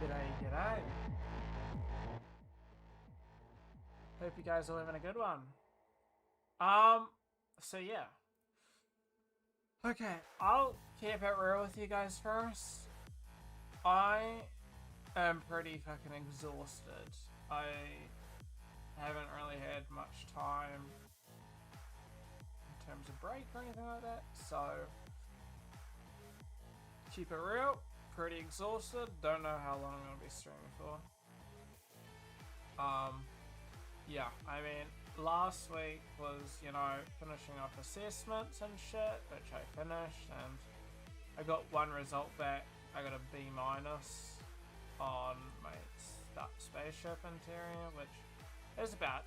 G'day. Hope you guys are having a good one. So yeah. Okay, I'll keep it real with you guys first. I am pretty fucking exhausted. I haven't really had much time in terms of break or anything like that, so keep it real. Pretty exhausted. Don't know how long I'm gonna be streaming for. Yeah, I mean, last week was, finishing up assessments and shit, which I finished, and I got one result back. I got a B- on my spaceship interior, which is about.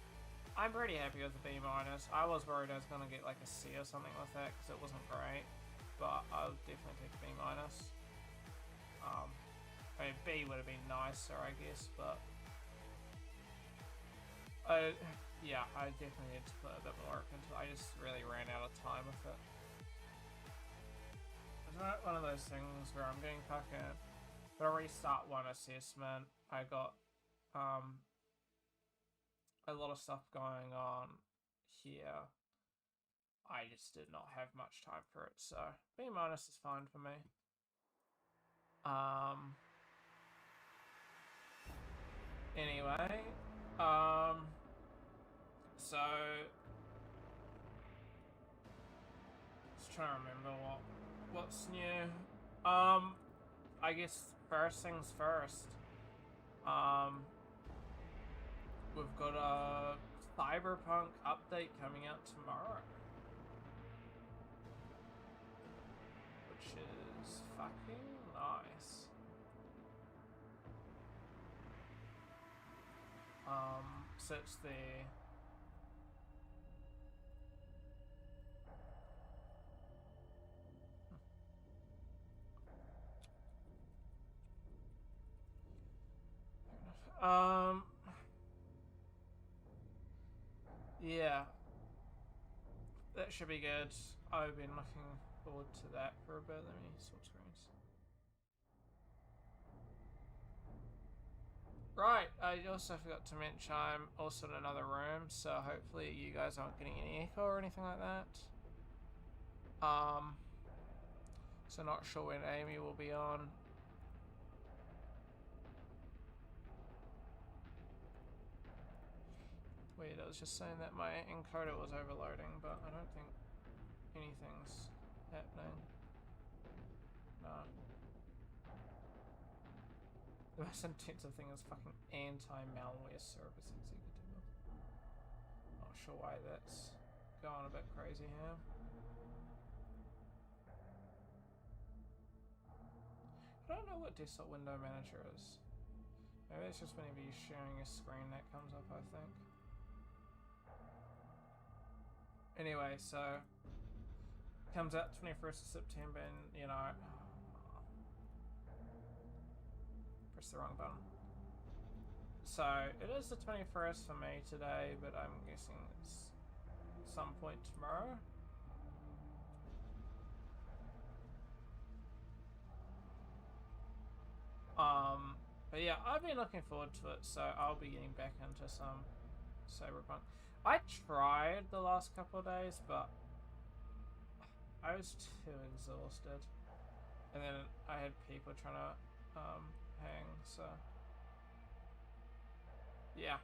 I'm pretty happy with the B-. I was worried I was gonna get like a C or something with that because it wasn't great, but I'll definitely take B-. I mean, B would have been nicer, I guess, but yeah, I definitely need to put a bit more work into it. I just really ran out of time with it. It's not one of those things where I'm getting fucking. But I restart one assessment. I got a lot of stuff going on here. I just did not have much time for it, so B- is fine for me. Anyway, so just trying to remember what's new. I guess first things first. We've got a Cyberpunk update coming out tomorrow, which is fucking nice. So it's the yeah, that should be good. I've been looking forward to that for a bit. Let me swap screens. Right, I also forgot to mention I'm also in another room, so hopefully you guys aren't getting any echo or anything like that. So not sure when Amy will be on. Weird, I was just saying that my encoder was overloading, but I don't think anything's happening. No. The most intensive thing is fucking anti-malware service executive. Not sure why that's going a bit crazy here. I don't know what desktop window manager is. Maybe it's just whenever you're sharing a screen that comes up, I think. Anyway, so comes out 21st of September, and press the wrong button. So it is the 21st for me today, but I'm guessing it's some point tomorrow. But yeah, I've been looking forward to it, so I'll be getting back into some Cyberpunk. I tried the last couple of days, but I was too exhausted, and then I had people trying to hang, so yeah.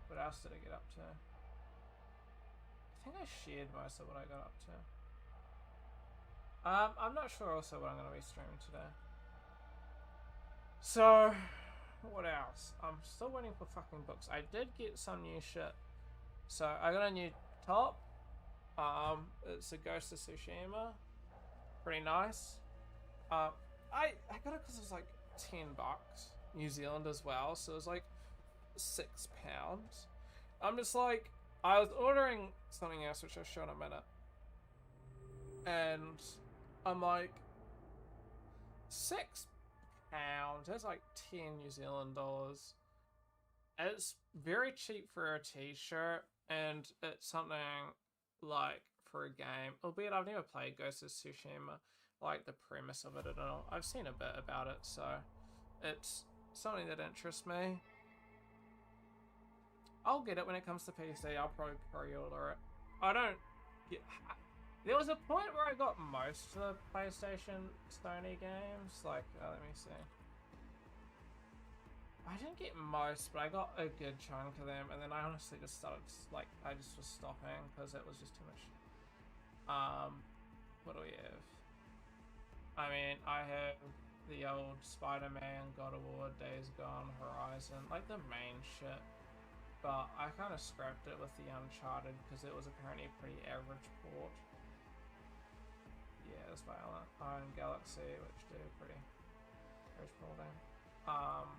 What else did I get up to? I think I shared most of what I got up to. I'm not sure also what I'm going to be streaming today. So, what else? I'm still waiting for fucking books. I did get some new shit. So, I got a new top. It's a Ghost of Tsushima. Pretty nice. I got it because it was like $10 New Zealand as well. So, it was like £6. I'm just like, I was ordering something else, which I'll show in a minute. And I'm like, £6. That's like 10 New Zealand dollars. It's very cheap for a t-shirt, and it's something like for a game. Albeit I've never played Ghost of Tsushima. like the premise of it at all. I've seen a bit about it, so it's something that interests me. I'll get it when it comes to PC. I'll probably pre-order it. I don't get... There was a point where I got most of the PlayStation Sony games. Like, let me see. I didn't get most, but I got a good chunk of them, and then I honestly just started, like, I just was stopping because it was just too much. What do we have? I mean, I have the old Spider-Man, God of War, Days Gone, Horizon, like the main shit. But I kind of scrapped it with the Uncharted because it was apparently a pretty average port. Yeah, it's by Iron Galaxy, which do pretty average porting. Come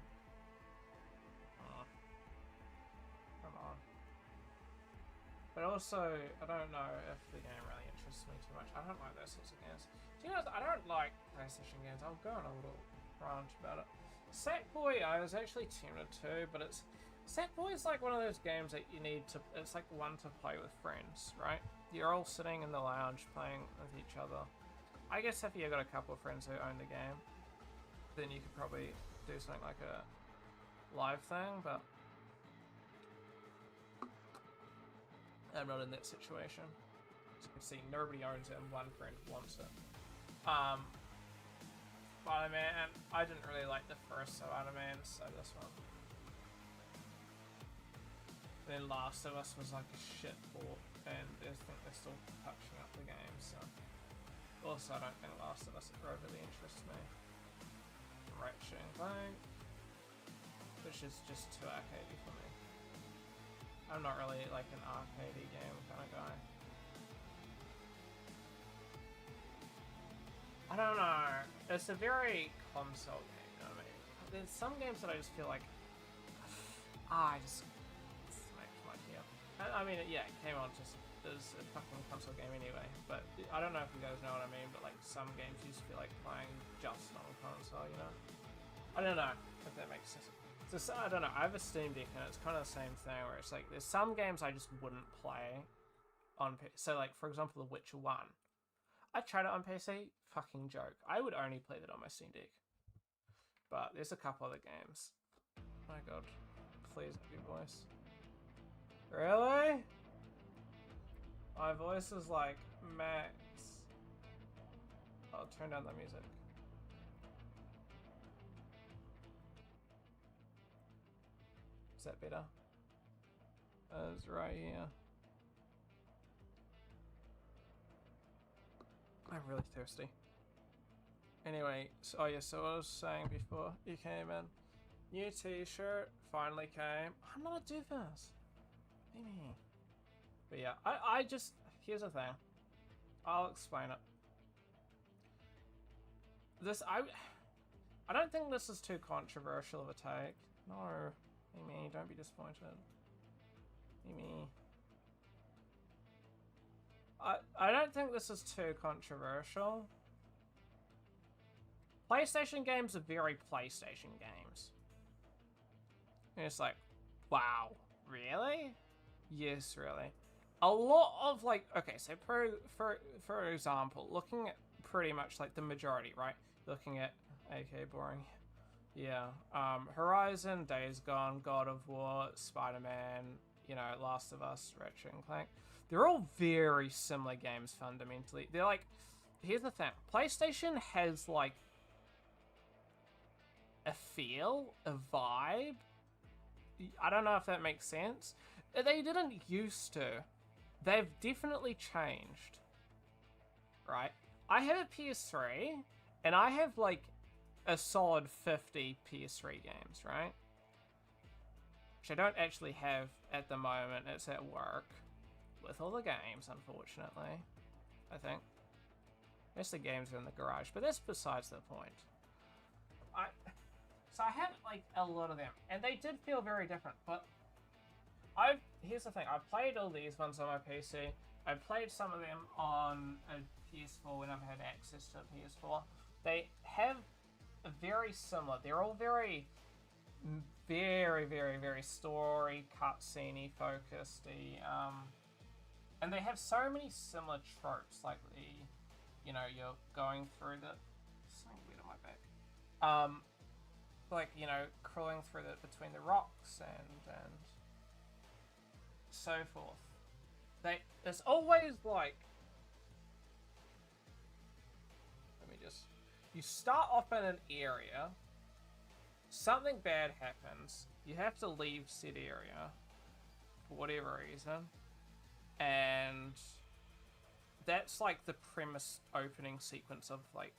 on. But also, I don't know if the game really interests me too much. I don't like those sorts of games. Do you know, I don't like PlayStation games. I'll go on a little rant about it. Sackboy, I was actually tempted to, but it's... Sackboy is like one of those games that you need to... It's like one to play with friends, right? You're all sitting in the lounge playing with each other. I guess if you've got a couple of friends who own the game, then you could probably do something like a live thing, but... I'm not in that situation. As you can see, nobody owns it and one friend wants it. Spider-Man, I didn't really like the first Spider-Man, so this one. Then Last of Us was like a shit port, and I think they're still touching up the game, so... Also, I don't think Last of Us overly interests me. Ratchet and Clank, which is just too arcadey for me. I'm not really like an arcadey game kind of guy. I don't know. It's a very console game, you know what I mean? There's some games that I just feel like... I just... smacked my here. I mean, yeah, it came on just as a fucking console game anyway, but I don't know if you guys know what I mean, but like some games you just feel like playing just on console, you know? I don't know if that makes sense. So I don't know, I have a Steam Deck and it's kind of the same thing where it's like, there's some games I just wouldn't play on PC. So like, for example, The Witcher 1. I tried it on PC, fucking joke. I would only play that on my Steam Deck. But there's a couple other games. My god, please have your voice. Really? My voice is like max. I'll turn down the music. Is that better? It's right here. I'm really thirsty. Anyway, so, oh yeah, so I was saying before you came in, new t-shirt finally came. I'm not a doofus. Maybe. But yeah, I just, here's the thing. I'll explain it. I don't think this is too controversial of a take. No, Mimi, don't be disappointed. Mimi. I don't think this is too controversial. PlayStation games are very PlayStation games. And it's like, wow, really? Yes, really. A lot of like, okay, so for example, looking at pretty much like the majority, right? Looking at, okay, boring. Yeah, Horizon, Days Gone, God of War, Spider-Man, you know, Last of Us, Ratchet and Clank. They're all very similar games fundamentally. They're like, here's the thing. PlayStation has like a feel, a vibe. I don't know if that makes sense. They didn't used to. They've definitely changed. Right? I have a PS3, and I have like a solid 50 PS3 games, right? Which I don't actually have at the moment. It's at work. With all the games, unfortunately. I think. Most of the games are in the garage, but that's besides the point. So I have like a lot of them, and they did feel very different, but here's the thing, I've played all these ones on my PC, I've played some of them on a PS4 when I've had access to a PS4. They have a very similar, they're all very, very, very, very story, cutscene-y, focused-y, and they have so many similar tropes, like you know, you're going through the something weird on my back. Like, you know, crawling through the between the rocks and so forth. There's always like, let me just, you start off in an area, something bad happens, you have to leave said area for whatever reason, and that's like the premise opening sequence of like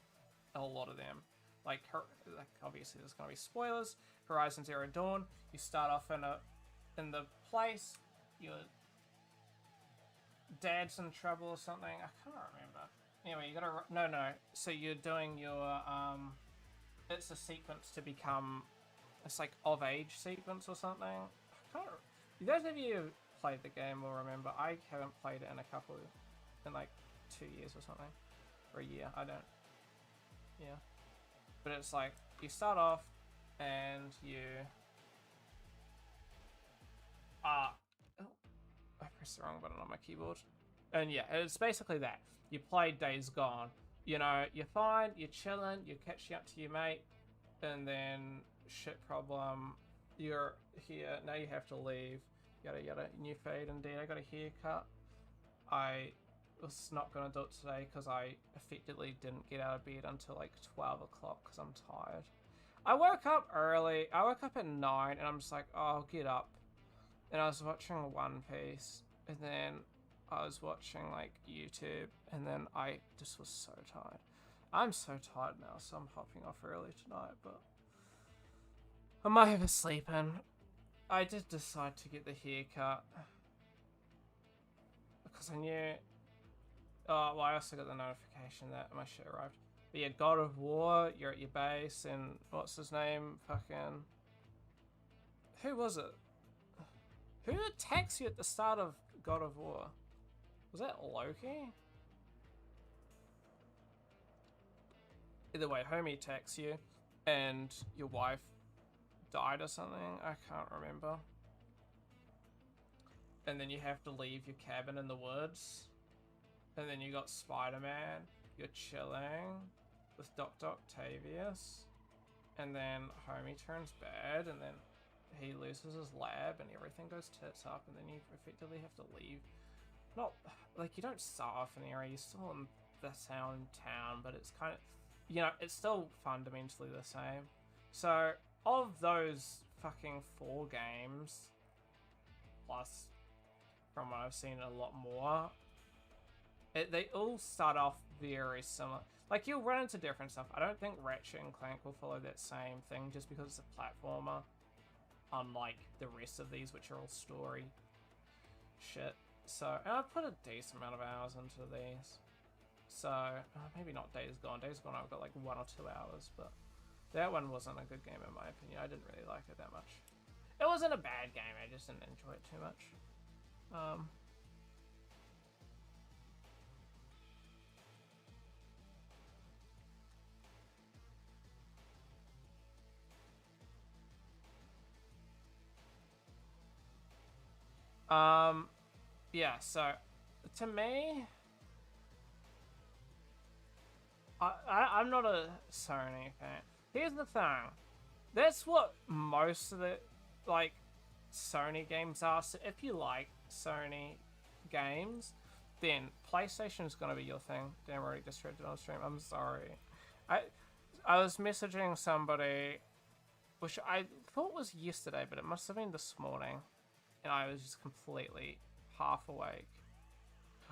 a lot of them. Like obviously there's gonna be spoilers. Horizon Zero Dawn. You start off in the place. Your dad's in trouble or something. I can't remember. Anyway, you gotta no. So you're doing your It's a sequence to become. It's like of age sequence or something. I can't. Those of you who played the game will remember. I haven't played it in like 2 years or something, or a year. I don't. Yeah. But it's like, you start off, and you... oh, I pressed the wrong button on my keyboard. And yeah, it's basically that. You play Days Gone. You know, you're fine, you're chilling, you're catching up to your mate, and then, shit problem, you're here, now you have to leave, yada yada, new fade indeed. I got a haircut. I was not going to do it today because I effectively didn't get out of bed until like 12 o'clock because I'm tired. I woke up early. I woke up at 9 and I'm just like, oh, I'll get up. And I was watching One Piece, and then I was watching like YouTube, and then I just was so tired. I'm so tired now, so I'm hopping off early tonight, but I might have a sleep in. I did decide to get the haircut because I knew. Oh, well, I also got the notification that my shit arrived. But yeah, God of War, you're at your base, and what's his name? Fucking... who was it? Who attacks you at the start of God of War? Was that Loki? Either way, homie attacks you, and your wife died or something. I can't remember. And then you have to leave your cabin in the woods. And then you got Spider-Man, you're chilling with Dr. Octavius, and then homie turns bad, and then he loses his lab, and everything goes tits up, and then you effectively have to leave. Not, like, you don't start off in the area, you're still in the town, but it's kind of, you know, it's still fundamentally the same. So, of those fucking 4 games, plus, from what I've seen, a lot more, they all start off very similar. Like, you'll run into different stuff. I don't think Ratchet and Clank will follow that same thing just because it's a platformer. Unlike the rest of these, which are all story shit. So, and I've put a decent amount of hours into these. So, maybe not Days Gone. Days Gone I've got like 1 or 2 hours, but that one wasn't a good game in my opinion. I didn't really like it that much. It wasn't a bad game, I just didn't enjoy it too much. Yeah, so, to me, I'm not a Sony fan. Here's the thing. That's what most of the, like, Sony games are. So if you like Sony games, then PlayStation is going to be your thing. Damn, I already distracted on stream. I'm sorry. I was messaging somebody, which I thought was yesterday, but it must have been this morning. And I was just completely half awake.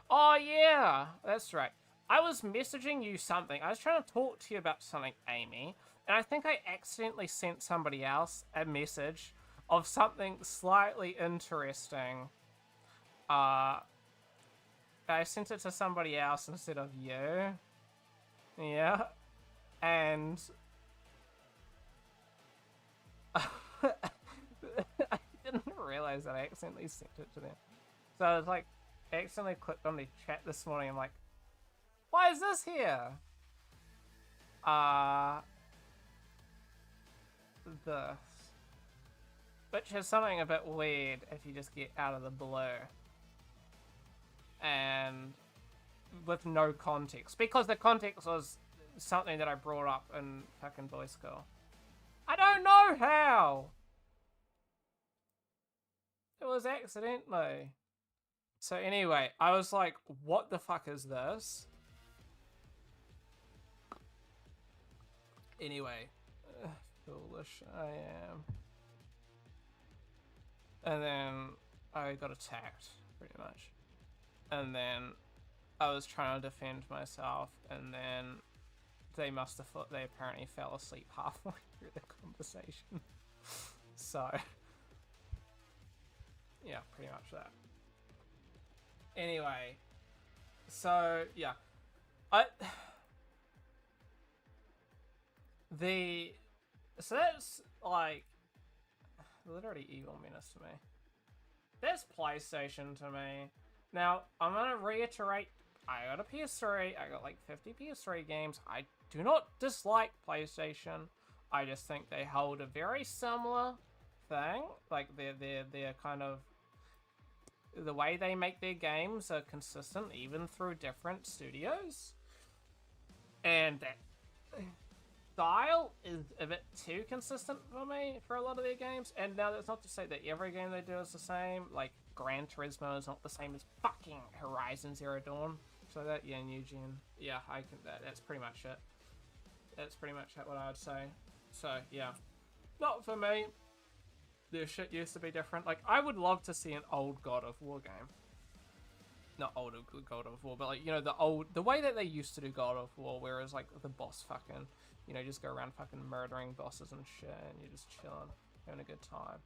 Oh, yeah, that's right. I was messaging you something. I was trying to talk to you about something, Amy. And I think I accidentally sent somebody else a message of something slightly interesting. I sent it to somebody else instead of you. Yeah. And... I didn't realize that I accidentally sent it to them. So I was like, I accidentally clicked on the chat this morning. I'm like, why is this here? This. Which is something a bit weird if you just get out of the blue. And with no context, because the context was something that I brought up in fucking Boy School. I don't know how. It was accidentally. So anyway, I was like, what the fuck is this? Anyway, foolish I am. And then I got attacked, pretty much. And then I was trying to defend myself, and then they must have thought they apparently fell asleep halfway through the conversation. So, yeah, pretty much that. Anyway, so yeah, so that's like literally Evil Menace to me. That's PlayStation to me. Now, I'm gonna reiterate, I got a PS3, I got like 50 PS3 games. I do not dislike PlayStation. I just think they hold a very similar thing. Like, they're kind of, the way they make their games are consistent even through different studios. And that style is a bit too consistent for me for a lot of their games. And now that's not to say that every game they do is the same. Like, Gran Turismo is not the same as fucking Horizon Zero Dawn. So that, yeah, New Gen. Yeah, I can, that's pretty much it. That's pretty much what I would say. So, yeah. Not for me. Their shit used to be different. Like, I would love to see an old God of War game. Not old God of War, but like, you know, the way that they used to do God of War, where it was like the boss fucking, you know, just go around fucking murdering bosses and shit, and you're just chilling, having a good time.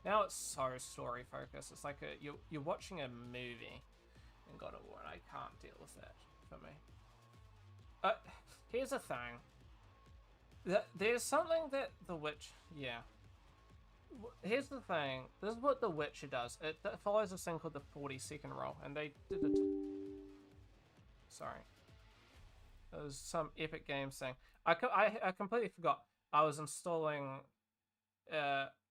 Now it's so story focused. It's like you're watching a movie in God of War, and I can't deal with that for me. Here's the thing. There's something that The Witcher, yeah. Here's the thing. This is what The Witcher does. It follows this thing called the 40-second rule, and they did it. Sorry. It was some Epic Games thing. I completely forgot. I was installing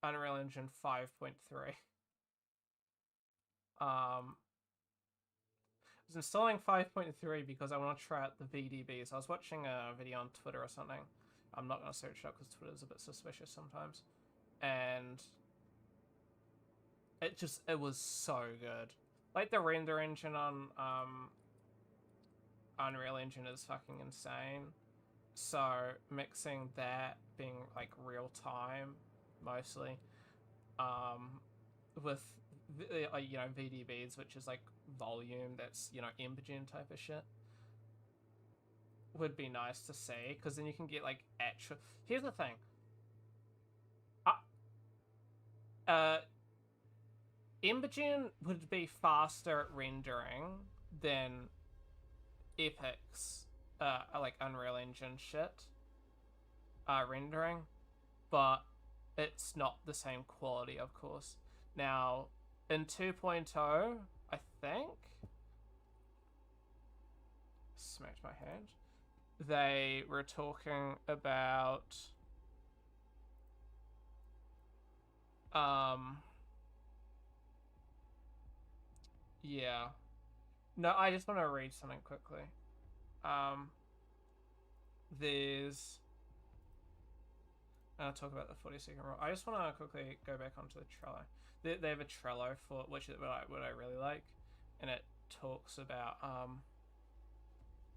Unreal Engine 5.3. I was installing 5.3 because I want to try out the VDBs. I was watching a video on Twitter or something. I'm not going to search it up because Twitter's a bit suspicious sometimes. And it was so good. Like, the render engine on Unreal Engine is fucking insane. So mixing that being like real time mostly, with you know, VDBs, which is like volume, that's, you know, Imogen type of shit, would be nice to see, because then you can get like actual. Here's the thing. Imogen would be faster at rendering than Epic's like Unreal Engine shit rendering, but it's not the same quality, of course. Now, in 2.0, I think, smacked my hand, they were talking about yeah. No, I just want to read something quickly. There's... I'll talk about the 40-second rule. I just want to quickly go back onto the Trello. They have a Trello for, which is what I really like, and it talks about,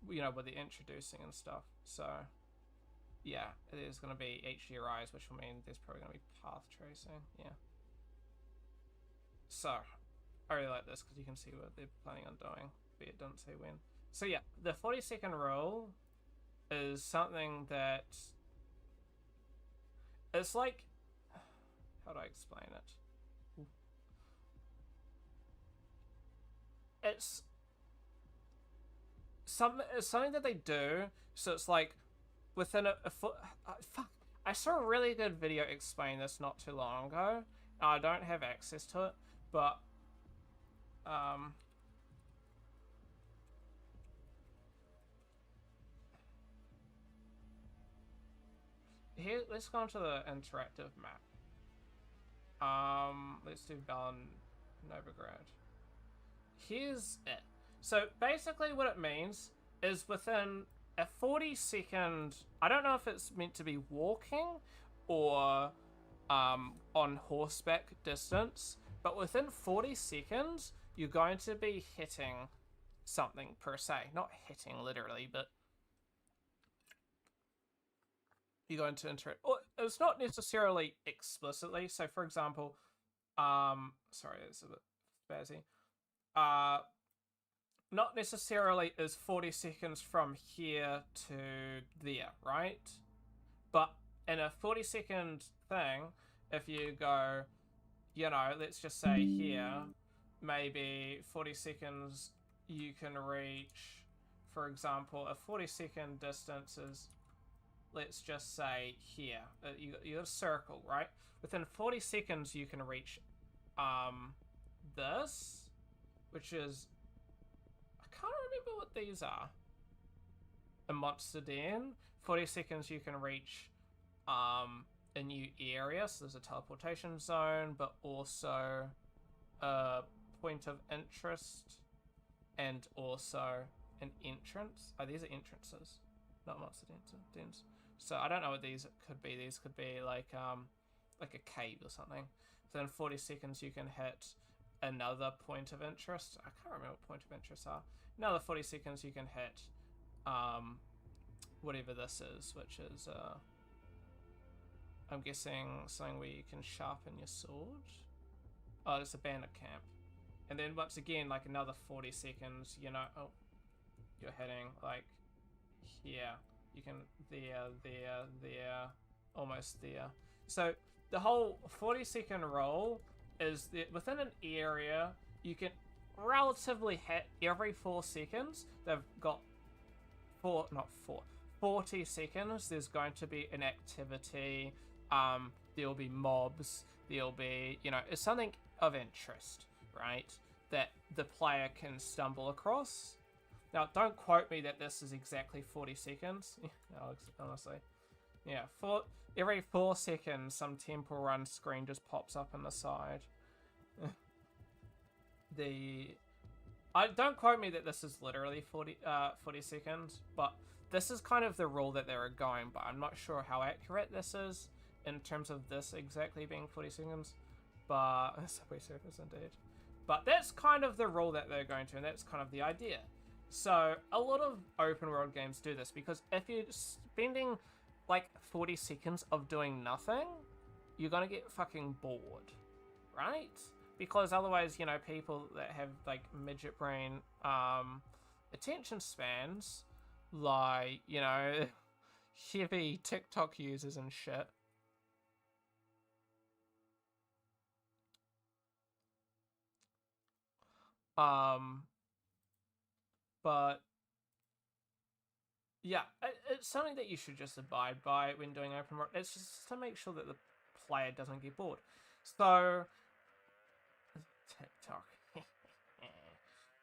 you know, what they're introducing and stuff. So, yeah, there's going to be HDRIs, which will mean there's probably going to be path tracing. Yeah. So, I really like this because you can see what they're planning on doing, but it doesn't say when. So yeah, the 40-second rule is something that, it's like, how do I explain it? It's something that they do, so it's like within a foot. Fuck, I saw a really good video explain this not too long ago. I don't have access to it, but here, let's go into the interactive map. Let's do Balan Novigrad. Here's it. So basically what it means is within a 40-second, I don't know if it's meant to be walking or on horseback distance, but within 40 seconds, you're going to be hitting something per se. Not hitting literally, but you're going to interact. Or it's not necessarily explicitly. So, for example, sorry, it's a bit spazzy. Not necessarily is 40 seconds from here to there, right? But in a 40-second thing, if you go, you know, let's just say here, maybe 40 seconds you can reach, for example, a 40-second distance is, let's just say here. You got a circle, right? Within 40 seconds you can reach this, which is, I can't remember what these are. A monster den. 40 seconds you can reach a new area, so there's a teleportation zone, but also a point of interest and also an entrance. Oh, these are entrances, not monster dens. So I don't know what these could be. These could be like a cave or something. So in 40 seconds you can hit another point of interest. I can't remember what point of interest are. Another 40 seconds you can hit whatever this is, which is I'm guessing something where you can sharpen your sword. Oh, it's a bandit camp. And then once again, like another 40 seconds, you know, oh, you're heading like here. You can there, almost there. So the whole 40-second roll is that within an area, you can relatively hit every 4 seconds. They've got 40 seconds. There's going to be an activity. There'll be mobs. There'll be, you know, it's something of interest, right? That the player can stumble across. Now, don't quote me that this is exactly 40 seconds. Alex, honestly. Yeah, every 4 seconds, some Temple Run screen just pops up on the side. Don't quote me that this is literally 40 seconds, but this is kind of the rule that they were going by. I'm not sure how accurate this is in terms of this exactly being 40 seconds, but Subway Surfers indeed. But that's kind of the rule that they're going to, and that's kind of the idea. So a lot of open world games do this, because if you're spending like 40 seconds of doing nothing, you're gonna get fucking bored, right? Because otherwise, you know, people that have like midget brain attention spans, like, you know, heavy TikTok users and shit, but yeah, it's something that you should just abide by when doing open world. It's just to make sure that the player doesn't get bored. So TikTok.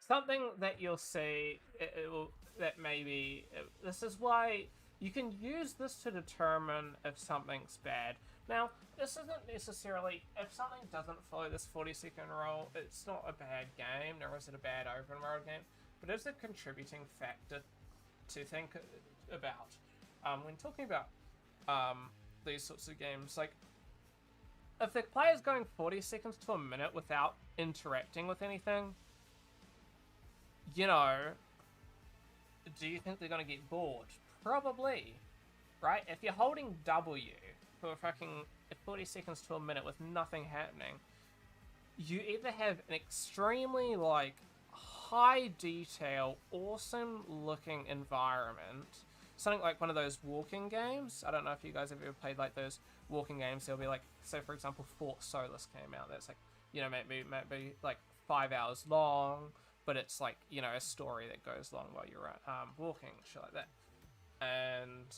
Something that you'll see, that maybe, this is why you can use this to determine if something's bad. Now, this isn't necessarily, if something doesn't follow this 40-second rule, it's not a bad game, nor is it a bad open world game, but it's a contributing factor to think about. When talking about these sorts of games, like, if the player's going 40 seconds to a minute without interacting with anything, you know, do you think they're going to get bored? Probably, right? If you're holding W for fucking 40 seconds to a minute with nothing happening, you either have an extremely, like, high detail, awesome looking environment, something like one of those walking games. I don't know if you guys have ever played like those walking games. They'll be like, so for example, Fort Solis came out. That's like, you know, maybe like 5 hours long, but it's like, you know, a story that goes along while you're walking, shit like that. And,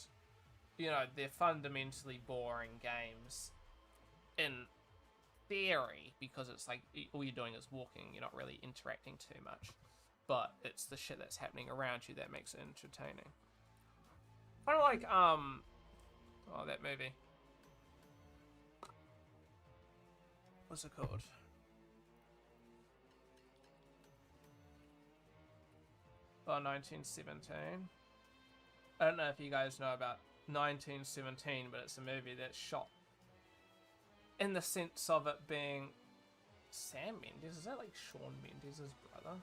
you know, they're fundamentally boring games in theory, because it's like all you're doing is walking, you're not really interacting too much, but it's the shit that's happening around you that makes it entertaining. Kind of like oh, that movie, what's it called? or 1917. I don't know if you guys know about 1917, but it's a movie that's shot in the sense of it being Sam Mendes. Is that like Shawn Mendes' brother?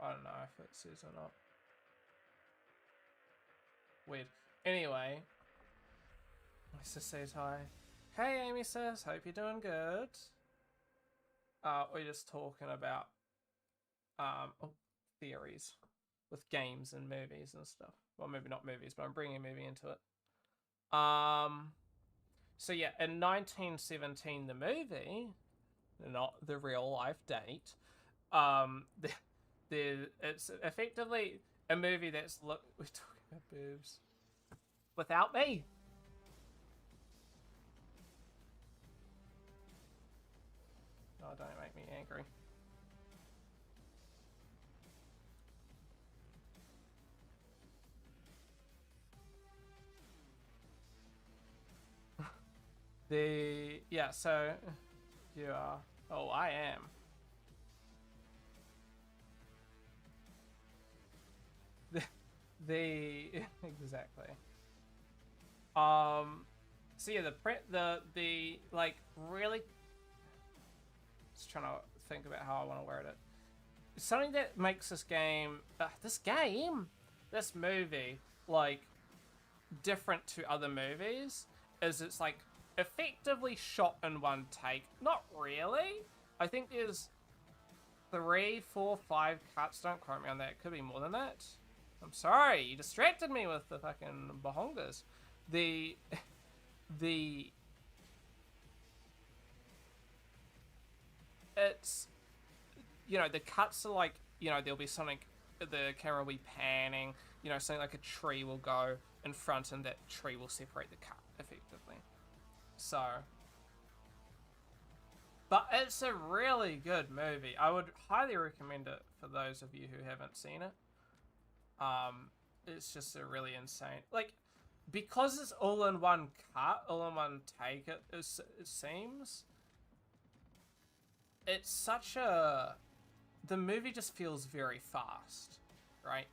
I don't know if it says or not. Weird. Anyway, my sis says hi. Hey Amy says, hope you're doing good. We're just talking about theories with games and movies and stuff. Well, maybe not movies, but I'm bringing a movie into it. So yeah, in 1917, the movie, not the real life date, it's effectively a movie that's we're talking about boobs without me. Oh, don't make me angry. So you are. Oh, I am. Exactly. So yeah, the like really. Just trying to think about how I want to word it. Something that makes this movie like different to other movies is it's like effectively shot in one take. Not really. I think there's 3, 4, 5 cuts. Don't quote me on that. It could be more than that. I'm sorry, you distracted me with the fucking bahongas. It's, you know, the cuts are like, you know, there'll be something, the camera will be panning, you know, something like a tree will go in front and that tree will separate the cut effectively. So, but it's a really good movie. I would highly recommend it for those of you who haven't seen it. It's just a really insane, like, because it's all in one cut, all in one take, it seems. It's such a... The movie just feels very fast, right?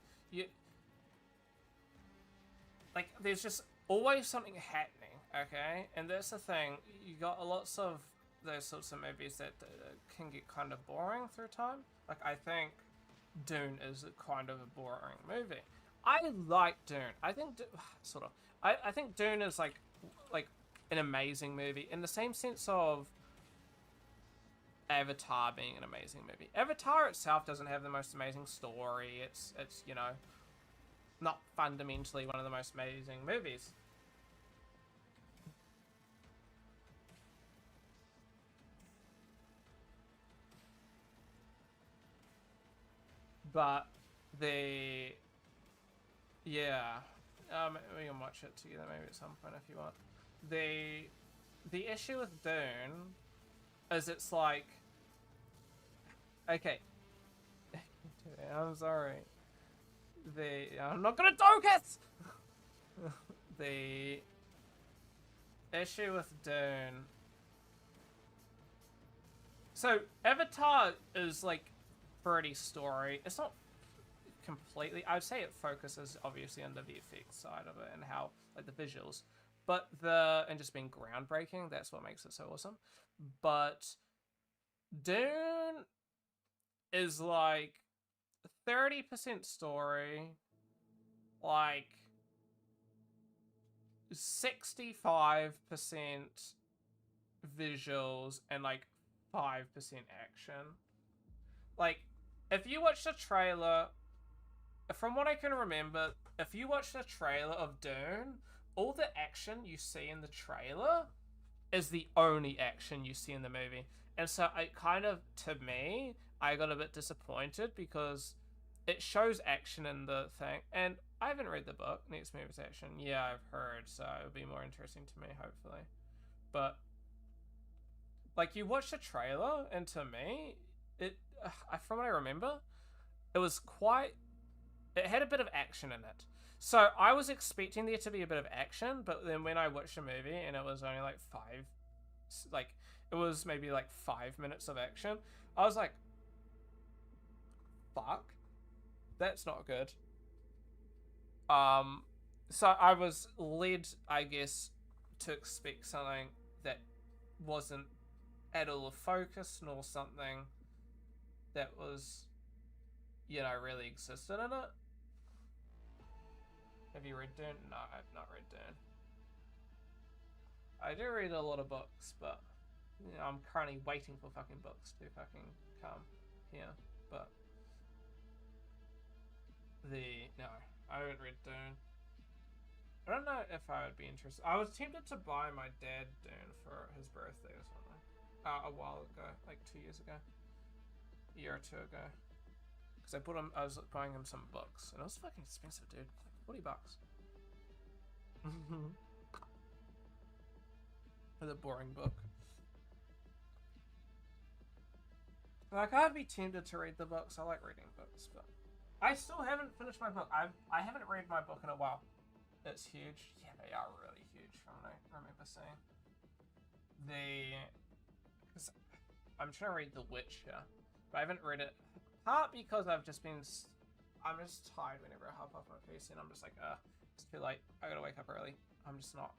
Like, there's just always something happening, okay? And that's the thing, you got lots of those sorts of movies that can get kind of boring through time. Like, I think Dune is kind of a boring movie. I like Dune. I think, sort of. I think Dune is like an amazing movie in the same sense of Avatar being an amazing movie. Avatar itself doesn't have the most amazing story. It's you know, not fundamentally one of the most amazing movies. But we can watch it together maybe at some point if you want. The issue with Dune is it's like, okay, I'm sorry. I'm not gonna talk it. The issue with Dune. So Avatar is like pretty story. It's not completely. I would say it focuses obviously on the VFX side of it and how like the visuals, but and just being groundbreaking. That's what makes it so awesome. But Dune is like 30% story, like 65% visuals, and like 5% action. Like, if you watch the trailer, from what I can remember, if you watch the trailer of Dune, all the action you see in the trailer is the only action you see in the movie. And so it kind of, to me, I got a bit disappointed because it shows action in the thing. And I haven't read the book, Next Movie's Action. Yeah, I've heard, so it'll be more interesting to me, hopefully. But, like, you watch the trailer, and to me, from what I remember, it was it had a bit of action in it. So I was expecting there to be a bit of action, but then when I watched the movie and it was only like like it was maybe like 5 minutes of action. I was like, fuck, that's not good. So I was led, I guess, to expect something that wasn't at all focused, nor something that was, really existed in it. Have you read Dune? No, I've not read Dune. I do read a lot of books, but I'm currently waiting for fucking books to fucking come here. But no, I haven't read Dune. I don't know if I would be interested. I was tempted to buy my dad Dune for his birthday or something. A while ago, like 2 years ago, a year or two ago. Because I was buying him some books, and it was fucking expensive, dude. Like $40. For the boring book. Like, I'd be tempted to read the books. I like reading books, but I still haven't finished my book. I haven't read my book in a while. It's huge. Yeah, they are really huge from what I remember seeing. Because I'm trying to read The Witcher, but I haven't read it. Part because I'm just tired whenever I hop off my PC, and I'm just like, it's too late. I gotta wake up early. I'm just not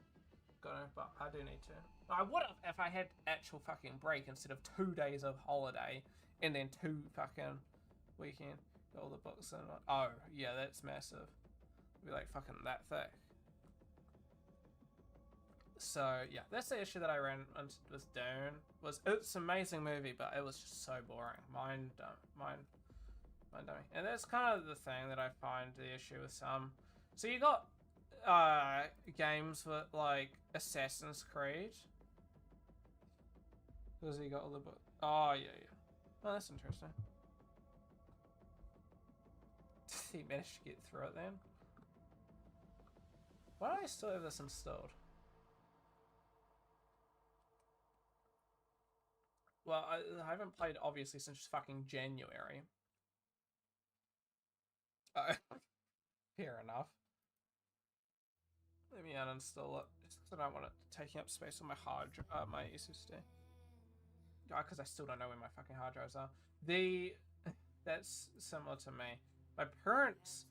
gonna, but I do need to. I would have if I had actual fucking break instead of 2 days of holiday and then 2 fucking weekend. Got all the books and oh yeah, that's massive. It'd be like fucking that thick. So yeah, that's the issue that I ran into with Dune. It's an amazing movie, but it was just so boring. Mind dummy. And that's kind of the thing that I find the issue with some. So you got games with like Assassin's Creed. Because you got all the books. Oh yeah. Oh, that's interesting. He managed to get through it then. Why do I still have this installed? Well, I haven't played obviously since fucking January. Fair enough. Let me uninstall it. Because I don't want it taking up space on my my SSD. Because I still don't know where my fucking hard drives are. That's similar to me. My parents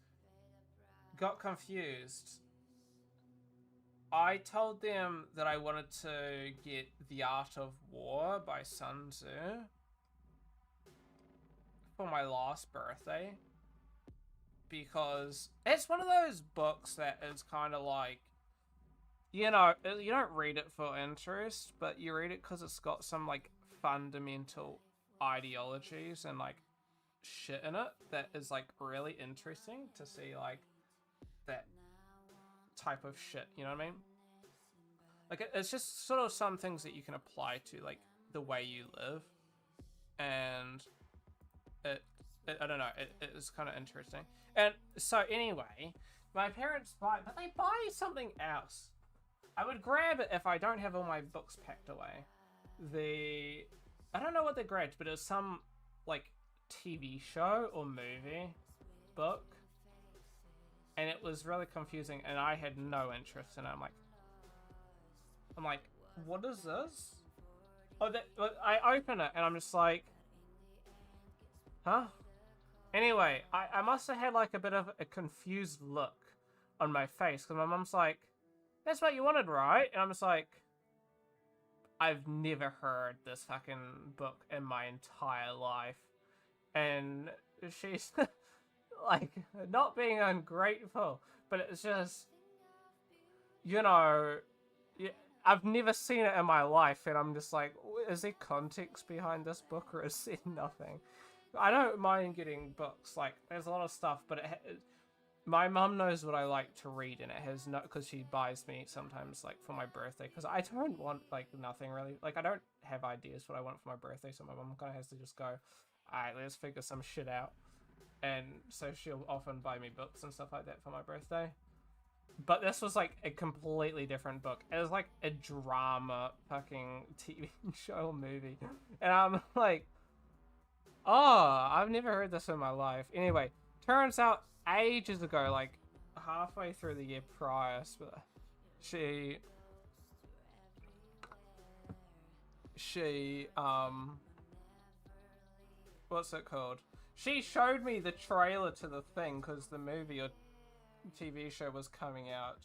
got confused. I told them that I wanted to get The Art of War by Sun Tzu for my last birthday. Because it's one of those books that is kind of like, you don't read it for interest, but you read it because it's got some like fundamental ideologies and like shit in it that is like really interesting to see, like that type of shit, you know what I mean? Like it's just sort of some things that you can apply to like the way you live, and I don't know, it is kind of interesting. And so anyway, my parents buy something else. I would grab it if I don't have all my books packed away. I don't know what they grabbed, but it was some like TV show or movie book, and it was really confusing, and I had no interest in it. I'm like, what is this? Oh, I open it and I'm just like, huh? Anyway, I must have had like a bit of a confused look on my face because my mum's like, that's what you wanted, right? And I'm just like, I've never heard this fucking book in my entire life. And she's like, not being ungrateful, but it's just, I've never seen it in my life, and I'm just like, is there context behind this book, or is there nothing? I don't mind getting books, like, there's a lot of stuff, but my mum knows what I like to read, and it has no, because she buys me sometimes, like, for my birthday, because I don't want, like, nothing really, like, I don't have ideas what I want for my birthday, so my mum kind of has to just go, alright, let's figure some shit out, and so she'll often buy me books and stuff like that for my birthday. But this was like a completely different book. It was like a drama fucking TV show or movie. And I'm like, oh, I've never heard this in my life. Anyway, turns out ages ago, like halfway through the year prior, she she what's it called? She showed me the trailer to the thing because the movie or TV show was coming out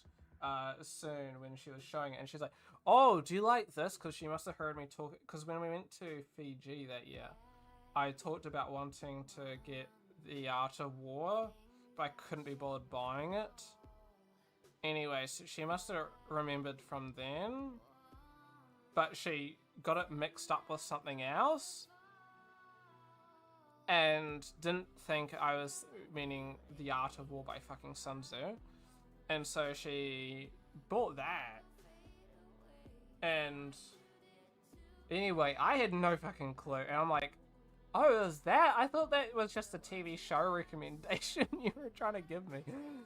soon when she was showing it, and she's like, "Oh, do you like this?" Because she must have heard me talk. Because when we went to Fiji that year, I talked about wanting to get The Art of War, but I couldn't be bothered buying it. Anyway, so she must have remembered from then, but she got it mixed up with something else and didn't think I was meaning The Art of War by fucking Sun Tzu. And so she bought that. And anyway, I had no fucking clue. And I'm like, oh, it was that? I thought that was just a TV show recommendation you were trying to give me.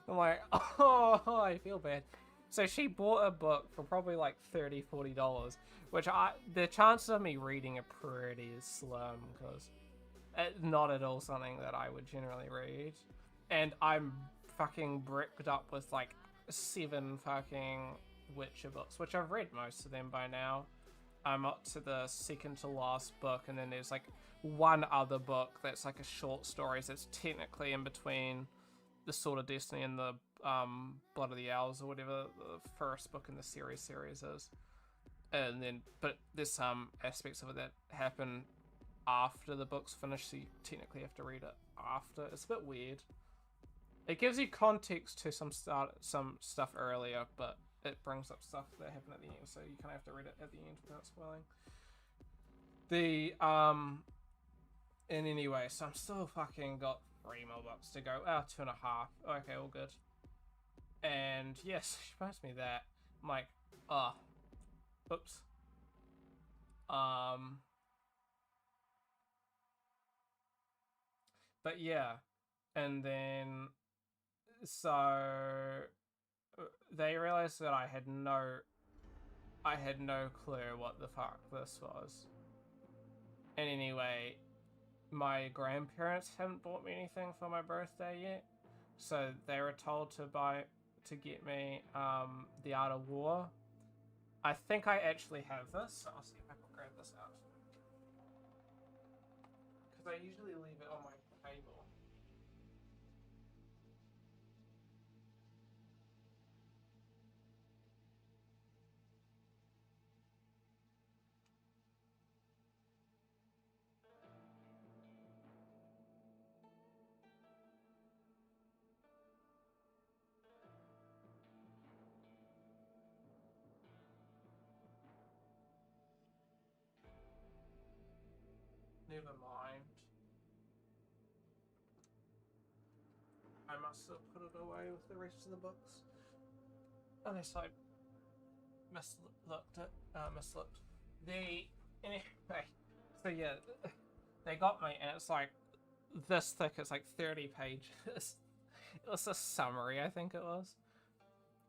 I'm like, oh, I feel bad. So she bought a book for probably like $30, $40, which the chances of me reading are pretty slim because it's not at all something that I would generally read. And I'm fucking bricked up with like 7 fucking Witcher books, which I've read most of them by now. I'm up to the second to last book, and then there's like one other book that's like a short stories that's technically in between the Sword of Destiny and the Blood of the Owls or whatever the first book in the series is. And then, but there's some aspects of it that happen after the book's finished, so you technically have to read it after. It's a bit weird. It gives you context to some stuff earlier, but it brings up stuff that happened at the end, so you kind of have to read it at the end without spoiling. And anyway, so I'm still fucking got 3 more books to go. 2.5. Okay, all good. And yes, she passed me that. I'm like, oops. But yeah, and then so they realized that I had no clue what the fuck this was. And anyway, my grandparents haven't bought me anything for my birthday yet, so they were told to get me The Art of War. I think I actually have this, so I'll see if I can grab this out. Because I usually leave it on my table. Never mind. I must have put it away with the rest of the books. Unless I mislooked. Anyway, so yeah, they got me, and it's like this thick. It's like 30 pages. It was a summary, I think it was,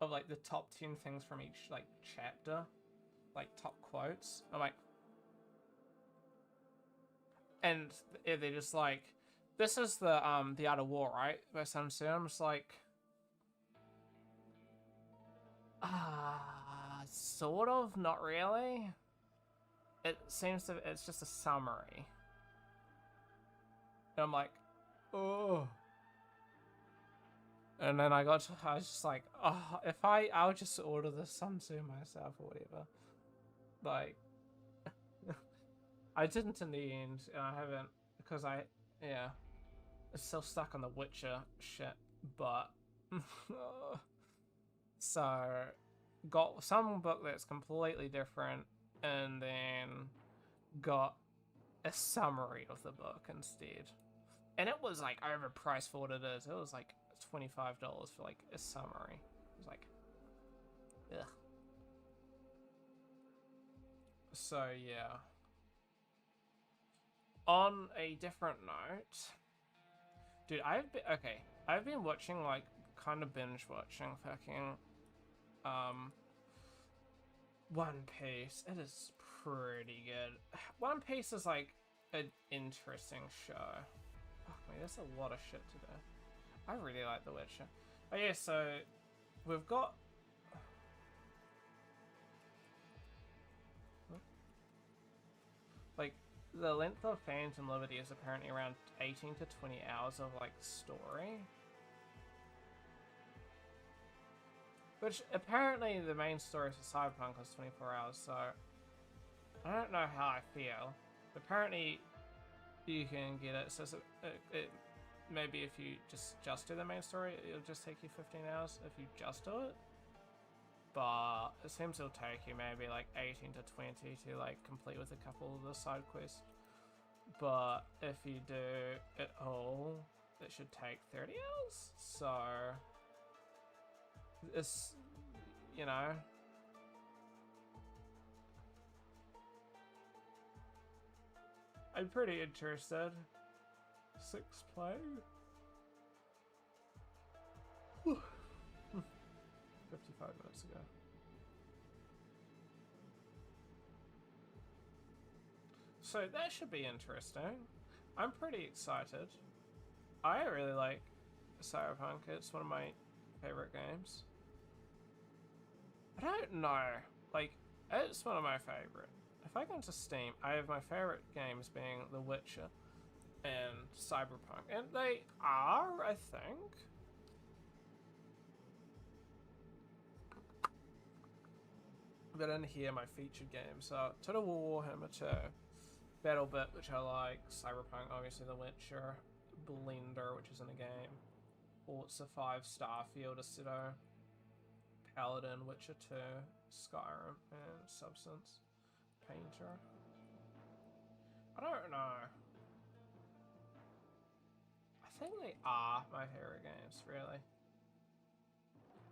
of like the top 10 things from each like chapter, like top quotes. I'm like, and they're just like, this is the Art of War, right? By Sun Tzu. I'm just like, sort of, not really. It seems to, it's just a summary. And I'm like, oh. And then I was just like, oh, if I'll just order the Sun Tzu myself or whatever. Like, I didn't in the end, and I haven't, because it's still stuck on the Witcher shit, but, so, got some book that's completely different, and then got a summary of the book instead. And it was like overpriced for what it is. It was like $25 for like a summary. It was like, ugh. So yeah. On a different note, dude, I've been watching, like, kind of binge watching fucking One Piece. It is pretty good. One Piece is like an interesting show. Fuck me, there's a lot of shit to do. I really like The Witcher. Oh yeah, so we've got like the length of Phantom Liberty is apparently around 18 to 20 hours of like story. Which apparently the main story for Cyberpunk was 24 hours, so I don't know how I feel. Apparently you can get it, so maybe if you just do the main story, it'll just take you 15 hours if you just do it. But it seems it'll take you maybe like 18 to 20 to like complete with a couple of the side quests. But if you do it all, it should take 30 hours. So it's, you know, I'm pretty interested. 6 play. 55 minutes ago. So that should be interesting. I'm pretty excited. I really like Cyberpunk. It's one of my favorite games. I don't know. Like, it's one of my favorite. If I go into Steam, I have my favorite games being The Witcher and Cyberpunk. And they are, I think. But in here, my featured games are Total War Warhammer 2, BattleBit, which I like, Cyberpunk, obviously The Witcher, Blender, which isn't a game, Forza 5, Starfield, Assetto, Paladin, Witcher 2, Skyrim, and Substance, Painter. I don't know. I think they are my favorite games, really.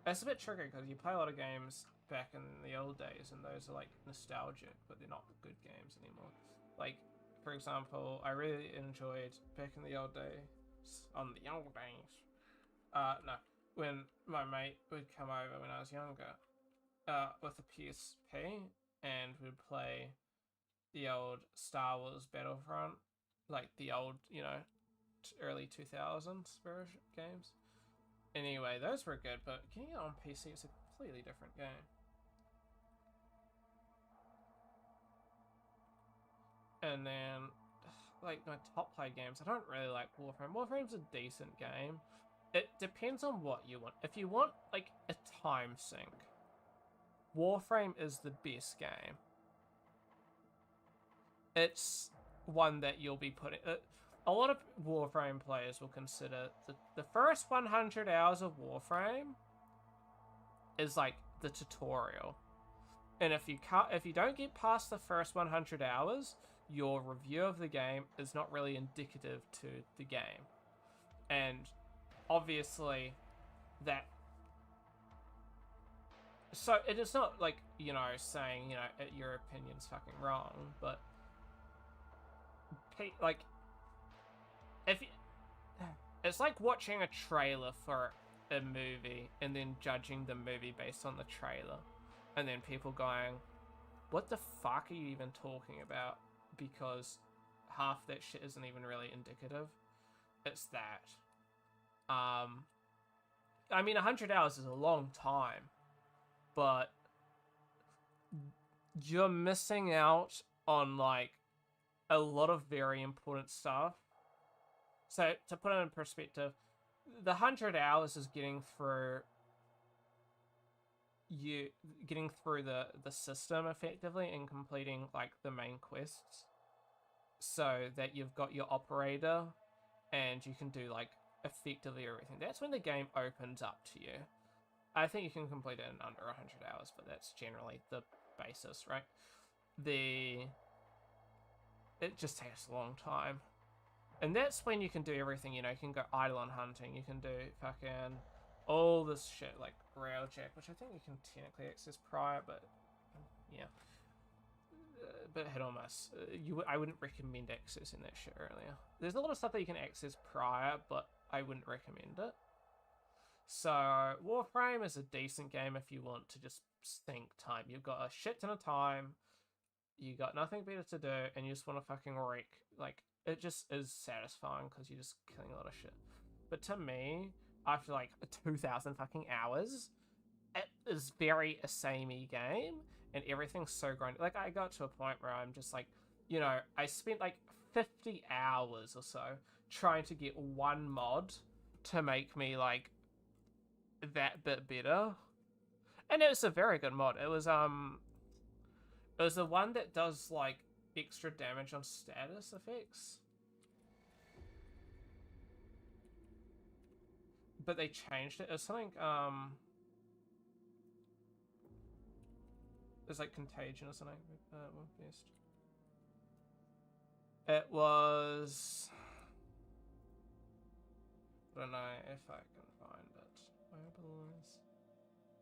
It's a bit tricky because you play a lot of games back in the old days and those are like nostalgic, but they're not good games anymore. Like, for example, I really enjoyed back in the old days, when my mate would come over when I was younger with a PSP and we'd play the old Star Wars Battlefront, like the old, you know, early 2000s version games. Anyway, those were good, but getting it on PC is a completely different game. And then, like, my top play games, I don't really like Warframe. Warframe's a decent game. It depends on what you want. If you want, like, a time sink, Warframe is the best game. It's one that you'll be putting... a lot of Warframe players will consider the first 100 hours of Warframe is like the tutorial. And if you don't get past the first 100 hours, your review of the game is not really indicative to the game. And obviously that... So it is not like, you know, saying, you know, your opinion's fucking wrong, but like, if you, it's like watching a trailer for a movie and then judging the movie based on the trailer, and then people going, what the fuck are you even talking about, because half that shit isn't even really indicative. It's that. I mean, 100 hours is a long time, but you're missing out on like a lot of very important stuff. So to put it in perspective, the 100 hours is getting through the system effectively and completing like the main quests, so that you've got your operator and you can do like effectively everything. That's when the game opens up to you. I think you can complete it in under 100 hours, but that's generally the basis, right? It just takes a long time. And that's when you can do everything, you know, you can go Eidolon hunting, you can do fucking all this shit, like Railjack, which I think you can technically access prior, but yeah. But hit or miss. I wouldn't recommend accessing that shit earlier. There's a lot of stuff that you can access prior, but I wouldn't recommend it. So, Warframe is a decent game if you want to just sink time. You've got a shit ton of time, you got nothing better to do, and you just want to fucking wreck. Like, it just is satisfying because you're just killing a lot of shit. But to me, after like 2,000 fucking hours, it is very a samey game, and everything's so grown. Like, I got to a point where I'm just like, you know, I spent like 50 hours or so trying to get one mod to make me like that bit better. And it was a very good mod. It was the one that does like extra damage on status effects. But they changed it. It was something it's like Contagion or something. Best. It was, I don't know if I can find it. Mobilize.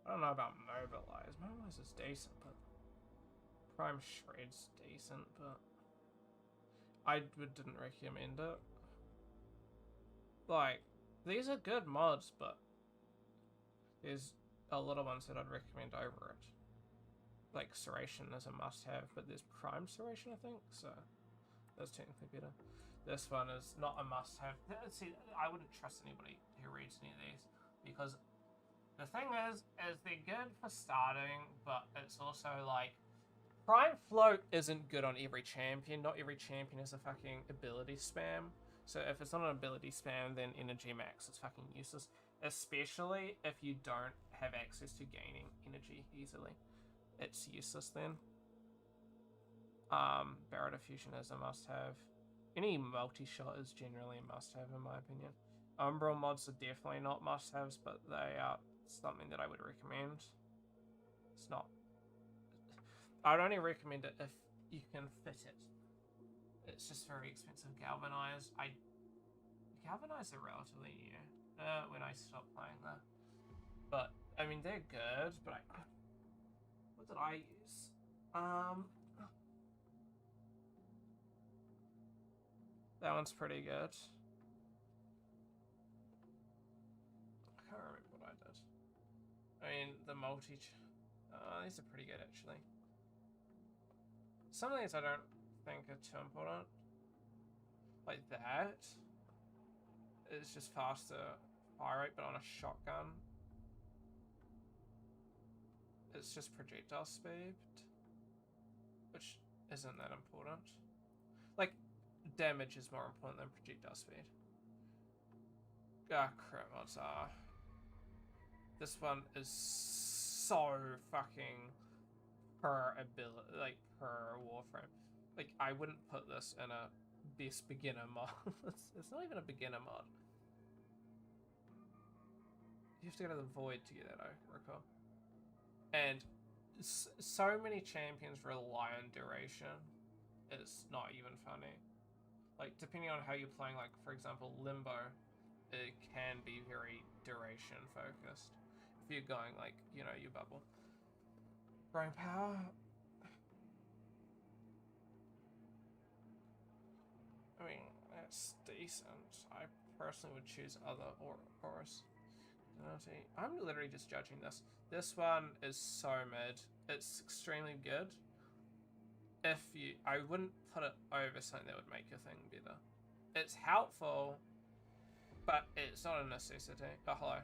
I don't know about Mobilize. Mobilize is decent, but Prime Shred's decent, but I didn't recommend it. Like, these are good mods, but there's a lot of ones that I'd recommend over it. Like, Serration is a must-have, but there's Prime Serration, I think, so that's technically better. This one is not a must-have. See, I wouldn't trust anybody who reads any of these, because the thing is they're good for starting, but it's also like, Prime Float isn't good on every champion. Not every champion is a fucking ability spam. So if it's not an ability spam, then Energy Max is fucking useless. Especially if you don't have access to gaining energy easily. It's useless then. Barrow Diffusion is a must-have. Any multi-shot is generally a must-have in my opinion. Umbral mods are definitely not must-haves, but they are something that I would recommend. It's not... I'd only recommend it if you can fit it. It's just very expensive. Galvanize. Galvanize are relatively new. When I stopped playing that. But I mean they're good, but what did I use? That one's pretty good. I can't remember what I did. I mean the multi. These are pretty good actually. Some of these I don't think are too important. Like that. It's just faster fire rate, but on a shotgun. It's just projectile speed, which isn't that important. Like, damage is more important than projectile speed. Ah, crap mods are. This one is so fucking per ability, like per Warframe. Like, I wouldn't put this in a best beginner mod. It's not even a beginner mod. You have to go to the Void to get that, I recall. And so many champions rely on duration. It's not even funny. Like, depending on how you're playing, like, for example, Limbo, it can be very duration focused. If you're going, like, you know, your bubble. Brain power. I mean, that's decent. I personally would choose other auras. I'm literally just judging this. This one is so mid. It's extremely good. I wouldn't put it over something that would make your thing better. It's helpful, but it's not a necessity. Oh, hello.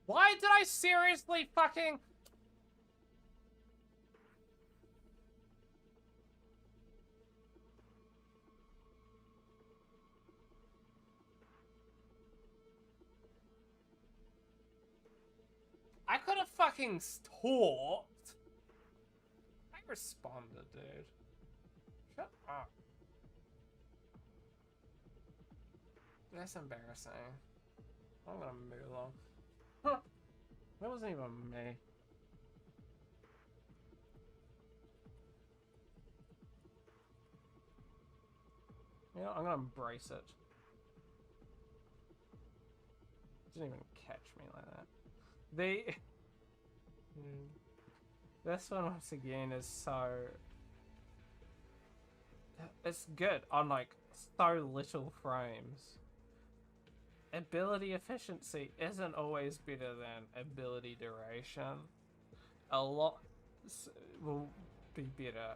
Why did I seriously fucking... I could have fucking talked. I responded, dude. Shut up. That's embarrassing. I'm gonna move along. Huh. That wasn't even me. You know, I'm gonna embrace it. It didn't even catch me like that. This one once again is so... It's good on like so little frames. Ability efficiency isn't always better than ability duration. A lot will be better.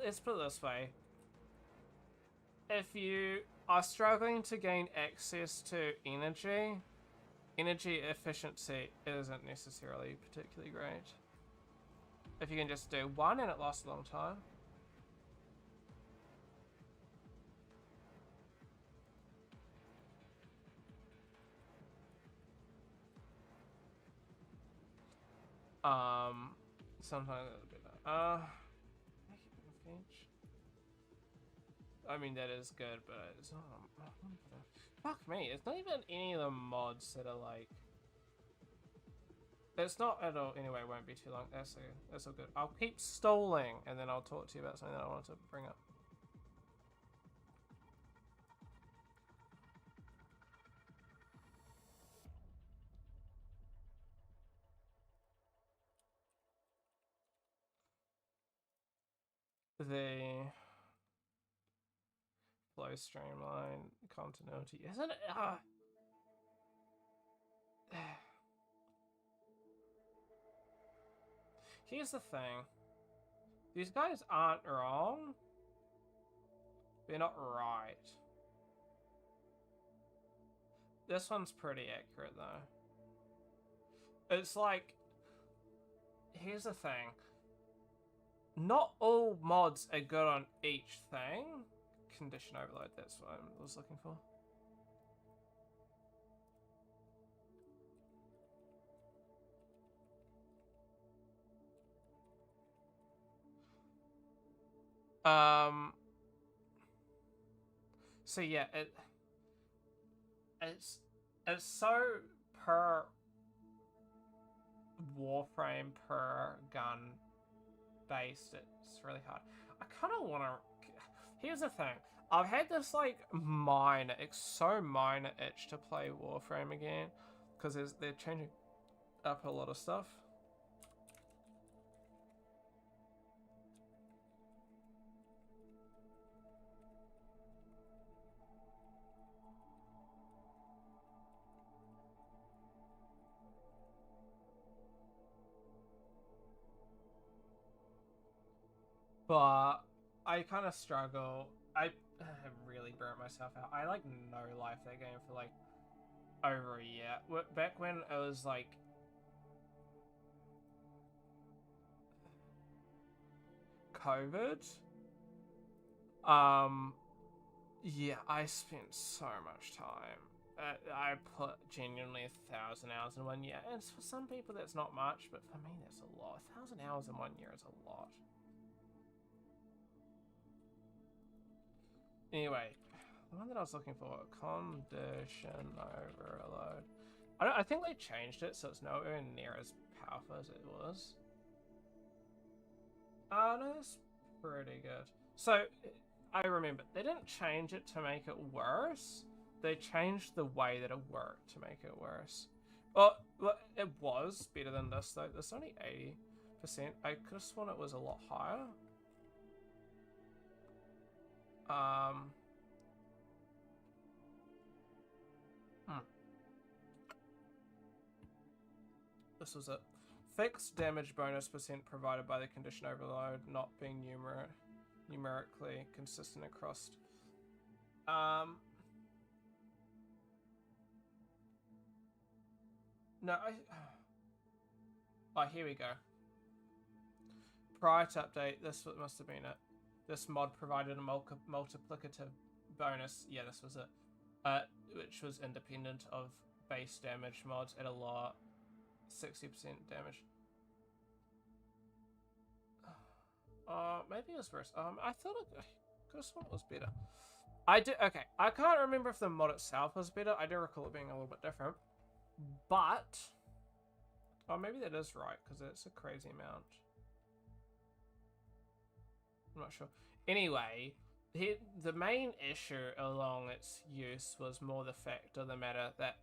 Let's put it this way. if you are struggling to gain access to energy, energy efficiency isn't necessarily particularly great. If you can just do one and it lasts a long time. Sometimes a bit. I mean that is good, but it's not. Fuck me! It's not even any of the mods that are like. It's not at all. Anyway, it won't be too long. That's all good. I'll keep stalling, and then I'll talk to you about something that I wanted to bring up. The flow streamline continuity, isn't it? Here's the thing. These guys aren't wrong. They're not right. This one's pretty accurate though. It's like, here's the thing. Not all mods are good on each thing. Condition overload, that's what I was looking for. So yeah, it's so per warframe per gun based. It's really hard. I kind of want to. Here's the thing. I've had this like so minor itch to play Warframe again because they're changing up a lot of stuff. But I kind of struggle. I really burnt myself out. I like no life that game for like over a year. Back when it was like COVID. Yeah, I spent so much time. I put genuinely 1,000 hours in 1 year, and for some people that's not much, but for me that's a lot. 1,000 hours in 1 year is a lot. Anyway, the one that I was looking for, condition overload. I think they changed it, so it's nowhere near as powerful as it was. No, that's pretty good. So, I remember, they didn't change it to make it worse. They changed the way that it worked to make it worse. Well, it was better than this, though. This only 80%. I could have sworn it was a lot higher. This was it. Fixed damage bonus percent provided by the condition overload not being numerically consistent across. No, oh, here we go. Prior to update, this must have been it. This mod provided a multiplicative bonus. Yeah, this was it. Which was independent of base damage mods at a lot. 60% damage. Maybe it was worse. I thought it could have sworn it was better. Okay, I can't remember if the mod itself was better. I do recall it being a little bit different. But, oh, maybe that is right, because it's a crazy amount. I'm not sure. Anyway, the main issue along its use was more the fact of the matter that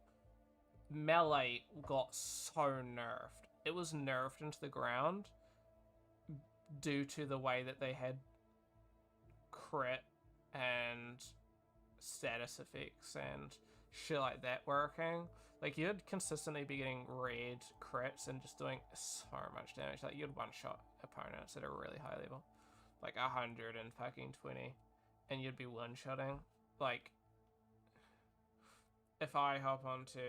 melee got so nerfed. It was nerfed into the ground due to the way that they had crit and status effects and shit like that working. Like, you'd consistently be getting red crits and just doing so much damage. Like, you'd one-shot opponents at a really high level. Like 100 and fucking 20. and you'd be one-shotting. Like, if I hop onto...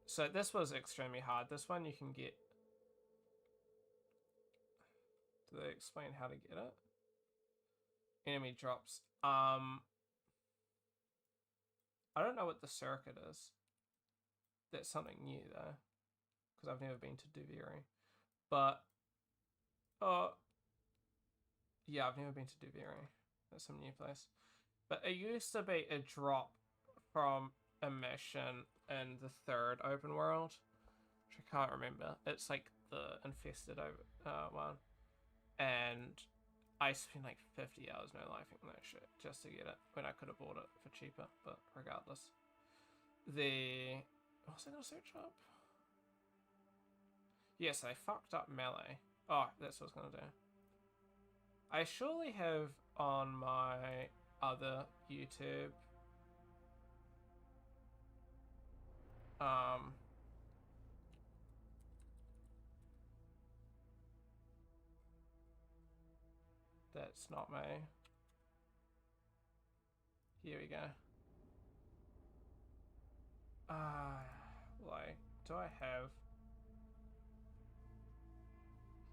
So this was extremely hard. This one you can get... Do they explain how to get it? Enemy drops. I don't know what the circuit is. That's something new though, because I've never been to Duviri. But, yeah, I've never been to Duviri. That's some new place. But it used to be a drop from a mission in the third open world, which I can't remember. It's like the infested one, and I spent like 50 hours no lifing that shit just to get it when I could have bought it for cheaper. But regardless, what was I gonna search up? Yes, they fucked up melee. Oh, that's what I was gonna do. I surely have on my other YouTube that's not me. Here we go. Like, do I have...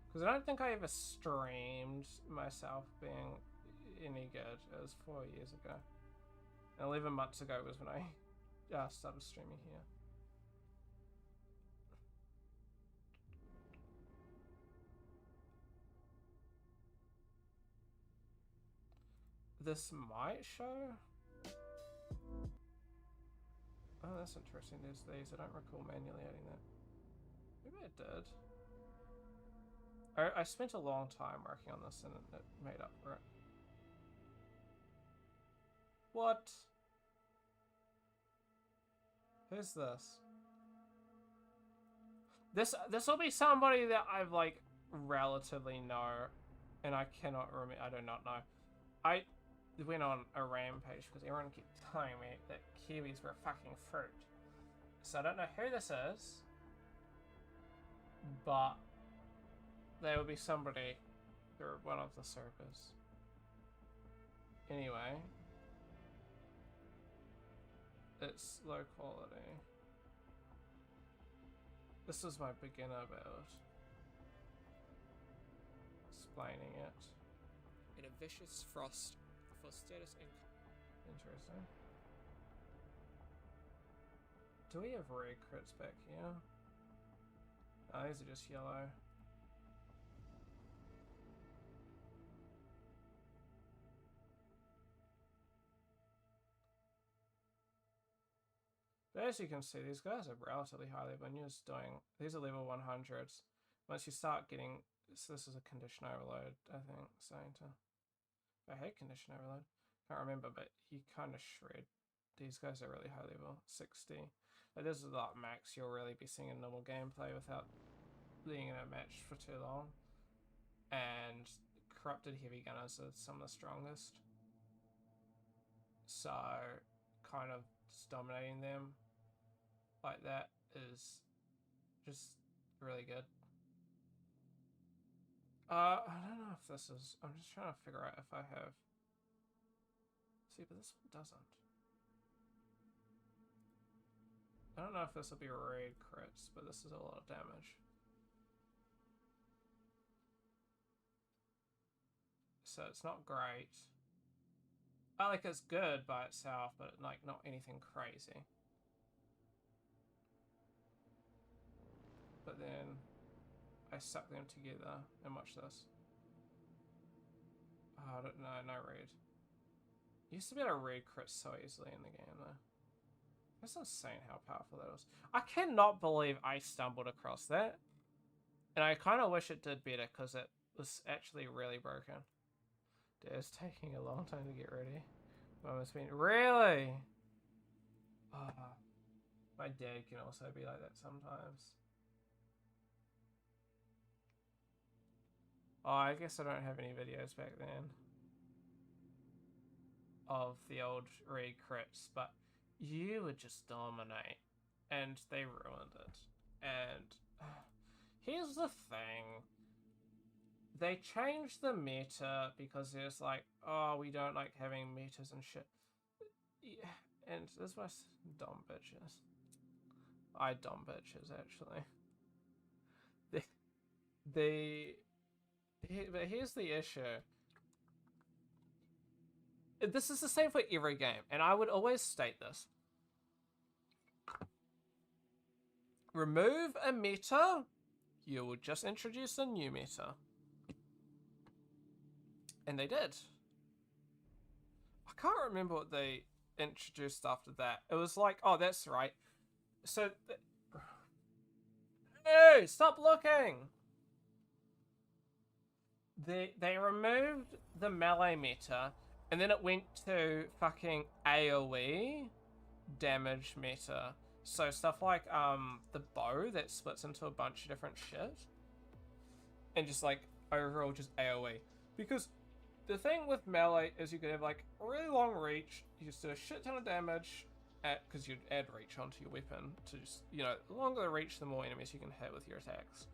Because I don't think I ever streamed myself being any good. It was 4 years ago. And 11 months ago was when I started streaming here. This might show. Oh, that's interesting. There's these. I don't recall manually adding that. Maybe I did. I spent a long time working on this and it made up for it. What? Who's this? This will be somebody that I've like relatively know, and I cannot remember. I do not know. I went on a rampage because everyone kept telling me that kiwis were fucking fruit. So I don't know who this is, but there will be somebody through one of the servers. Anyway, it's low quality. This is my beginner build. Explaining it. In a vicious frost for status Interesting. Do we have rare crits back here? Oh, these are just yellow. But as you can see, these guys are relatively high level, and you're just doing... These are level 100s. Once you start getting... So this is a condition overload, I think. I hate condition overload. Can't remember, but you kind of shred. These guys are really high level. 60. Like, this is like max you'll really be seeing in normal gameplay without being in a match for too long. And corrupted heavy gunners are some of the strongest. So, kind of just dominating them like that is just really good. I don't know if this is... I'm just trying to figure out if I have... See, but this one doesn't. I don't know if this will be raid crits, but this is a lot of damage. So it's not great. Like, it's good by itself, but like not anything crazy. But then I suck them together and watch this. Oh, I don't know, no raid. Used to be able to raid crits so easily in the game though. That's insane how powerful that was. I cannot believe I stumbled across that. And I kind of wish it did better because it was actually really broken. Dude, it's taking a long time to get ready. It's been... Really? Oh, my dad can also be like that sometimes. Oh, I guess I don't have any videos back then of the old raid crits, but you would just dominate, and they ruined it. And here's the thing. they changed the meta because there's like, oh, we don't like having metas and shit. Yeah, and this was dumb bitches. Dumb bitches actually. But here's the issue. This is the same for every game, and I would always state this. Remove a meta, you will just introduce a new meta. And they did. I can't remember what they introduced after that. It was like, oh, that's right. So, hey, stop looking! They removed the melee meta, and then it went to fucking AoE damage meta. So stuff like the bow that splits into a bunch of different shit, and just like overall just AoE. Because the thing with melee is you could have like really long reach, you just do a shit ton of damage, because you'd add reach onto your weapon to just, you know, the longer the reach, the more enemies you can hit with your attacks,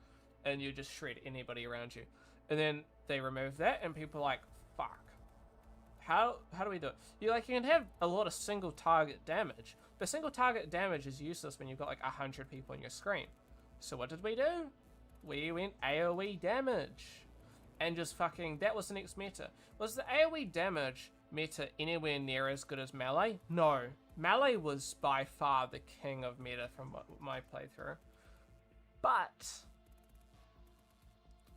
and you just shred anybody around you. And then they remove that, and people are like, fuck. How do we do it? You can have a lot of single target damage, but single target damage is useless when you've got like 100 people on your screen. So what did we do? We went AoE damage. And just fucking, that was the next meta. Was the AoE damage meta anywhere near as good as melee? No. Melee was by far the king of meta from my playthrough. But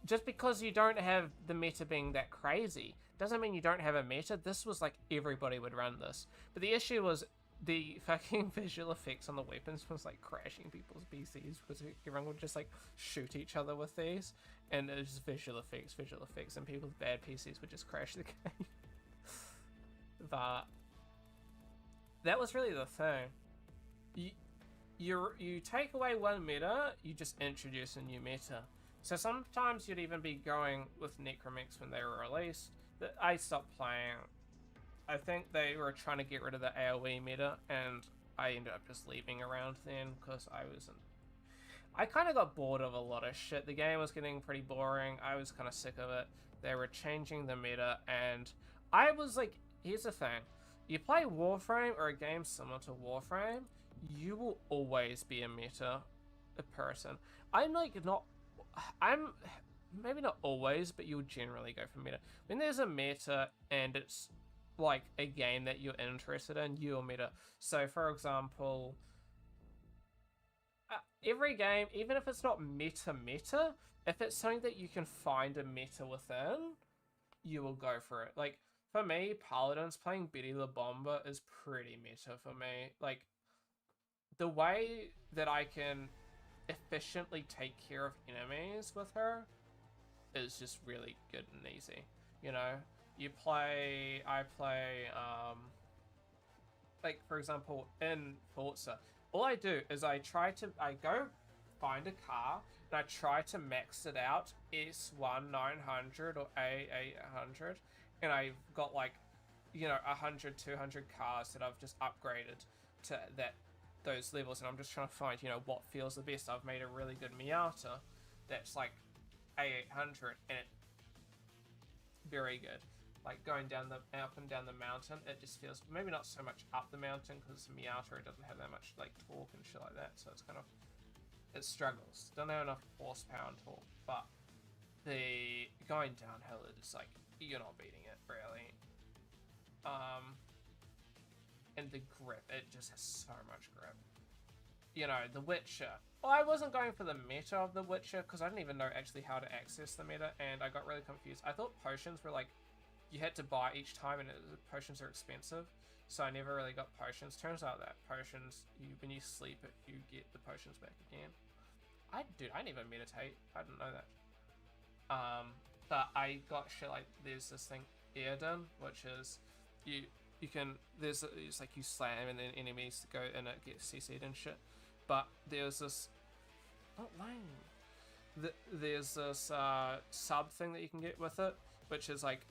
just because you don't have the meta being that crazy doesn't mean you don't have a meta. This was like everybody would run this. But the issue was the fucking visual effects on the weapons was like crashing people's PCs because everyone would just like shoot each other with these, and it was just visual effects, and people with bad PCs would just crash the game. But that was really the thing. You take away one meta, you just introduce a new meta. So sometimes you'd even be going with Necromix when they were released. I stopped playing. I think they were trying to get rid of the AoE meta, and I ended up just leaving around then because I kind of got bored of a lot of shit. The game was getting pretty boring. I was kind of sick of it. They were changing the meta, and I was like, here's the thing. You play Warframe or a game similar to Warframe, you will always be a meta person. I'm maybe not always, but you'll generally go for meta. When there's a meta and it's like a game that you're interested in, you'll meta. So for example, every game, even if it's not meta, if it's something that you can find a meta within, you will go for it. Like for me, Paladins playing Betty the Bomber is pretty meta for me. Like the way that I can efficiently take care of enemies with her is just really good and easy. You know, I play, like for example, in Forza, all I do is I go find a car and I try to max it out S1 900 or A800, and I've got like, you know, 100, 200 cars that I've just upgraded to those levels, and I'm just trying to find, you know, what feels the best. I've made a really good Miata that's like A800, and it's very good. Like going up and down the mountain, it just feels, maybe not so much up the mountain because Miata, it doesn't have that much like torque and shit like that, so it's kind of, it struggles. Don't have enough horsepower and torque, but the going downhill is like, you're not beating it really. And the grip, it just has so much grip. You know, The Witcher. Well, I wasn't going for the meta of The Witcher because I didn't even know actually how to access the meta, and I got really confused. I thought potions were like, you had to buy each time, and potions are expensive, so I never really got potions. Turns out that potions, when you sleep, you get the potions back again. I didn't even meditate. I didn't know that. But I got shit like, there's this thing, Earden, which is, you can, it's like you slam and then enemies go and it gets CC'd and shit. But there's this, not lame. There's this sub thing that you can get with it, which is like,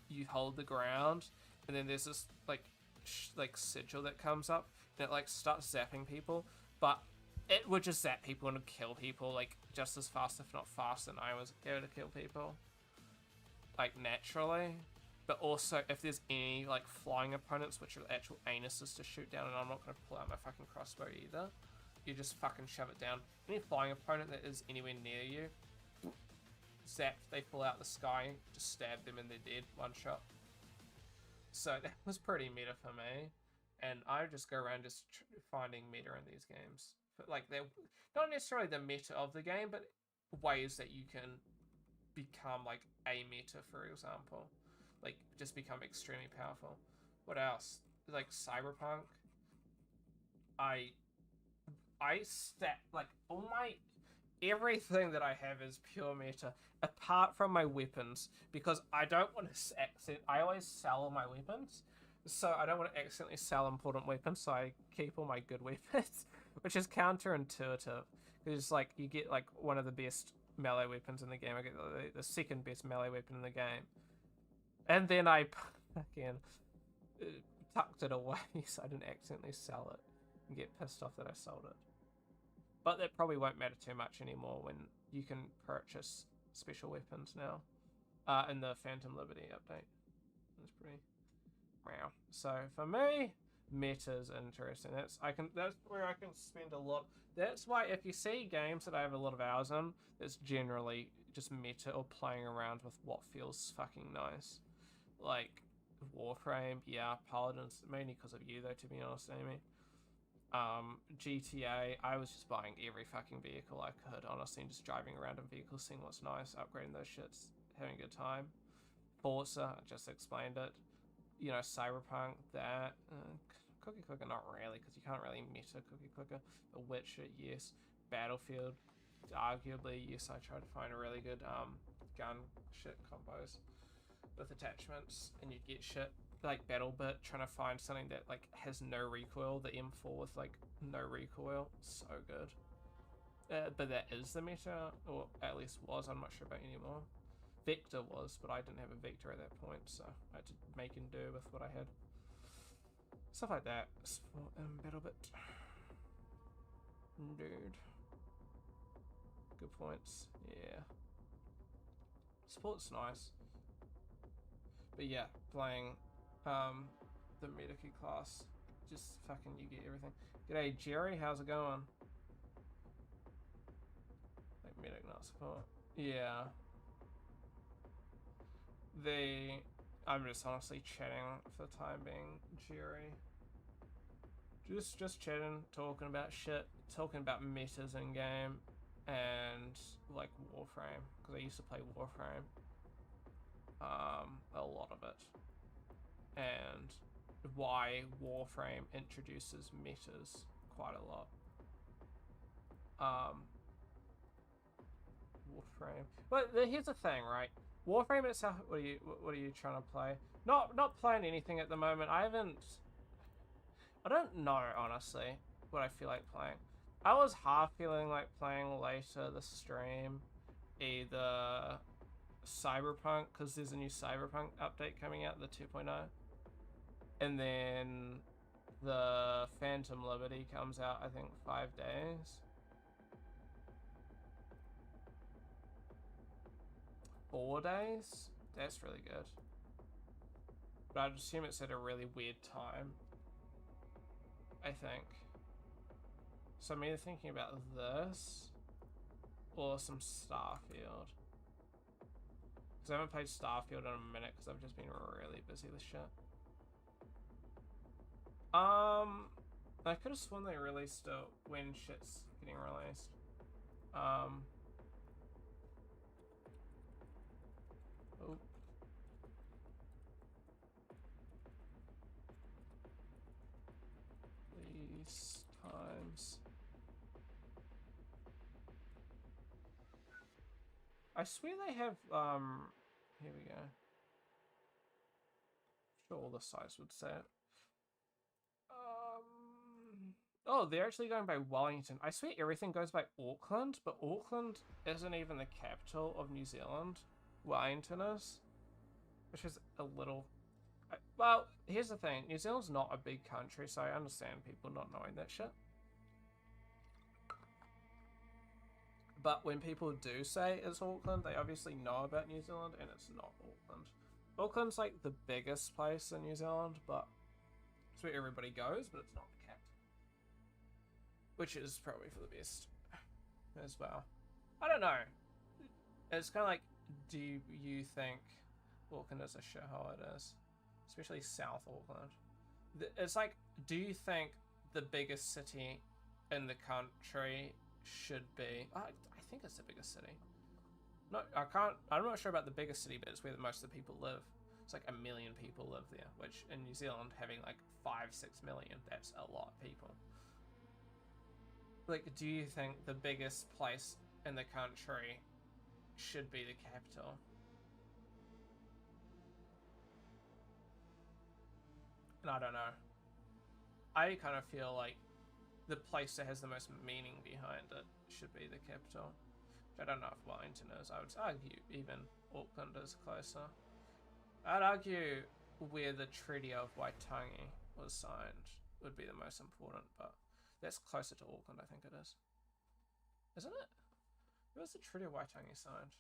you hold the ground, and then there's this like sigil that comes up, and it like starts zapping people, but it would just zap people and kill people like just as fast, if not faster, than I was able to kill people. like naturally, but also if there's any like flying opponents which are actual anuses to shoot down, and I'm not gonna pull out my fucking crossbow either, you just fucking shove it down. Any flying opponent that is anywhere near you, zapped, they fall out the sky, just stab them and they're dead, one shot. So that was pretty meta for me, and I just go around just finding meta in these games. But like, they're not necessarily the meta of the game, but ways that you can become like a meta, for example, like just become extremely powerful. What else? Like Cyberpunk. I stat like all my everything that I have is pure meta, apart from my weapons, because I don't want to I always sell all my weapons, so I don't want to accidentally sell important weapons, so I keep all my good weapons, which is counterintuitive, because like you get like one of the best melee weapons in the game, I get the second best melee weapon in the game, and then I fucking tucked it away so I didn't accidentally sell it and get pissed off that I sold it. But that probably won't matter too much anymore when you can purchase special weapons now in the Phantom Liberty update. That's pretty wow. So for me, meta's interesting. That's where I can spend a lot. That's why if you see games that I have a lot of hours in, it's generally just meta or playing around with what feels fucking nice. Like Warframe, yeah, Paladins, mainly because of you though, to be honest, Amy. GTA, I was just buying every fucking vehicle I could, honestly, and just driving around in vehicles, seeing what's nice, upgrading those shits, having a good time. Forza, I just explained it. You know, Cyberpunk, that. Cookie Clicker, not really, because you can't really meta Cookie Clicker. The Witcher, yes. Battlefield, arguably, yes, I tried to find a really good gun shit combos with attachments, and you'd get shit like BattleBit, trying to find something that like has no recoil, the M4 with like no recoil, so good. But that is the meta, or at least was, I'm not sure about anymore. Vector was, but I didn't have a Vector at that point, so I had to make and do with what I had. Stuff like that. Sport and BattleBit. Dude. Good points, yeah. Sport's nice. But yeah, playing the Medici class, just fucking you get everything. G'day Jerry, how's it going? Like medic, not support. Yeah. I'm just honestly chatting for the time being, Jerry. Just chatting, talking about shit, talking about metas in game, and like Warframe, because I used to play Warframe. A lot of it, and why Warframe introduces metas quite a lot. Warframe. But here's the thing, right? Warframe itself. What are you trying to play? Not playing anything at the moment. I don't know honestly what I feel like playing. I was half feeling like playing later the stream, either Cyberpunk, because there's a new Cyberpunk update coming out, the 2.0, and then the Phantom Liberty comes out, I think 5 days. 4 days? That's really good. But I'd assume it's at a really weird time, I think. So I'm either thinking about this or some Starfield. Because I haven't played Starfield in a minute because I've just been really busy with shit. I could have sworn they released it when shit's getting released. Oh. These times. I swear they have, here we go. Sure all the sites would say it. Oh, they're actually going by Wellington. I swear everything goes by Auckland, but Auckland isn't even the capital of New Zealand. Wellington is. Which is a little... Well, here's the thing. New Zealand's not a big country, so I understand people not knowing that shit. But when people do say it's Auckland, they obviously know about New Zealand, and it's not Auckland. Auckland's like the biggest place in New Zealand, but it's where everybody goes, but it's not the capital. Which is probably for the best as well. I don't know. It's kind of like, do you think Auckland is a shithole? It is. Especially South Auckland. It's like, do you think the biggest city in the country should be... I think it's the biggest city. No, I'm not sure about the biggest city, but it's where most of the people live. It's like 1 million people live there, which in New Zealand, having like 5-6 million, that's a lot of people. Like, do you think the biggest place in the country should be the capital? And I don't know. I kind of feel like the place that has the most meaning behind it should be the capital. Which I don't know if Wellington is. I would argue even Auckland is closer. I'd argue where the Treaty of Waitangi was signed would be the most important, but that's closer to Auckland, I think it is. Isn't it? Where was the Treaty of Waitangi signed?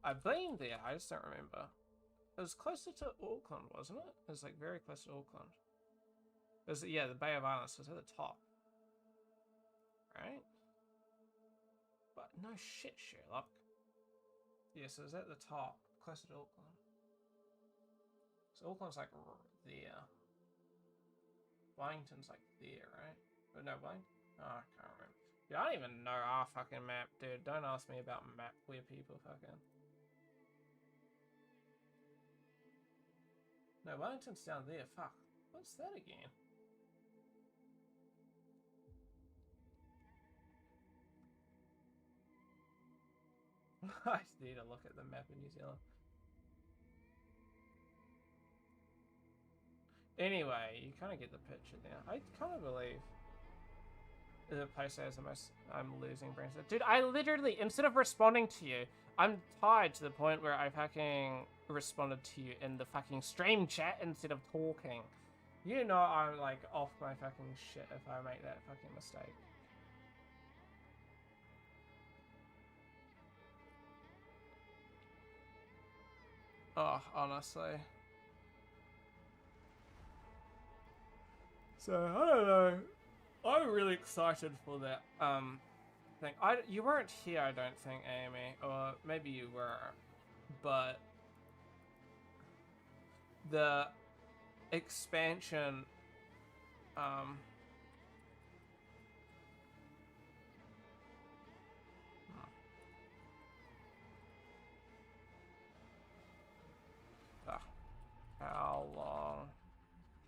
I've been there, I just don't remember. It was closer to Auckland, wasn't it? It was like very close to Auckland. It was, yeah, the Bay of Islands was at the top. Right? But no shit, Sherlock. Yes, it was at the top, closer to Auckland. So Auckland's like there. Wellington's like there, right? But no, Wellington? Oh, I can't remember. Yeah, I don't even know our fucking map, dude. Don't ask me about map where people fucking... No, Wellington's down there. Fuck. What's that again? I just need to look at the map of New Zealand. Anyway, you kind of get the picture there. I kind of believe the place that has the most... I'm losing brain cells. Dude, I literally, instead of responding to you, I'm tired to the point where I fucking responded to you in the fucking stream chat instead of talking. You know I'm like off my fucking shit if I make that fucking mistake. Oh, honestly. So, I don't know. I'm really excited for that thing. You weren't here, I don't think, Amy. Or maybe you were. But the expansion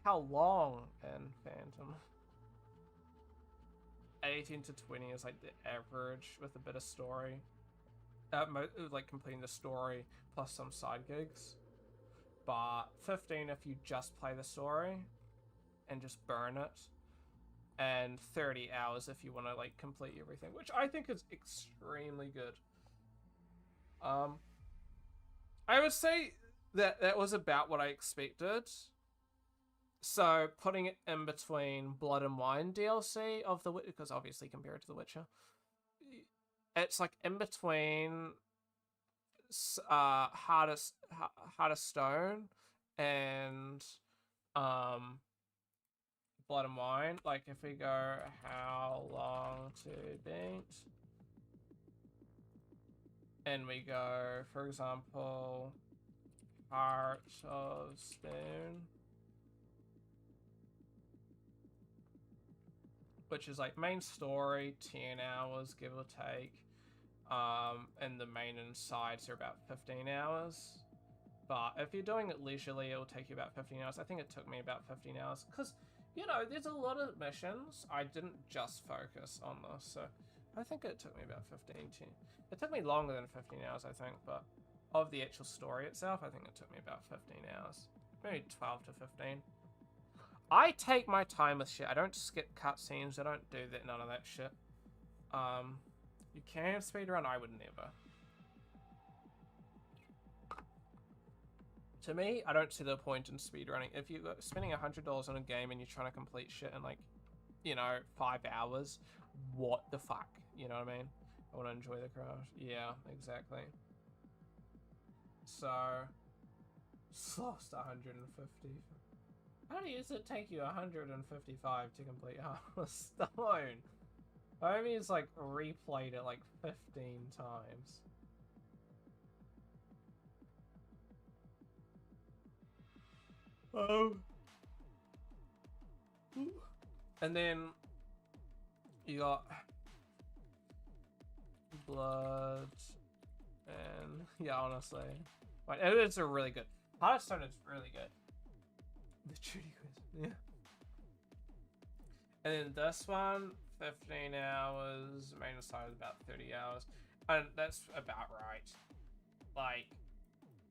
how long in Phantom? 18 to 20 is like the average with a bit of story. Like completing the story plus some side gigs. But 15 if you just play the story and just burn it. And 30 hours if you want to like complete everything, which I think is extremely good. I would say that was about what I expected. So putting it in between Blood and Wine DLC of The Witcher, because obviously compared to The Witcher, it's like in between Heart of Stone and Blood and Wine. Like if we go how long to beat, and we go, for example, Heart of Stone, which is like main story, 10 hours, give or take. And the main and sides are about 15 hours. But if you're doing it leisurely, it will take you about 15 hours. I think it took me about 15 hours. Because, you know, there's a lot of missions. I didn't just focus on this. So I think it took me about 15 to... It took me longer than 15 hours, I think. But of the actual story itself, I think it took me about 15 hours. Maybe 12 to 15. I take my time with shit. I don't skip cutscenes. I don't do that. None of that shit. You can speedrun. I would never. To me, I don't see the point in speedrunning. If you're spending $100 on a game and you're trying to complete shit in like, you know, 5 hours, what the fuck? You know what I mean? I want to enjoy the craft. Yeah, exactly. So, lost 150. How does it take you 155 to complete Hearthstone? Homie's like replayed it like 15 times. Oh. And then you got Blood and yeah, honestly, like, it's a really good Hearthstone. Is really good. The Judy quiz, yeah. And then this one, 15 hours. Main side is about 30 hours, and that's about right. Like,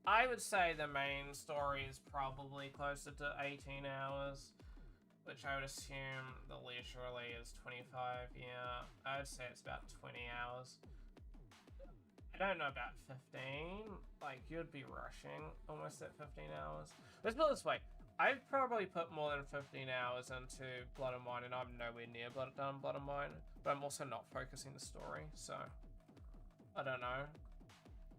I would say the main story is probably closer to 18 hours, which I would assume the leisurely is 25. Yeah, I would say it's about 20 hours. I don't know about 15. Like, you'd be rushing almost at 15 hours. Let's put it this way. I've probably put more than 15 hours into Blood and Wine, and I'm nowhere near done Blood and Wine, but I'm also not focusing the story, so I don't know.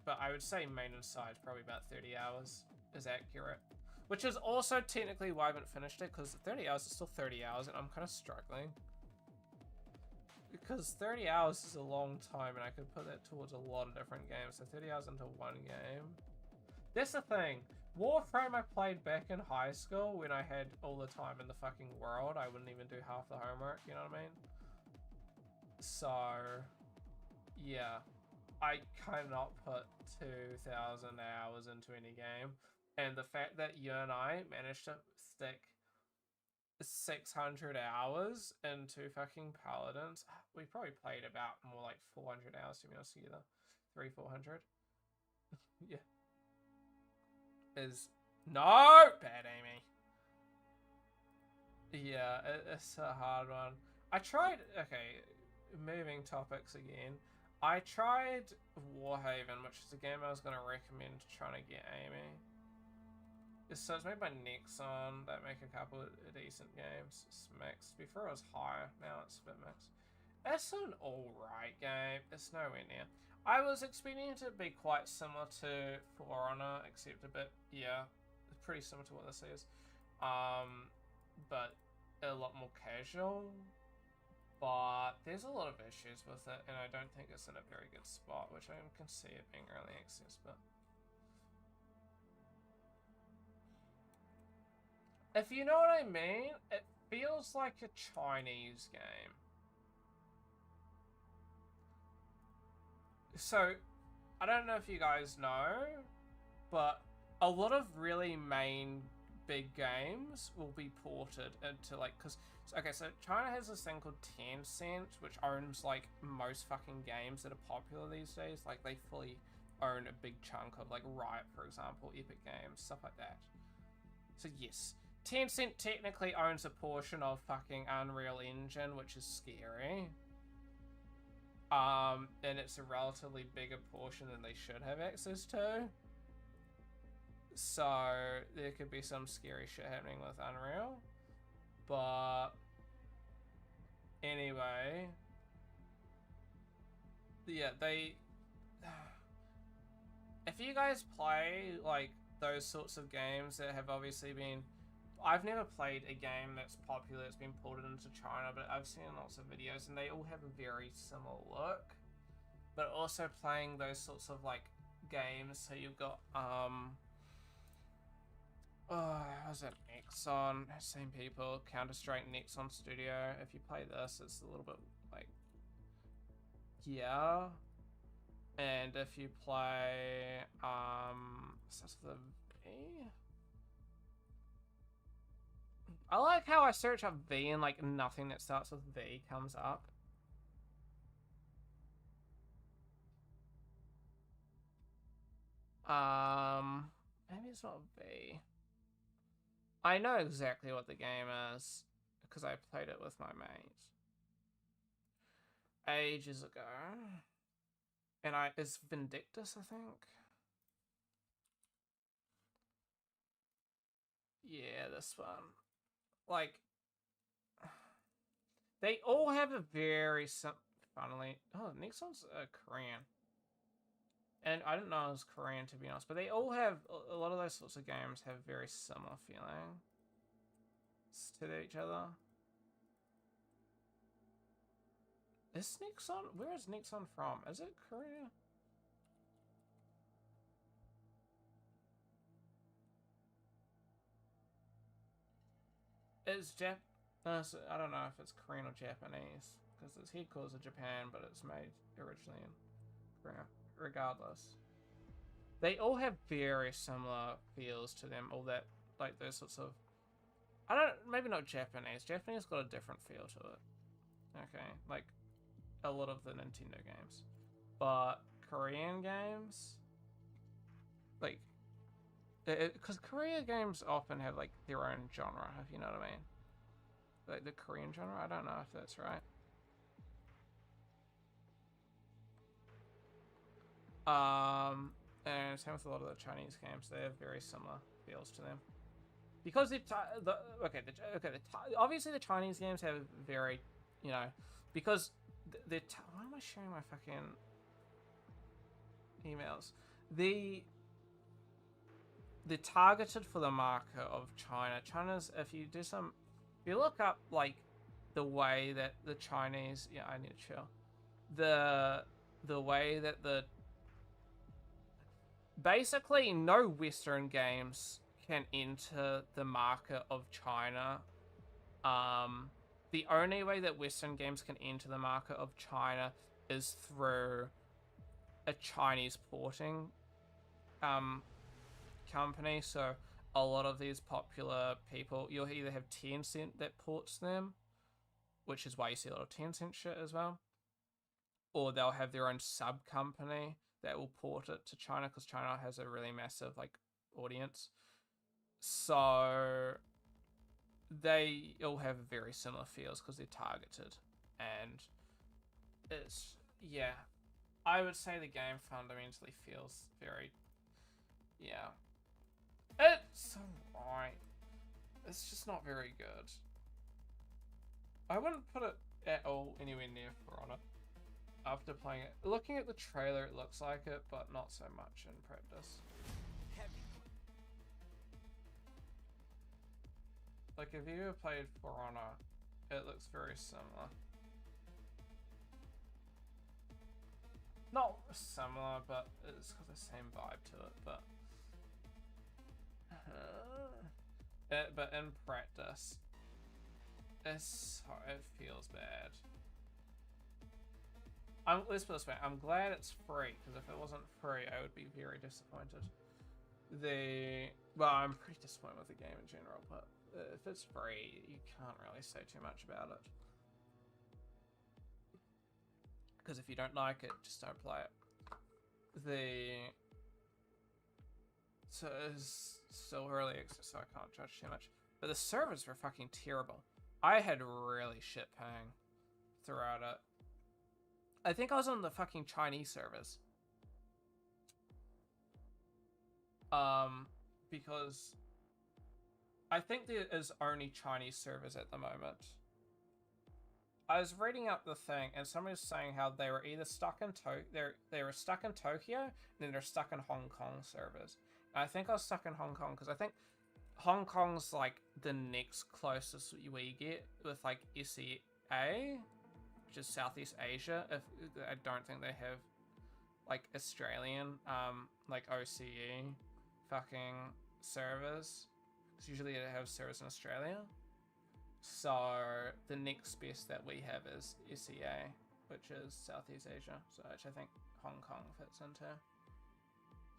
But I would say main and side probably about 30 hours is accurate. Which is also technically why I haven't finished it, because 30 hours is still 30 hours, and I'm kind of struggling. Because 30 hours is a long time, and I could put that towards a lot of different games. So 30 hours into one game. That's the thing. Warframe I played back in high school when I had all the time in the fucking world. I wouldn't even do half the homework, you know what I mean? So, yeah. I cannot put 2,000 hours into any game. And the fact that you and I managed to stick 600 hours into fucking Paladins, we probably played about more like 400 hours to be honest together. 300-400. Yeah. Is no bad aiming. Yeah, it's a hard one. I tried, okay, moving topics again. I tried Warhaven, which is a game I was going to recommend trying to get Amy. So it's made by Nexon. They make a couple of decent games. It's mixed. Before it was higher, now it's a bit mixed. It's an alright game. It's nowhere near. I was expecting it to be quite similar to For Honor, except a bit, yeah, it's pretty similar to what this is. But a lot more casual. But there's a lot of issues with it, and I don't think it's in a very good spot, which I can see it being early access, but if you know what I mean, it feels like a Chinese game. So, I don't know if you guys know, but a lot of really main big games will be ported into like, because okay, so China has this thing called Tencent, which owns like most fucking games that are popular these days. Like, they fully own a big chunk of like Riot, for example, Epic Games, stuff like that. So yes, Tencent technically owns a portion of fucking Unreal Engine, which is scary. And it's a relatively bigger portion than they should have access to. So there could be some scary shit happening with Unreal. But anyway, yeah, if you guys play like those sorts of games that have obviously been, I've never played a game that's popular that's been ported into China, but I've seen lots of videos and they all have a very similar look. But also playing those sorts of like games, so you've got was it Nexon? Same people, Counter-Strike, Nexon Studio. If you play this, it's a little bit like, yeah. And if you play starts with a V. I like how I search up V and like nothing that starts with V comes up. Maybe it's not V. I know exactly what the game is because I played it with my mate ages ago. And it's Vindictus, I think. Yeah, this one. Like, they all have a very funnily. Oh, the next one's Korean. And I didn't know it was Korean, to be honest. But they all have, a lot of those sorts of games have very similar feeling to each other. Is Nixon? Where is Nixon from? Is it Korea? It's I don't know if it's Korean or Japanese because its headquarters are Japan, but it's made originally in Korea. Regardless, they all have very similar feels to them. All that, like those sorts of. Maybe not Japanese. Japanese got a different feel to it. Okay, like a lot of the Nintendo games, but Korean games, like, because Korea games often have like their own genre, if you know what I mean. Like the Korean genre, I don't know if that's right. And same with a lot of the Chinese games, they have very similar feels to them. Because obviously the Chinese games have very, you know, because why am I sharing my fucking emails? They're targeted for the market of China. China's, if you look up like the way that the Chinese, yeah, I need to chill. The way that basically no Western games can enter the market of China. The only way that Western games can enter the market of China is through a Chinese porting company. So a lot of these popular people, you'll either have Tencent that ports them, which is why you see a lot of Tencent shit as well, or they'll have their own sub company that will port it to China because China has a really massive like audience. So they all have very similar feels because they're targeted, and it's, yeah, I would say the game fundamentally feels very, yeah, it's alright. It's just not very good. I wouldn't put it at all anywhere near For Honor after playing it. Looking at the trailer, it looks like it, but not so much in practice. Like, if you ever played For Honor, it looks very similar. Not similar, but it's got the same vibe to it, but... but in practice, it feels bad. Let's put it this way, I'm glad it's free, because if it wasn't free, I would be very disappointed. Well, I'm pretty disappointed with the game in general, but if it's free, you can't really say too much about it. Because if you don't like it, just don't play it. So it's still early access, so I can't judge too much. But the servers were fucking terrible. I had really shit ping throughout it. I think I was on the fucking Chinese servers. Because I think there is only Chinese servers at the moment. I was reading up the thing, and somebody was saying how they were either stuck in they were stuck in Tokyo, and then they're stuck in Hong Kong servers. And I think I was stuck in Hong Kong because I think Hong Kong's like the next closest we get with like SEA, which is Southeast Asia. I don't think they have like Australian, like OCE fucking servers. Because usually they have servers in Australia. So the next best that we have is SEA, which is Southeast Asia, so which I think Hong Kong fits into.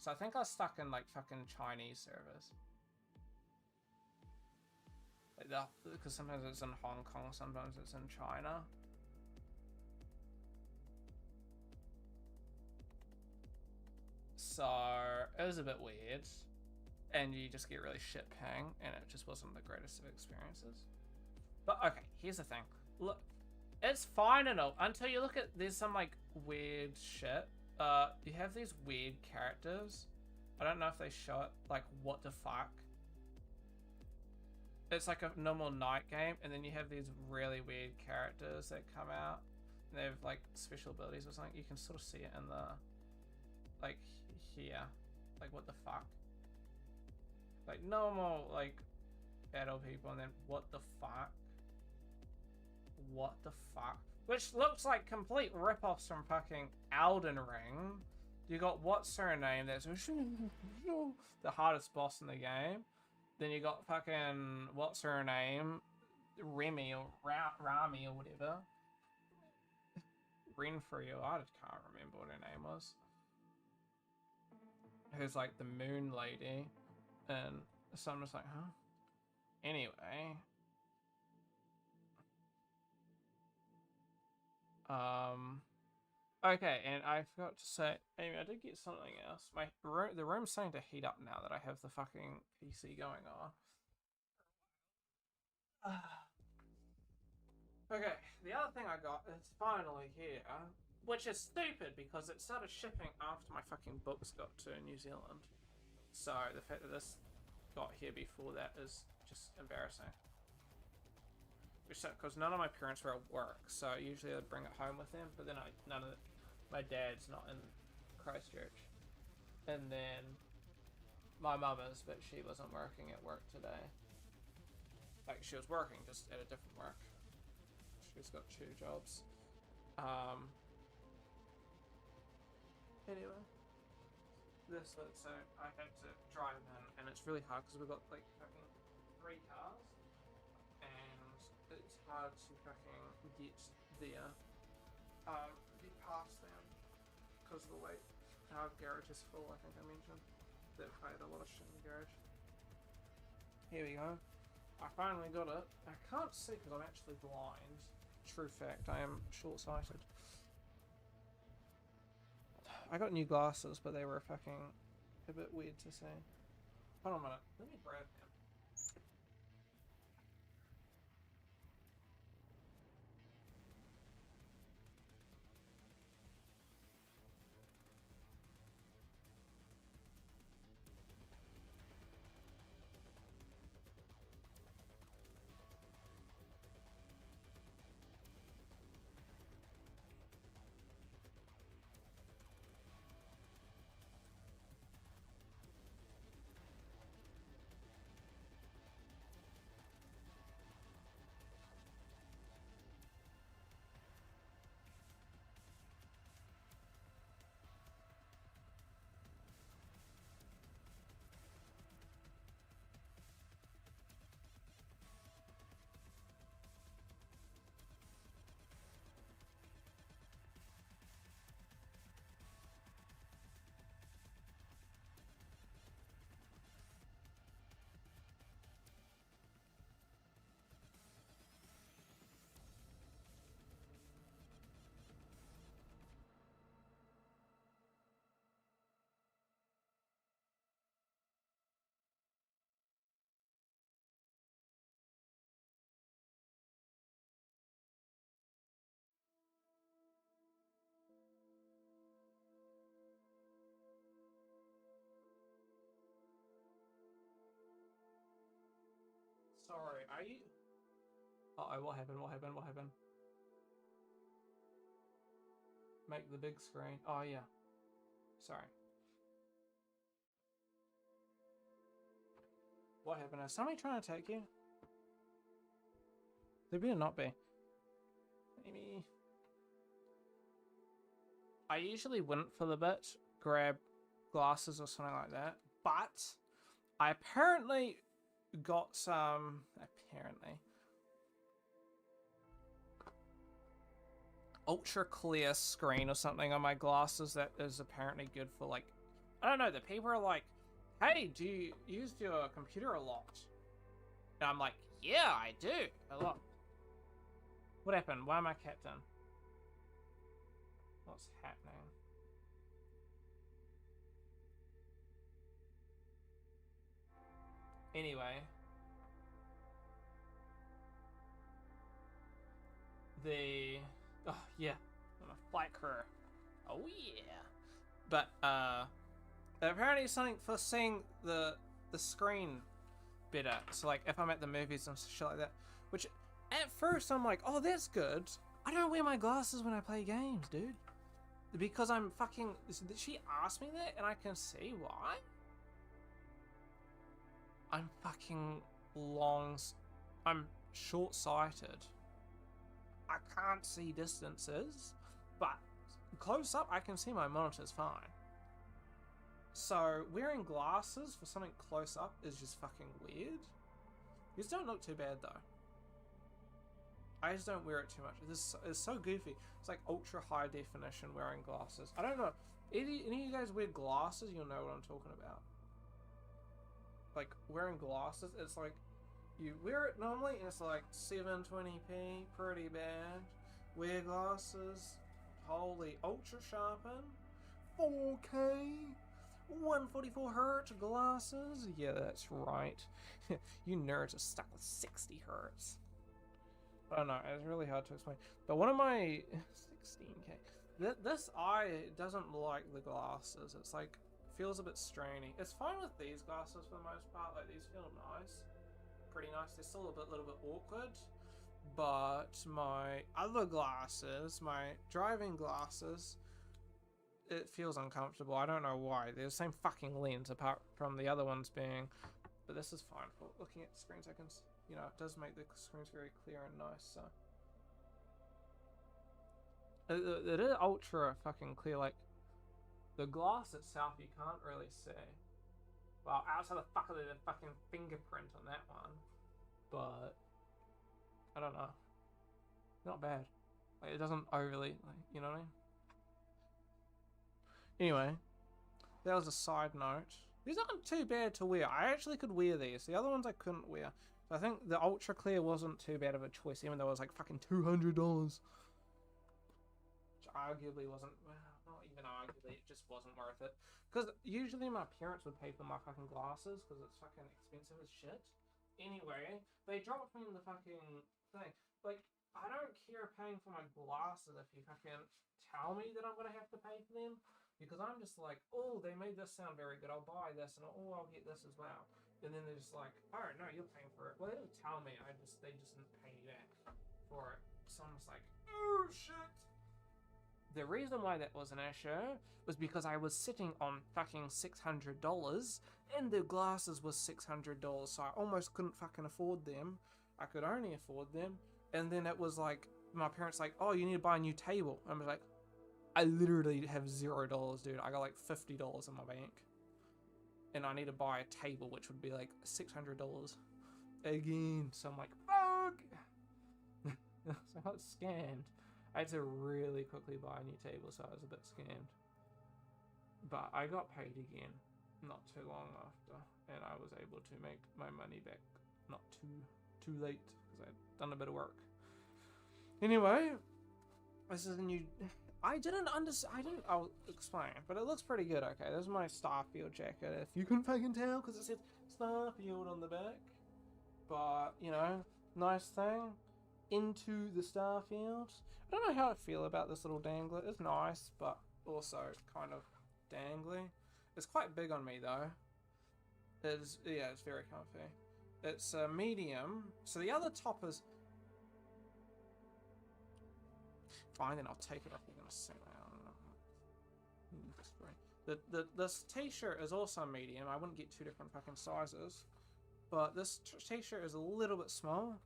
So I think I was stuck in like fucking Chinese servers. Like that, because sometimes it's in Hong Kong, sometimes it's in China. So it was a bit weird, and you just get really shit ping, and it just wasn't the greatest of experiences. But okay, here's the thing. Look, it's fine and all until you look at, there's some like weird shit. You have these weird characters. I don't know if they show it, like what the fuck. it's like a normal night game, and then you have these really weird characters that come out, and they have like special abilities or something. You can sort of see it in the, like, here, like what the fuck, like normal like battle people, and then what the fuck, which looks like complete rip-offs from fucking Elden Ring. You got what's her name? That's the hardest boss in the game. Then you got fucking what's her name, Remy or Rami or whatever. Renfrew, I just can't remember what her name was. Who's like the moon lady, and so I'm just like, huh? Anyway. Okay, and I forgot to say, Amy, I did get something else. The room's starting to heat up now that I have the fucking PC going on. Okay, the other thing I got is finally here, which is stupid because it started shipping after my fucking books got to New Zealand. So the fact that this got here before that is just embarrassing. Because none of my parents were at work, so usually I'd bring it home with them, but then my dad's not in Christchurch. And then my mum is, but she wasn't working at work today. Like, she was working, just at a different work. She's got 2 jobs. Anyway. This was, so I had to drive in, and it's really hard because we've got like fucking 3 cars, and it's hard to fucking get there, get past them, because of the way our garage is full. I think I mentioned that I had a lot of shit in the garage. Here we go. I finally got it. I can't see because I'm actually blind. True fact, I am short-sighted. I got new glasses, but they were fucking a bit weird to see. Hold on a minute. Let me grab them. Sorry, are you... Uh-oh, what happened? Make the big screen. Oh, yeah. Sorry. What happened? Is somebody trying to take you? They better not be. Maybe... I usually wouldn't for the bit grab glasses or something like that, but I apparently got some... ultra clear screen or something on my glasses that is apparently good for, like, I don't know, the people are like, hey, do you use your computer a lot? And I'm like, yeah, I do a lot. What happened? Why am I captain? What's happening? Anyway, oh yeah, I'm a flight crew. Oh yeah. But apparently something for seeing the screen better. So like if I'm at the movies and shit like that, which at first I'm like, oh, that's good. I don't wear my glasses when I play games, dude. Because I'm fucking... She asked me that and I can see why. I'm fucking I'm short-sighted. I can't see distances, but close up I can see my monitors fine. So wearing glasses for something close up is just fucking weird. These don't look too bad though. I just don't wear it too much. It's so goofy. It's like ultra high definition wearing glasses. I don't know. Any of you guys wear glasses, you'll know what I'm talking about. Like wearing glasses, it's like you wear it normally and it's like 720p, pretty bad. Wear glasses, holy ultra sharpen, 4K, 144 hertz glasses. Yeah, that's right. You nerds are stuck with 60 hertz. I don't know, it's really hard to explain. But one of my 16K, this eye doesn't like the glasses. It's like feels a bit strainy. It's fine with these glasses for the most part. Like these feel nice, pretty nice. They're still a little bit awkward. But my other glasses, my driving glasses, it feels uncomfortable. I don't know why. They're the same fucking lens apart from the other ones being. But this is fine for looking at screens. I can, you know, it does make the screens very clear and nice. So it is ultra fucking clear. Like the glass itself, you can't really see. Well, outside the fucking fingerprint on that one, but I don't know. Not bad. Like it doesn't overly, like, you know what I mean? Anyway, that was a side note. These aren't too bad to wear. I actually could wear these. The other ones I couldn't wear. So I think the ultra clear wasn't too bad of a choice, even though it was like fucking $200. Which arguably wasn't, well, not even arguably, it just wasn't worth it. Because usually my parents would pay for my fucking glasses because it's fucking expensive as shit. Anyway, they dropped me in the fucking thing. Like, I don't care paying for my glasses if you fucking tell me that I'm gonna have to pay for them. Because I'm just like, oh, they made this sound very good, I'll buy this, and oh, I'll get this as well. And then they're just like, oh, no, you're paying for it. Well, they didn't tell me, they just didn't pay me back for it. So I'm just like, oh, shit. The reason why that was an issue was because I was sitting on fucking $600, and the glasses was $600, so I almost couldn't fucking afford them. I could only afford them. And then it was like, my parents like, oh, you need to buy a new table. I was like, I literally have $0, dude. I got like $50 in my bank. And I need to buy a table, which would be like $600 again. So I'm like, fuck! So I got scammed. I had to really quickly buy a new table, so I was a bit scammed. But I got paid again not too long after, and I was able to make my money back not too late, because I'd done a bit of work. Anyway, this is a new... I'll explain, but it looks pretty good, okay? This is my Starfield jacket, if you can fucking tell, because it says Starfield on the back. But, you know, nice thing. Into the Starfield. I don't know how I feel about this little dangler. It's nice, but also kind of dangly. It's quite big on me, though. It's very comfy. It's a medium, so the other top is... Fine, then I'll take it off. You're gonna say that. I don't know. This t-shirt is also medium. I wouldn't get two different fucking sizes, but this t-shirt is a little bit small.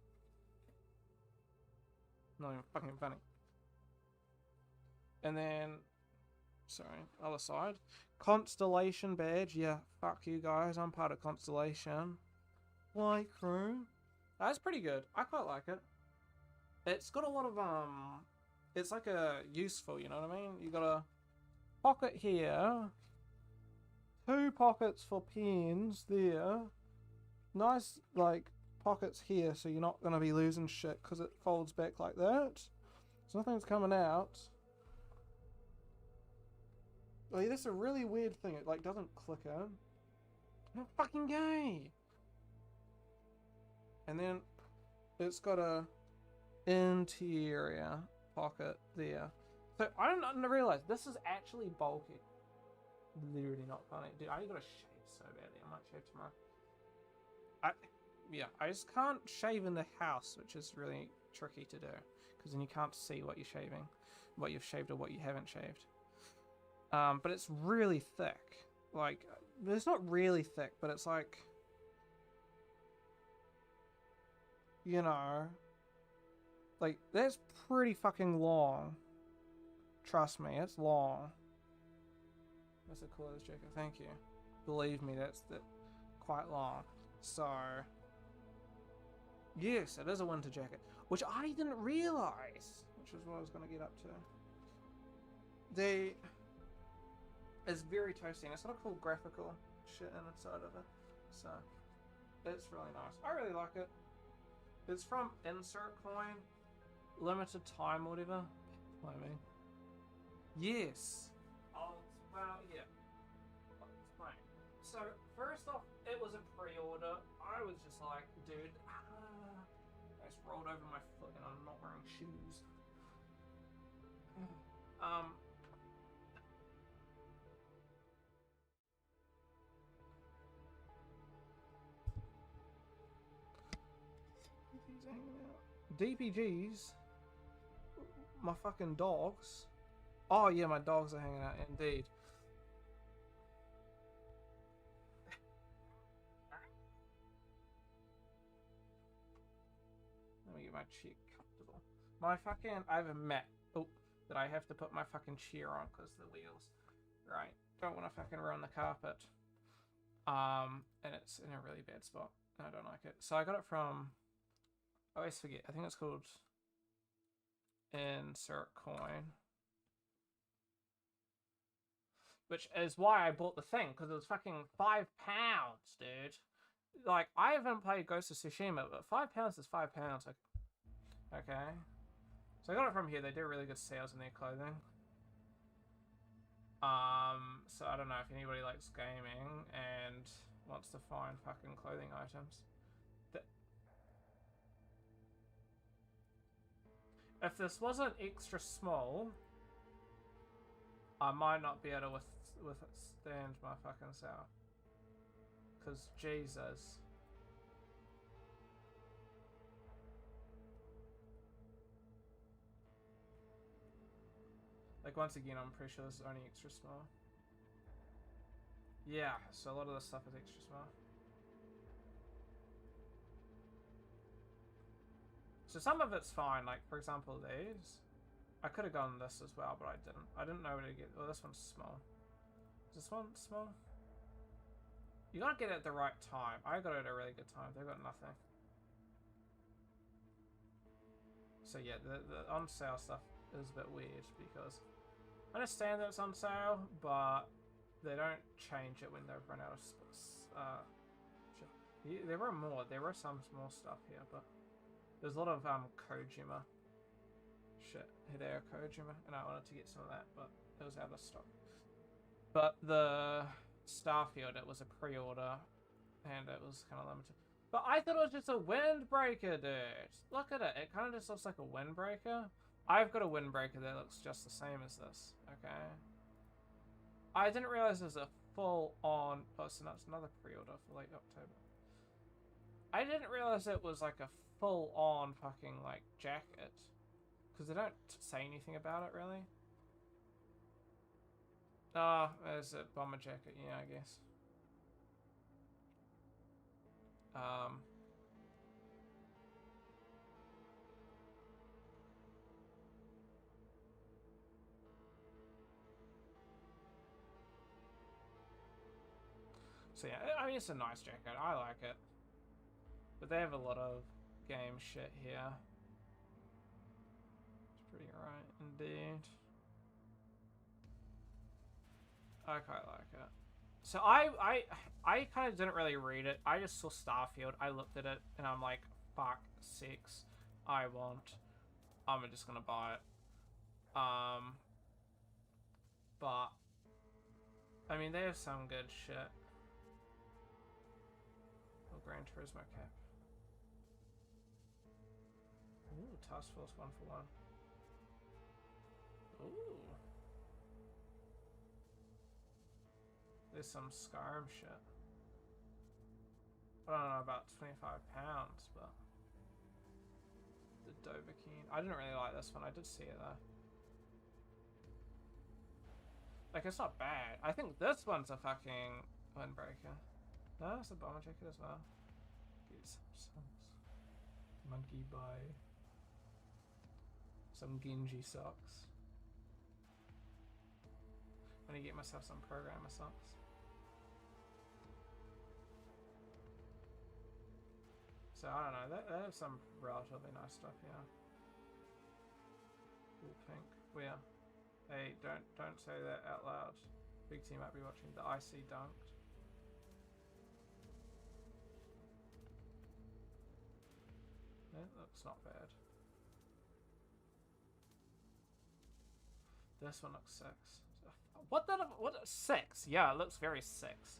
Not even fucking funny. And then, sorry, other side. Constellation badge. Yeah, fuck you guys. I'm part of Constellation. White crew. That's pretty good. I quite like it. It's got a lot of it's like a useful, you know what I mean? You got a pocket here, 2 pockets for pens there, nice like pockets here, so you're not gonna be losing shit because it folds back like that. So nothing's coming out. Like, that's a really weird thing. It like doesn't click in. How fucking gay. And then it's got a interior pocket there. So I don't realize this is actually bulky. Literally not funny. Dude, I gotta shave so badly. I might shave tomorrow. I just can't shave in the house, which is really tricky to do, because then you can't see what you're shaving, what you've shaved or what you haven't shaved. But it's really thick. Like, it's not really thick, but it's like, you know, like, that's pretty fucking long. Trust me, it's long. That's a cool as jacket, thank you. Believe me, that's quite long. So, yes, it is a winter jacket, which I didn't realize, which is what I was going to get up to. It's very toasty, and it's got a cool graphical shit inside of it, so it's really nice. I really like it. It's from Insert Coin, limited time, whatever. I mean, yes. Oh, well, yeah. I'll explain. So first off, it was a pre-order. I was just like, dude, I just rolled over my foot, and I'm not wearing shoes. DPGs, my fucking dogs. Oh yeah, my dogs are hanging out indeed. Let me get my chair comfortable. I have a mat. Oh, that I have to put my fucking chair on because the wheels. Right, don't want to fucking ruin the carpet. And it's in a really bad spot. I don't like it. So I got it from, I always forget, I think it's called Insert Coin. Which is why I bought the thing, because it was fucking £5, dude. Like, I haven't played Ghost of Tsushima, but £5 is £5. Okay. So I got it from here. They do really good sales in their clothing. So I don't know if anybody likes gaming and wants to find fucking clothing items. If this wasn't extra small, I might not be able to withstand my fucking self. Because Jesus. Like, once again, I'm pretty sure this is only extra small. Yeah, so a lot of this stuff is extra small. So some of it's fine, like, for example, these. I could have gone this as well, but I didn't. I didn't know where to get... Oh, this one's small. Is this one small? You gotta get it at the right time. I got it at a really good time. They've got nothing. So yeah, the on sale stuff is a bit weird because I understand that it's on sale, but they don't change it when they've run out of shit. There were more. There were some small stuff here, but there's a lot of Kojima shit. Hideo Kojima, and I wanted to get some of that, but it was out of stock. But the Starfield, it was a pre-order, and it was kind of limited. But I thought it was just a windbreaker, dude. Look at it. It kind of just looks like a windbreaker. I've got a windbreaker that looks just the same as this. Okay. I didn't realize there's a full-on... Oh, so that's another pre-order for late October. I didn't realize it was like a full-on fucking, like, jacket. Because they don't say anything about it, really. Ah, there's a bomber jacket. Yeah, I guess. So yeah, I mean, it's a nice jacket. I like it. But they have a lot of game shit here. It's pretty right, indeed. I quite like it. So I kind of didn't really read it. I just saw Starfield. I looked at it and I'm like, fuck, 6. I'm just gonna buy it. But I mean, they have some good shit. Oh, Gran Turismo cap. Ooh, Task Force 1 for 1. Ooh. There's some Skyrim shit. I don't know about £25, but the Dovahkiin. I didn't really like this one. I did see it though. Like, it's not bad. I think this one's a fucking windbreaker. No, it's a bomber jacket as well. Get some monkey buy. Some Genji socks. I'm gonna get myself some programmer socks. So I don't know. They have some relatively nice stuff here. All pink. Where? Hey, don't say that out loud. Big T might be watching. The IC dunked. That looks not bad. This one looks six. What six? Yeah, it looks very six.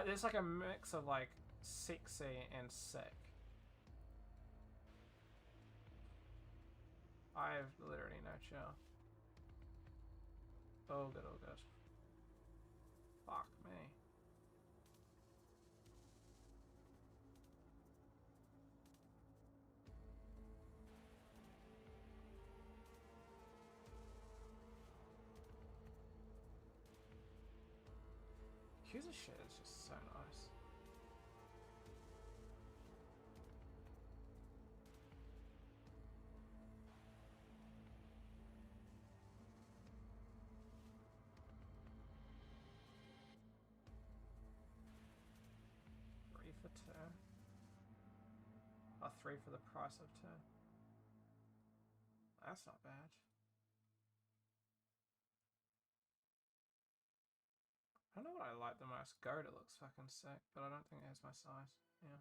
There's like a mix of like sexy and sick. I have literally no chill. Oh good, oh good. Fuck me. Accuser shit is just so nice. For two. Oh, 3 for the price of 2. That's not bad. I don't know what I like the most. Goda looks fucking sick, but I don't think it has my size. Yeah.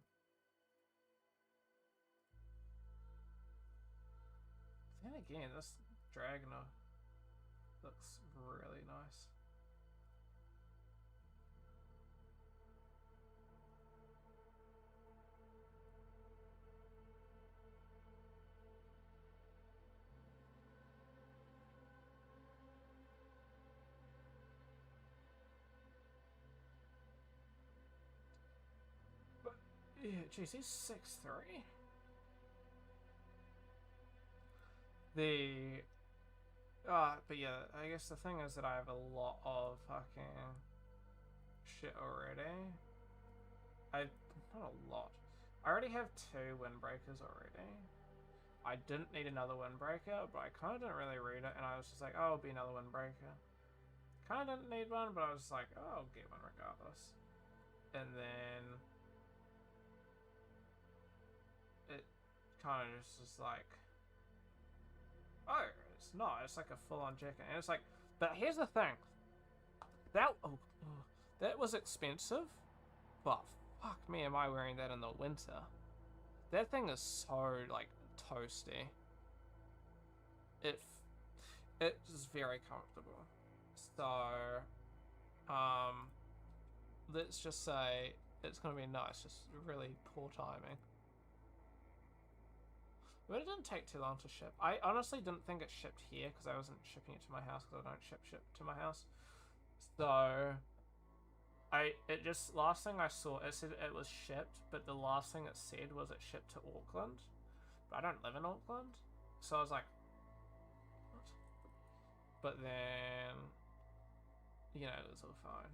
Then again, this Dragoner looks really nice. Yeah, geez, he's 6'3". But yeah, I guess the thing is that I have a lot of fucking shit already. Not a lot. I already have 2 windbreakers already. I didn't need another windbreaker, but I kind of didn't really read it, and I was just like, oh, it'll be another windbreaker. Kind of didn't need one, but I was like, oh, I'll get one regardless. And then it kind of just was like, oh, it's not. It's like a full-on jacket, and it's like, but here's the thing. That was expensive, but fuck me, am I wearing that in the winter? That thing is so like toasty. It is very comfortable. So, let's just say it's gonna be nice. Just really poor timing. But it didn't take too long to ship. I honestly didn't think it shipped here because I wasn't shipping it to my house because I don't ship to my house. So, last thing I saw, it said it was shipped, but the last thing it said was it shipped to Auckland. But I don't live in Auckland. So I was like, what? But then, you know, it was all fine.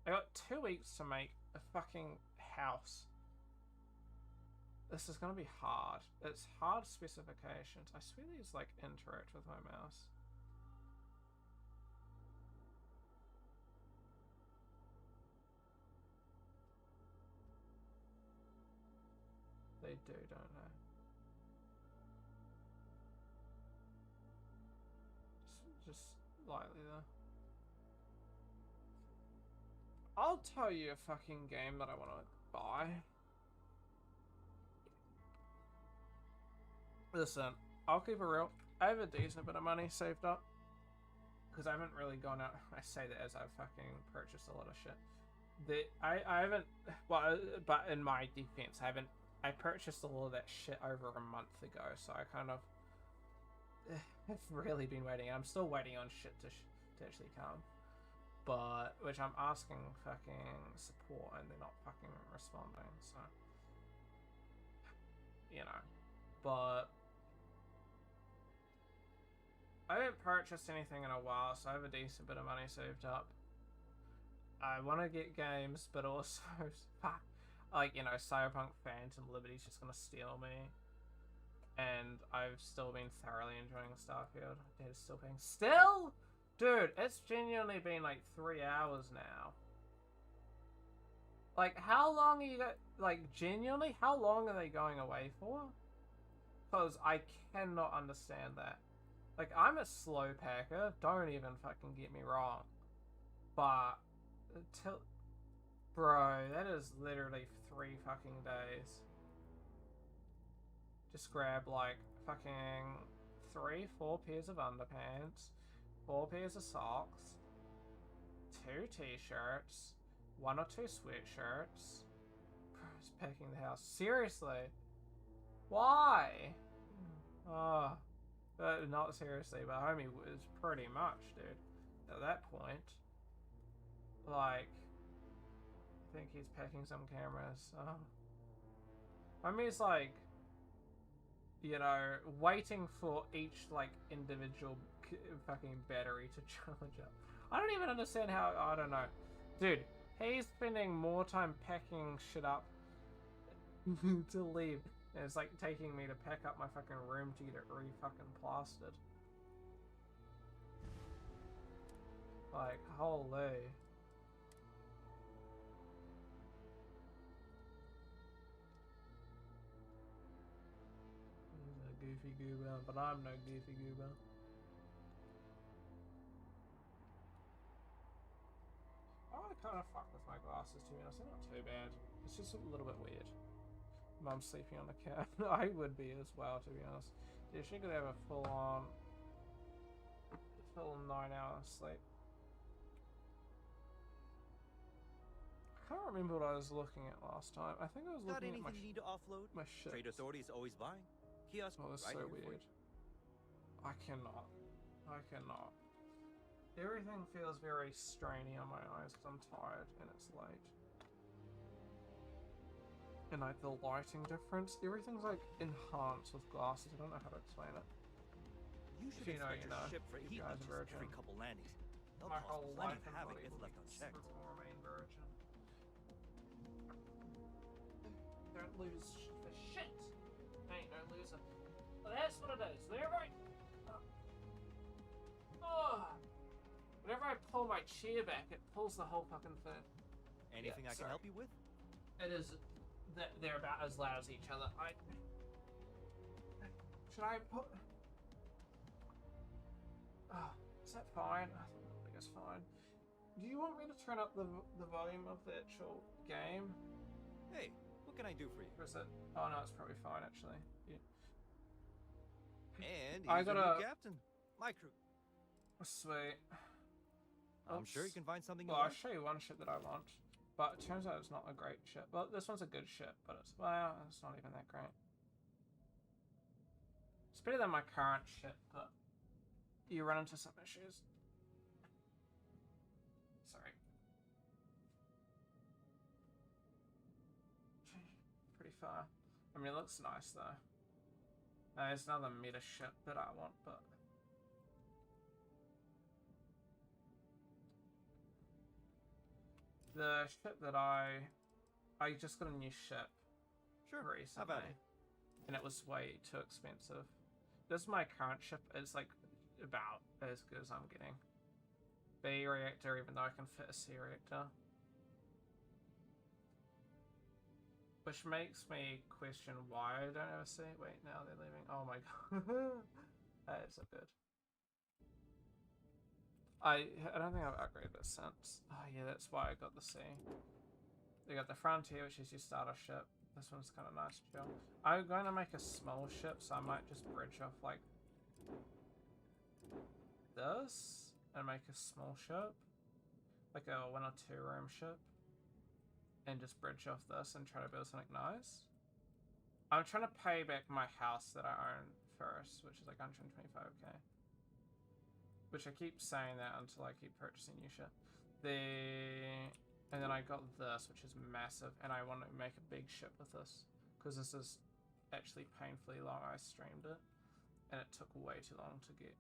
I got 2 weeks to make a fucking house. This is gonna be hard. It's hard specifications. I swear these like interact with my mouse. They do, don't they? Just lightly though. I'll tell you a fucking game that I want to buy. Listen, I'll keep it real. I have a decent bit of money saved up. Because I haven't really gone out. I say that as I've fucking purchased a lot of shit. I haven't. Well, but in my defense, I purchased all of that shit over a month ago. So I kind of have really been waiting. I'm still waiting on shit to actually come. but which I'm asking fucking support and they're not fucking responding, so you know. But I haven't purchased anything in a while, so I have a decent bit of money saved up. I want to get games, but also like, you know, Cyberpunk Phantom Liberty's just gonna steal me. And I've still been thoroughly enjoying Starfield. Dude, it's still being still, dude. It's genuinely been like 3 hours now. Like, how long are you like, genuinely? How long are they going away for? Because I cannot understand that. Like, I'm a slow packer. Don't even fucking get me wrong. But bro, that is literally 3 fucking days. Just grab like fucking 3-4 pairs of underpants, 4 pairs of socks, 2 t-shirts, 1 or 2 sweatshirts. Just packing the house. Seriously? Why? Oh, not seriously, but homie was pretty much, dude. At that point, like, I think he's packing some cameras. Homie's like, you know, waiting for each like individual fucking battery to charge up. I don't even understand how. I don't know, dude. He's spending more time packing shit up to leave. And it's like taking me to pack up my fucking room to get it re-fucking plastered. Like, holy. He's a goofy goober, but I'm no goofy goober. I kind of fuck with my glasses, to be honest. They're not too bad. It's just a little bit weird. Mum's sleeping on the couch. I would be as well, to be honest. Yeah, she could have a full 9-hour sleep. I can't remember what I was looking at last time. I think I was looking at my you need to offload? my shit. Trade authorities always buying. Kiosk Oh, that's right so here for weird. you. I cannot. Everything feels very strainy on my eyes because I'm tired and it's late. And like the lighting difference, everything's like enhanced with glasses. I don't know how to explain it. You should If you know, inspect you your know. ship for If heat you guys are leeches virgin. every couple landings. They'll My cause whole plenty life of havoc if left unchecked. will remain virgin. Don't lose for shit. Ain't no loser. Well, that's what it is. Whenever I pull my chair back, it pulls the whole fucking thing. Anything I can sorry. help you with? It is. They're about as loud as each other. Should I put? Oh, is that fine? I think it's fine. Do you want me to turn up the volume of the actual game? Hey, what can I do for you? Or is it? Oh no, it's probably fine actually. Yeah. And I he's got your a- new captain. My crew. Sweet. I'm sure you Oops. can find something you Well, I'll like. show you one ship that I want, but it turns out it's not a great ship. Well, this one's a good ship, but it's not even that great. It's better than my current ship, but you run into some issues. Sorry. Pretty far. I mean, it looks nice though. There's another meta ship that I want, but the ship that I just got a new ship Sure. How recently, about it? and it was way too expensive. This is my current ship. It's like about as good as I'm getting. B reactor, even though I can fit a C reactor, which makes me question why I don't have a C. Wait, now they're leaving. Oh my god, that is so good. I don't think I've upgraded this since. Oh yeah, that's why I got the C. They got the Frontier, which is your starter ship. This one's kind of nice, chill. I'm going to make a small ship, so I might just bridge off like this and make a small ship, like a 1 or 2 room ship, and just bridge off this and try to build something nice. I'm trying to pay back my house that I own first, which is like 125k. Which I keep saying that until I keep purchasing new shit. And then I got this, which is massive, and I want to make a big ship with this because this is actually painfully long. I streamed it, and it took way too long to get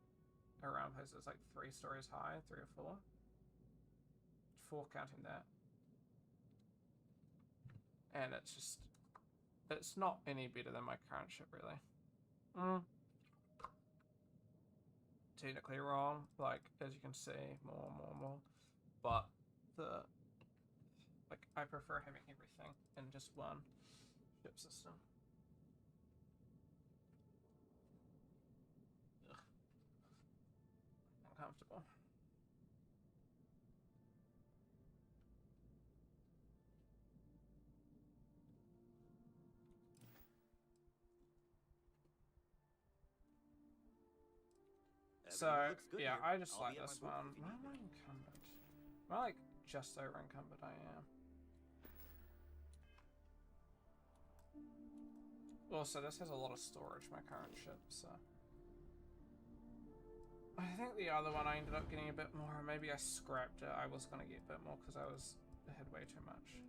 around places. It's like 3 stories high, 3 or 4. 4 counting that. And it's just, it's not any better than my current ship, really. Technically wrong, like, as you can see, more. But like, I prefer having everything in just one ship system. Ugh. Uncomfortable. So, yeah, I just like this one. Why am I encumbered? Am I like just over encumbered? I am. Also, this has a lot of storage, my current ship, so. I think the other one I ended up getting a bit more. Maybe I scrapped it. I was going to get a bit more because I had way too much.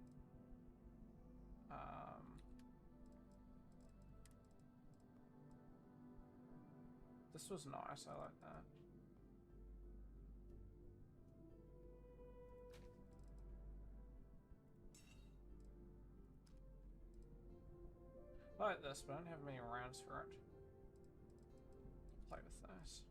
This was nice. I like that. I like this, but I don't have many rounds for it. Play with those.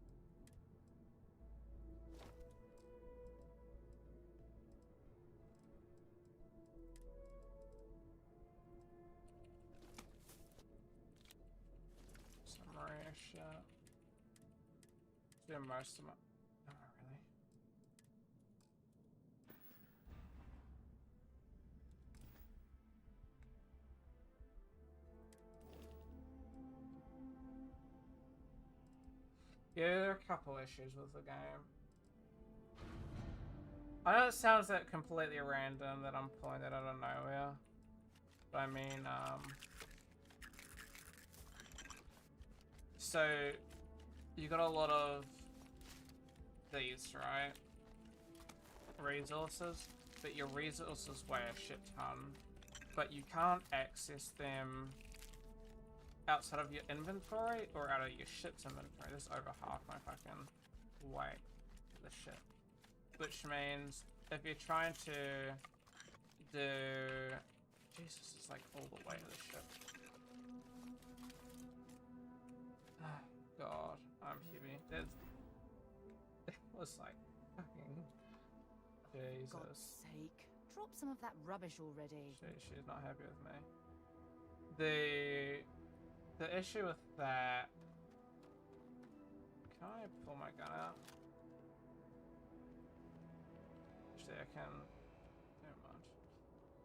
Some rare shit. Do most of my. Oh, really? Yeah, there are a couple issues with the game. I know it sounds like completely random that I'm pulling that out of nowhere, but I mean, so you got a lot of these, right? Resources, but your resources weigh a shit ton, but you can't access them outside of your inventory or out of your ship's inventory. This is over half my fucking weight of the ship. Which means if you're trying to do... Jesus, it's like all the way of the ship. God, I'm heavy. It was like fucking... Jesus. For God's sake, drop some of that rubbish already. She's not happy with me. The issue with that... Can I pull my gun out? Actually, I can... Never mind.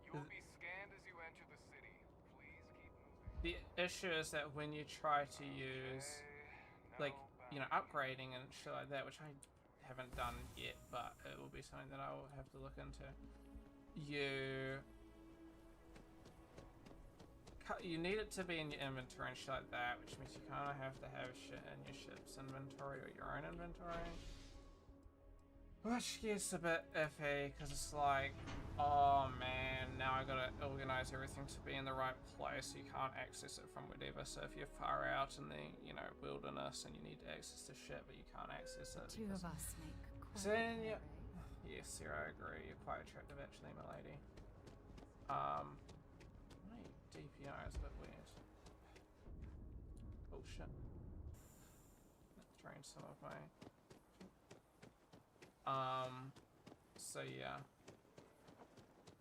You will be scanned as you enter the city. Please keep moving. The issue is that when you try to use... like, you know, upgrading and shit like that, which I haven't done yet, but it will be something that I will have to look into. You need it to be in your inventory and shit like that, which means you kind of have to have shit in your ship's inventory or your own inventory. Which gets a bit iffy, because it's like, oh man, now I gotta organize everything to be in the right place, so you can't access it from whatever. So if you're far out in the, you know, wilderness and you need to access the shit, but you can't access it. Two of us make quite So then, a yeah. pair, eh? Yes, Sarah, I agree. You're quite attractive, actually, my lady. My DPI is a bit weird. Oh shit. Let's drain some of my. So yeah.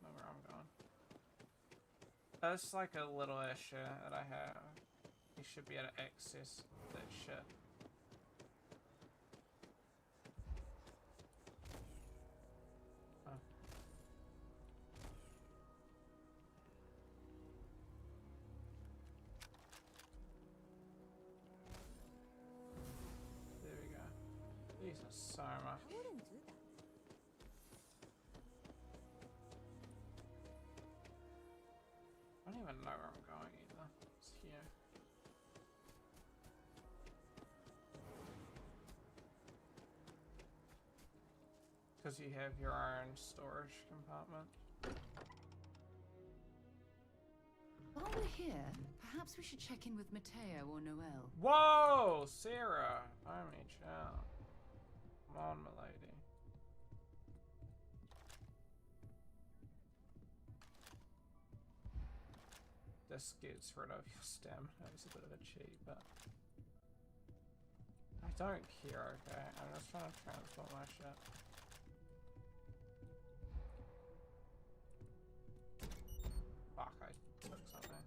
Know where I'm going. That's like a little issue that I have. You should be able to access that shit. There we go. These are so much. I wouldn't do that. I don't even know where I'm going either. It's here. because you have your own storage compartment. While we're here, perhaps we should check in with Mateo or Noel. Whoa, Sarah! Holy cow. Come on, milady. This gets rid of your stamina. It's a bit of a cheat, but I don't care, okay? I'm just trying to transport my shit. Fuck, I took something.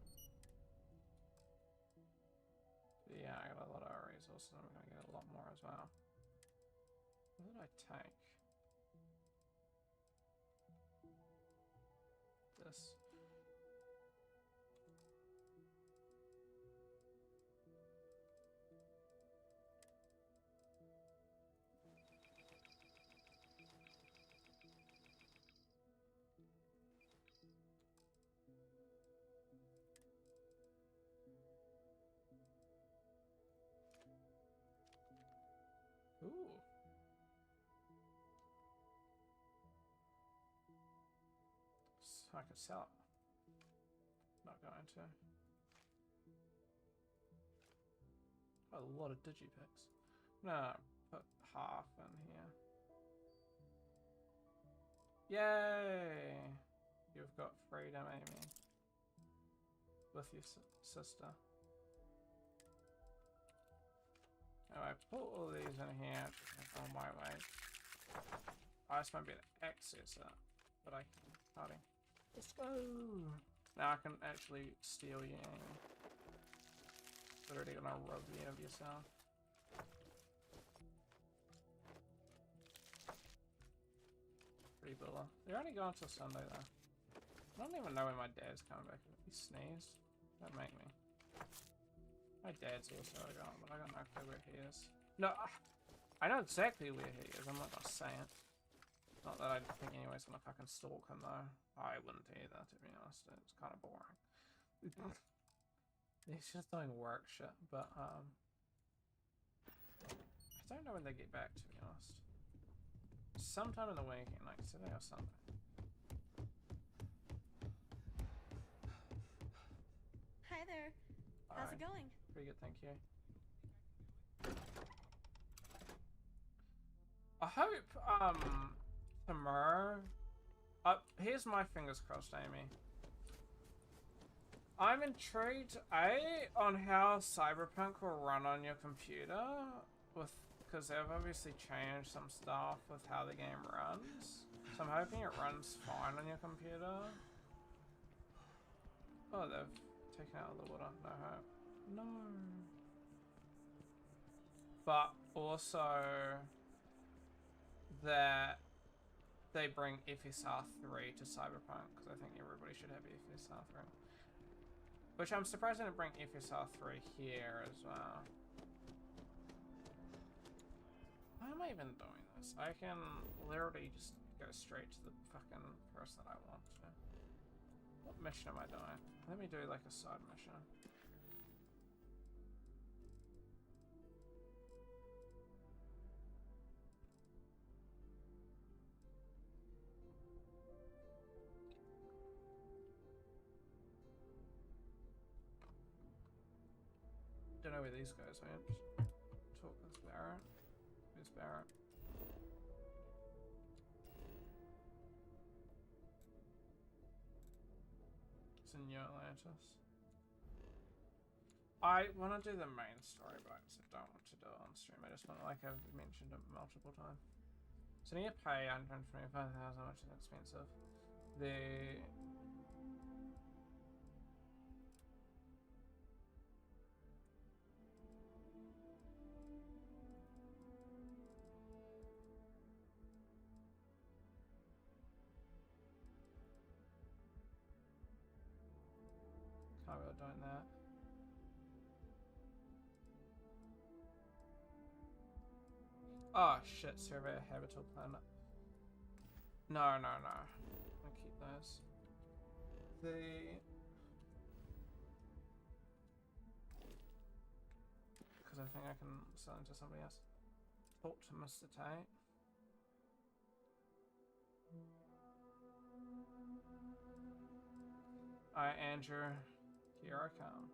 But yeah, I got a lot of resources and I'm gonna get a lot more as well. What did I take? This. Ooh. So I could sell it. Not going to. A lot of digipicks. No, put half in here. Yay! You've got freedom, Amy. With your sister. Anyway, put all these in here on my way. I just won't be able to access it, but I can. Howdy. Let's go! Now I can actually steal you. Literally gonna rob you of yourself. Pretty buller. They're only going till Sunday though. I don't even know when my dad's coming back. If he sneezed, that'd make me. My dad's also gone, but I don't know where he is. No, I know exactly where he is. I'm not gonna say it. Not that I think anyone's gonna fucking stalk him though. I wouldn't either, to be honest. It's kind of boring. He's just doing work shit, but I don't know when they get back, to be honest. Sometime in the weekend, like Saturday or Sunday. Hi there. How's it going? Pretty good, thank you. I hope, tomorrow... here's my fingers crossed, Amy. I'm intrigued, on how Cyberpunk will run on your computer, because they've obviously changed some stuff with how the game runs. So I'm hoping it runs fine on your computer. Oh, they've taken out the water. No hope. No. But also that they bring FSR 3 to Cyberpunk, because I think everybody should have FSR 3. Which I'm surprised they didn't bring FSR 3 here as well. Why am I even doing this? I can literally just go straight to the fucking person that I want to. What mission am I doing? Let me do like a side mission. Don't know where these guys went. Talk with Barrett. Who's Barrett? It's in New Atlantis. I want to do the main story, but I don't want to do it on stream. I just want, like I've mentioned it multiple times. So I need to pay 125,000, which is expensive. The can't really doing that. Oh shit, survey a habitable planet. No. I'll keep those. Because I think I can sell into somebody else. Talk to Mr. Tate. Alright, Andrew. Here I come.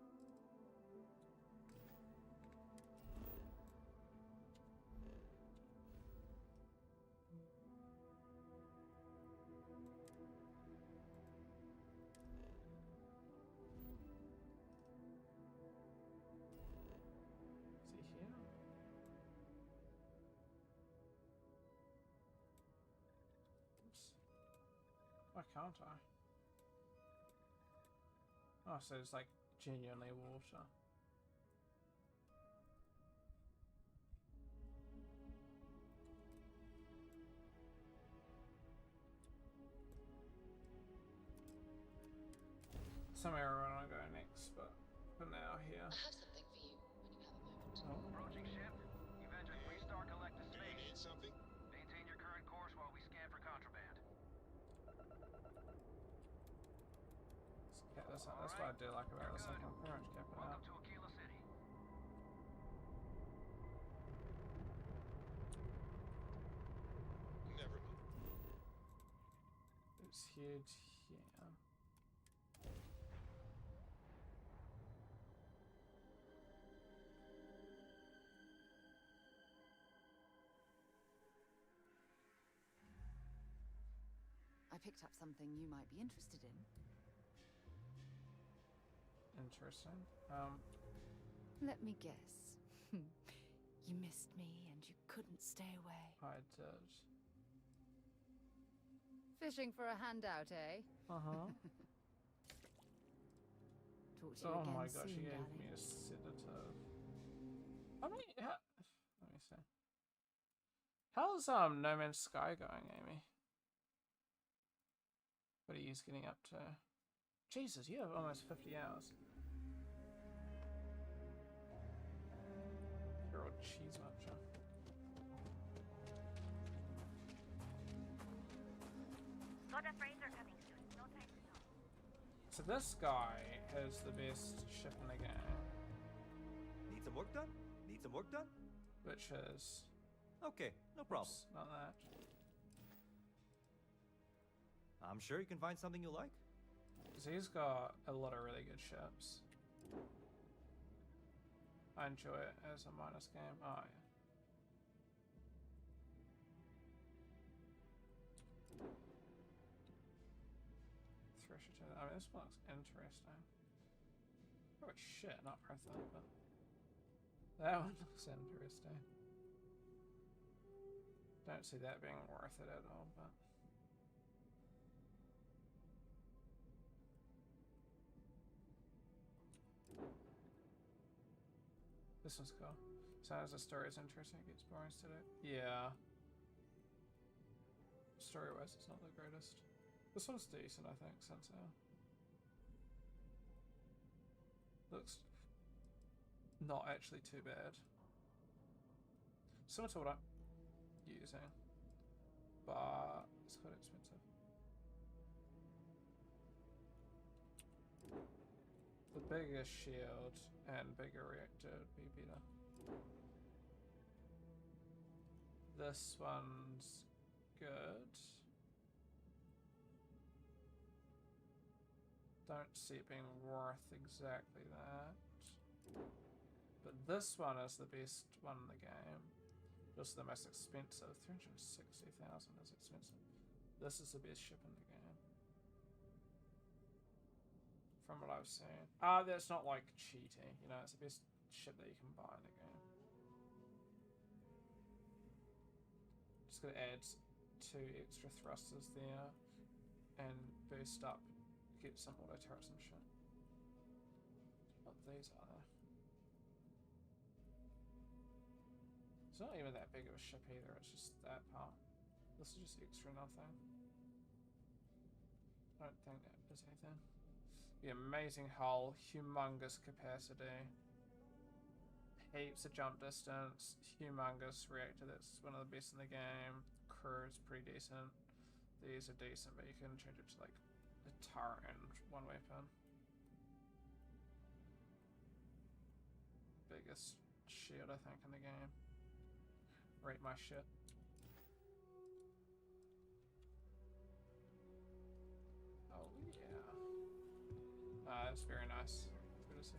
Is he here? Oops. Why can't I? Oh, so it's like genuinely water. Somewhere I want to go next, but for now here. I have something for you when you have a moment. Oh. Approaching ship. You've entered 3-star collective Do you space. need something? Maintain your current course while we scan for contraband. Yeah, that's what I do like about this. I can pretty much cap it out. Welcome to Aquila City. Never mind. It's huge here. I picked up something you might be interested in. Interesting. Let me guess. You missed me and you couldn't stay away. I did. Fishing for a handout, eh? Uh-huh. Talk to you Oh again my gosh, soon, he gave darling. me a sedative. I mean, let me see. How's No Man's Sky going, Amy? What are you getting up to? Jesus, you have almost 50 hours. You're a cheese muncher. Got a freighter coming soon. No time to talk. So this guy has the best ship in the game, Need some work done? Need some work done? which is Okay, no problem. oops, not that. I'm sure you can find something you like. So he's got a lot of really good ships. I enjoy it as a minus game. Oh yeah. Thresher to I mean this one looks interesting. Probably shit, not worth it, but that one looks interesting. Don't see that being worth it at all, but this one's cool. Sometimes the story is interesting, it gets boring today. Yeah. Story-wise, it's not the greatest. This one's decent, I think, since looks not actually too bad. Similar to what I'm using, but it's quite expensive. The bigger shield and bigger reactor would be better. This one's good. Don't see it being worth exactly that. But this one is the best one in the game. This is the most expensive. 360,000 is expensive. This is the best ship in the game. From what I've seen. That's not like cheating, you know, it's the best ship that you can buy in the game. Just gonna add 2 extra thrusters there and boost up, get some auto turrets and shit. What these are there? It's not even that big of a ship either, it's just that part. This is just extra nothing. I don't think that does anything. The amazing hull, humongous capacity, heaps of jump distance, humongous reactor that's one of the best in the game. Crew is pretty decent. These are decent, but you can change it to like a turret and one weapon. Biggest shield I think in the game. Rate my shit. Oh yeah. it's very nice. It's good to see.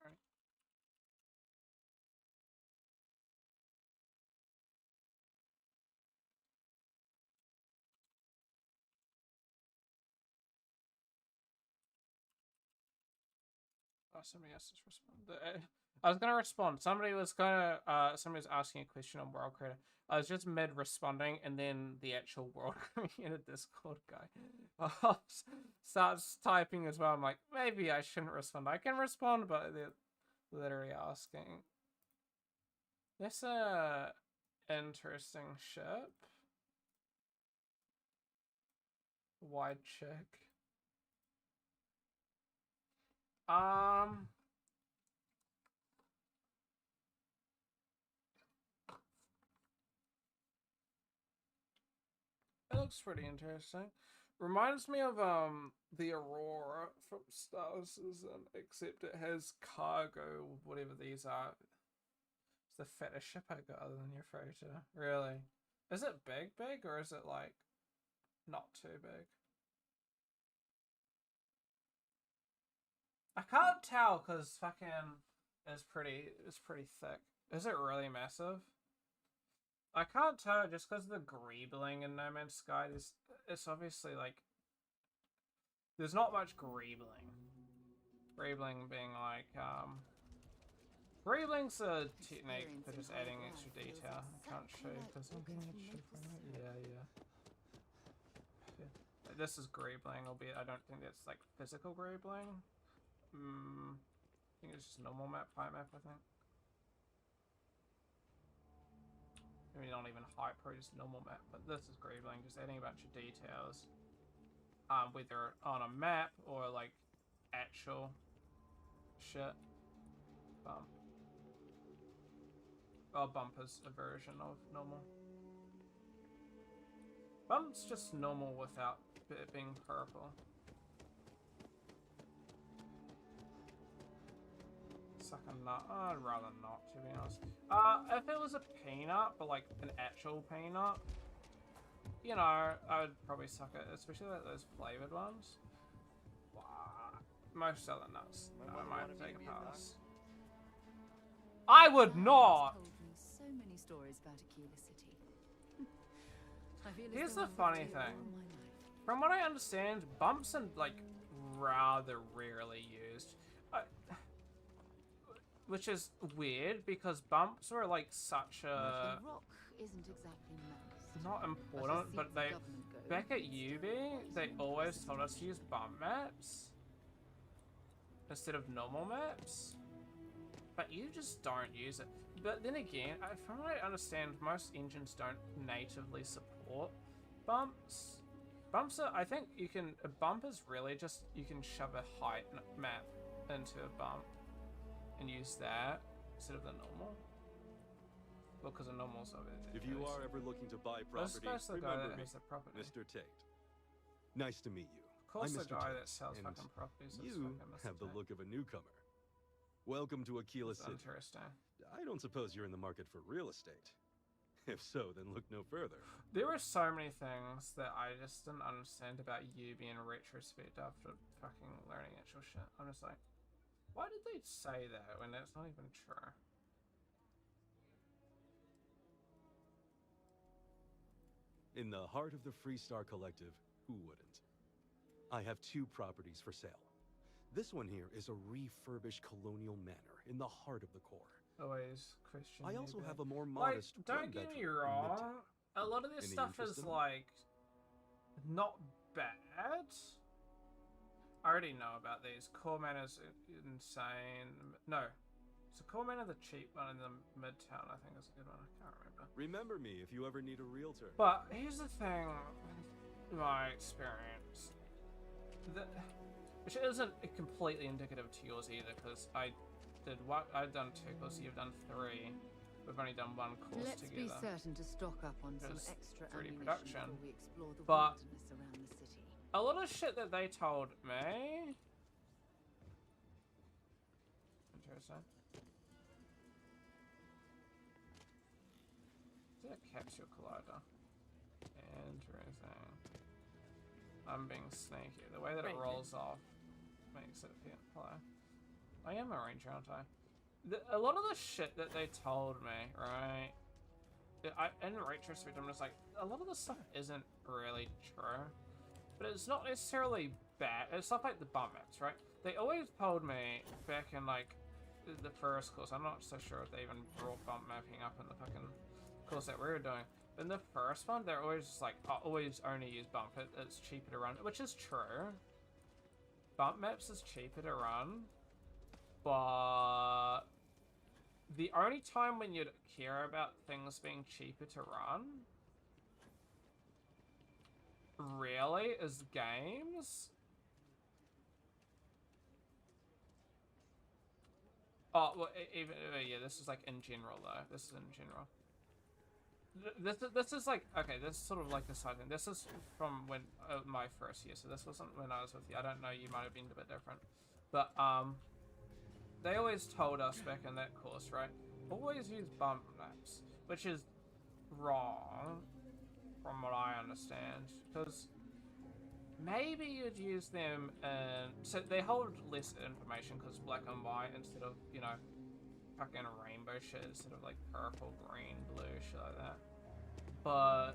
Sorry. Oh, somebody else just responded. I was gonna respond. Somebody was asking a question on World Creator. I was just mid responding, and then the actual World Creator Discord guy starts typing as well. I'm like, maybe I shouldn't respond. I can respond, but they're literally asking. That's a interesting ship. Wide chick. It looks pretty interesting. Reminds me of the Aurora from Star Citizen, except it has cargo, whatever these are. It's the fattest ship I got other than your freighter. Really? Is it big, or is it like not too big? I can't tell because fucking it's pretty thick. Is it really massive? I can't tell just because of the greebling in No Man's Sky. It's obviously like there's not much greebling. Greebling being like greebling's a technique for just adding extra detail. I can't show you because I'm being yeah. This is greebling, albeit I don't think that's like physical greebling. I think it's just normal map, height map, I think. Maybe not even height, probably just normal map, but this is greebling, just adding a bunch of details. Whether on a map or like actual shit. Bump. Well, bump is a version of normal. Bump's just normal without it being purple. Suck a nut. I'd rather not, to be honest. If it was a peanut, but like an actual peanut, you know, I would probably suck it, especially like those flavored ones. Wow. Most other nuts, no, I might take a pass. I would not. Told me so many stories about Aquila City. I feel as Here's though the I've funny lived here all thing. my life. From what I understand, bumps are like rather rarely used. Which is weird because bumps are like such a The rock isn't exactly mouse. not important, but they back at UB they always told us to use bump maps instead of normal maps, but you just don't use it. But then again, from what I understand, most engines don't natively support bumps. Bumps are, I think you can, a bump is really just, you can shove a height map into a bump and use that instead of the normal. Well, because the normal's of it. If you are ever looking to buy Let's property, go to the guy remember that me, has the property. Mr. Tate. Nice to meet you. Of course, I'm the Mr. guy Tate, that sells and fucking properties is you fucking Mr. have the Tate. look of a newcomer. Welcome to Aquila It's City. interesting. I don't suppose you're in the market for real estate. If so, then look no further. There were so many things that I just didn't understand about you being retrospect after fucking learning actual shit. I'm just like, why did they say that when that's not even true? In the heart of the Freestar Collective, who wouldn't? I have 2 properties for sale. This one here is a refurbished colonial manor in the heart of the core. Always Christian. I also maybe. have a more Like, modest don't get me one-bedroom in wrong. Midtown. A lot of this Any stuff interest is in it? like not bad. I already know about these. Core Manor's insane. No, it's a Core Manor, the cheap one in the Midtown. I think is a good one. I can't remember. Remember me if you ever need a realtor. But here's the thing, my experience, which isn't completely indicative to yours either, because I've done 2 courses, you've done 3. we've only done one course Let's together. be certain to stock up on some Just extra 3D ammunition production. before we explore the But- wilderness around the city. A lot of shit that they told me. Interesting. Is it a capsule collider? Interesting. I'm being sneaky. The way that it rolls off makes it appear. Hello. I am a ranger, aren't I? A lot of the shit that they told me, right? In retrospect, I'm just like, a lot of the stuff isn't really true. But it's not necessarily bad. It's stuff like the bump maps, right? They always told me back in like the first course. I'm not so sure if they even brought bump mapping up in the fucking course that we were doing. In the first one, they're always just like, oh, always only use bump. It's cheaper to run, which is true. Bump maps is cheaper to run, but the only time when you'd care about things being cheaper to run really is games. Oh, well, even yeah, this is like in general though. This is in general. This is like, okay, this is sort of like the side thing. This is from when my first year, so this wasn't when I was with you. I don't know, you might have been a bit different, but they always told us back in that course, right? Always use bump maps, which is wrong from what I understand, because maybe you'd use them and so they hold less information because black and white instead of, you know, fucking rainbow shit instead of like purple, green, blue, shit like that. But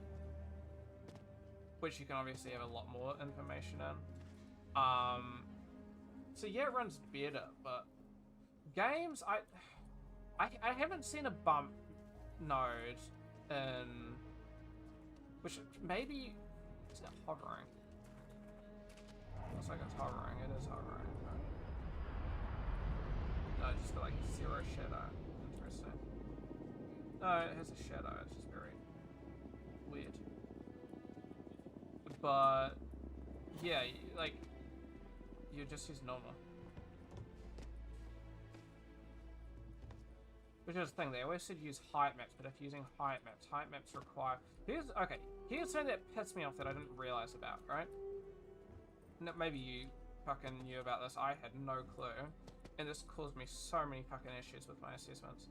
which you can obviously have a lot more information in. So yeah, it runs better, but games I haven't seen a bump node in which maybe is it hovering? Looks like it's hovering. It is hovering. No, it's just got like 0 shadow. Interesting. No, it has a shadow. It's just very weird. But yeah, like you just use normal. Which is the thing, they always said use height maps, but if you're using height maps require... Here's something that pissed me off that I didn't realize about, right? No, maybe you fucking knew about this, I had no clue. And this caused me so many fucking issues with my assessments.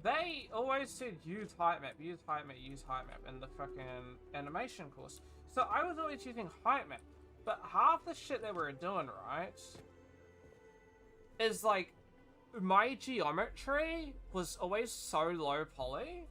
They always said use height map in the fucking animation course. So I was always using height map. But half the shit that we were doing, right, is like, my geometry was always so low poly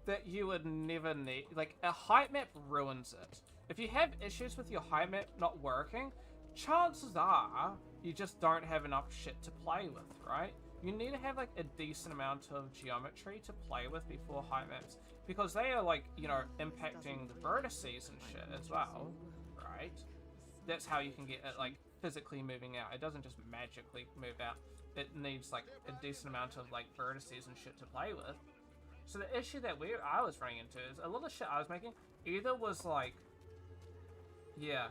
that you would never need, like, a height map ruins it. If you have issues with your height map not working, chances are you just don't have enough shit to play with, right? You need to have like a decent amount of geometry to play with before height maps, because they are like, you know, impacting the vertices and shit as well, right? That's how you can get it like physically moving out. It doesn't just magically move out. It needs like a decent amount of like vertices and shit to play with. So the issue that I was running into is a lot of shit I was making either was like, yeah,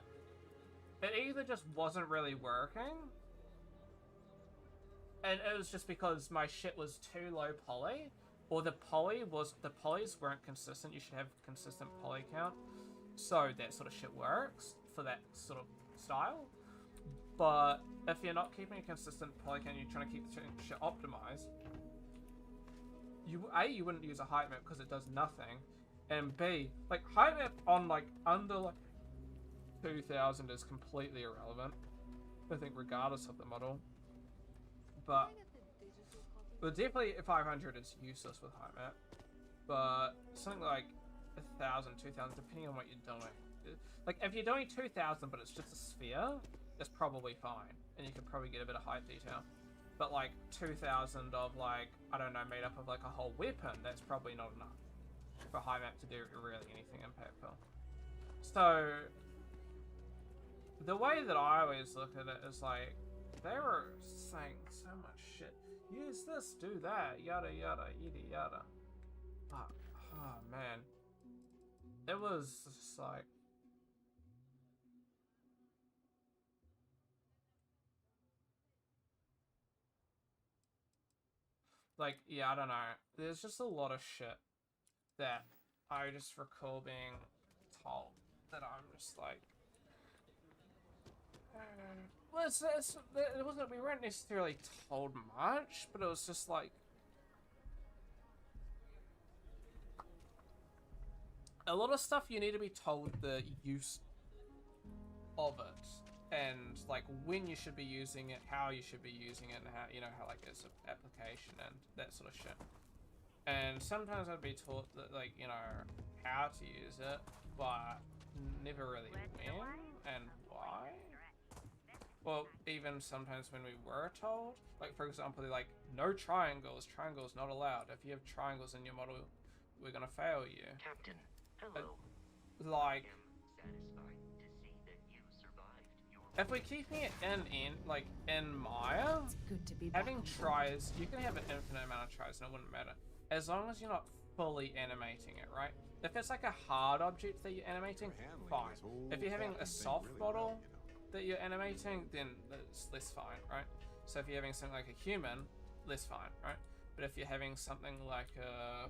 it either just wasn't really working, and it was just because my shit was too low poly, or the polys weren't consistent. You should have consistent poly count, so that sort of shit works for that sort of style. But if you're not keeping a consistent poly count, you're trying to keep shit optimized, you wouldn't use a height map because it does nothing, and B, like height map on like under like 2000 is completely irrelevant, I think, regardless of the model. But definitely 500 is useless with height map. But something like 1000, 2000, depending on what you're doing. Like if you're doing 2000 but it's just a sphere, that's probably fine, and you could probably get a bit of height detail. But like 2000 of like, I don't know, made up of like a whole weapon, that's probably not enough for height map to do really anything impactful. So the way that I always look at it is like, they were saying so much shit. Use this, do that, yada yada, yada yada. But, oh man. It was just like... like, yeah, I don't know. There's just a lot of shit that I just recall being told that I'm just like, well, it wasn't, we weren't necessarily told much, but it was just like, a lot of stuff you need to be told the use of it, and like when you should be using it, how you should be using it, and how, you know, how like its application and that sort of shit. And sometimes I'd be taught that, like, you know, how to use it, but never really when and why. Well, even sometimes when we were told, like for example, they're like, no triangles, triangles not allowed. If you have triangles in your model, we're gonna fail you. Captain, hello. Like, I am satisfied to see that you survived your... if we're keeping it in Maya, It's good to be back having on board. tries, you can have an infinite amount of tries and it wouldn't matter. As long as you're not fully animating it, right? If it's like a hard object that you're animating, fine. If you're having a soft model that you're animating, then that's less fine, right? So if you're having something like a human, less fine, right? But if you're having something like a...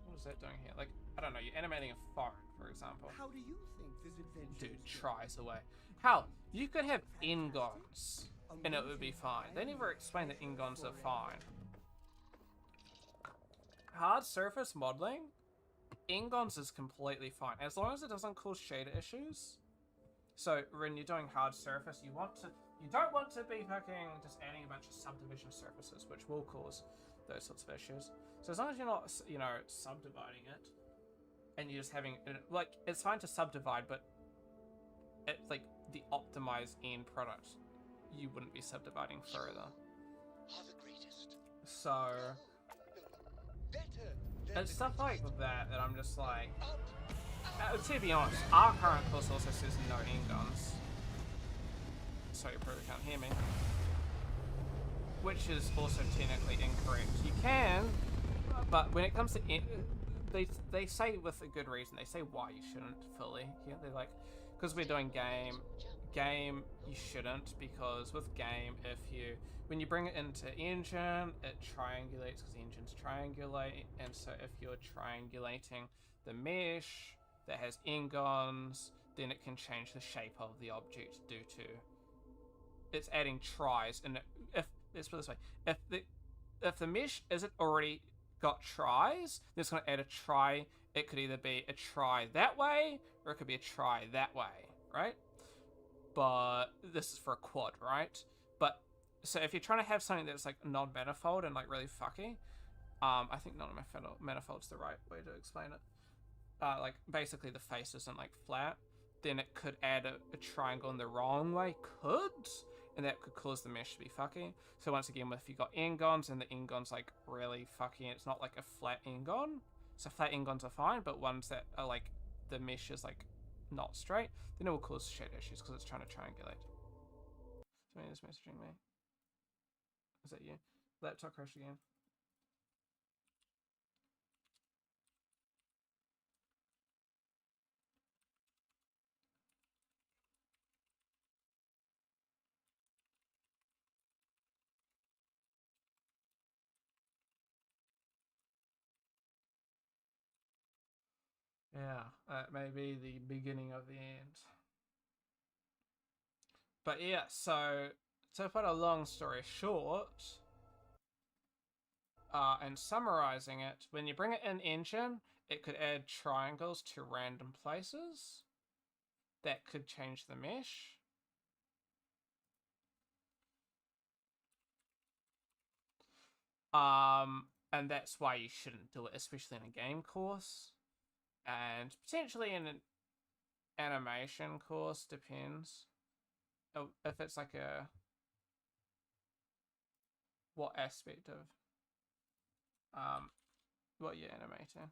what is that doing here? Like, I don't know, you're animating a phone, for example. How do you think this adventure Dude, tries away. Hell, you could have ingons, and it would be fine. They never explain that ingons are fine. Hard surface modeling, ingons is completely fine, as long as it doesn't cause shader issues. So when you're doing hard surface, you don't want to be fucking just adding a bunch of subdivision surfaces, which will cause those sorts of issues. So as long as you're not, you know, subdividing it, and you're just having, like, it's fine to subdivide, but it's like the optimized end product, you wouldn't be subdividing further. Are the greatest. So Better it's stuff like that that I'm just like, to be honest, our current course also says no ingons. So you probably can't hear me. Which is also technically incorrect. You can, but when it comes to they say with a good reason. They say why you shouldn't fully. Yeah, they're like, because we're doing game, you shouldn't, because with game, when you bring it into engine, it triangulates because engines triangulate, and so if you're triangulating the mesh that has ingons, then it can change the shape of the object due to it's adding tries. And if let's put it this way, if the mesh isn't already got tries, then it's going to add a try. It could either be a try that way, or it could be a try that way, right? But this is for a quad, right? But so if you're trying to have something that's like non-manifold and like really fucky, I think non-manifold's the right way to explain it. Like basically the face isn't like flat, then it could add a triangle in the wrong way, and that could cause the mesh to be fucky. So once again, if you got ingons and the ingon's like really fucky, and it's not like a flat ingon, so flat ingons are fine, but ones that are like the mesh is like not straight, then it will cause shade issues because it's trying to triangulate. Somebody is messaging me. Is that you? Laptop crashed again. Yeah, that may be the beginning of the end. But yeah, so to put a long story short, and summarizing it, when you bring it in engine, it could add triangles to random places. That could change the mesh. And that's why you shouldn't do it, especially in a game course. And potentially in an animation course, depends. If it's like what aspect of what you're animating.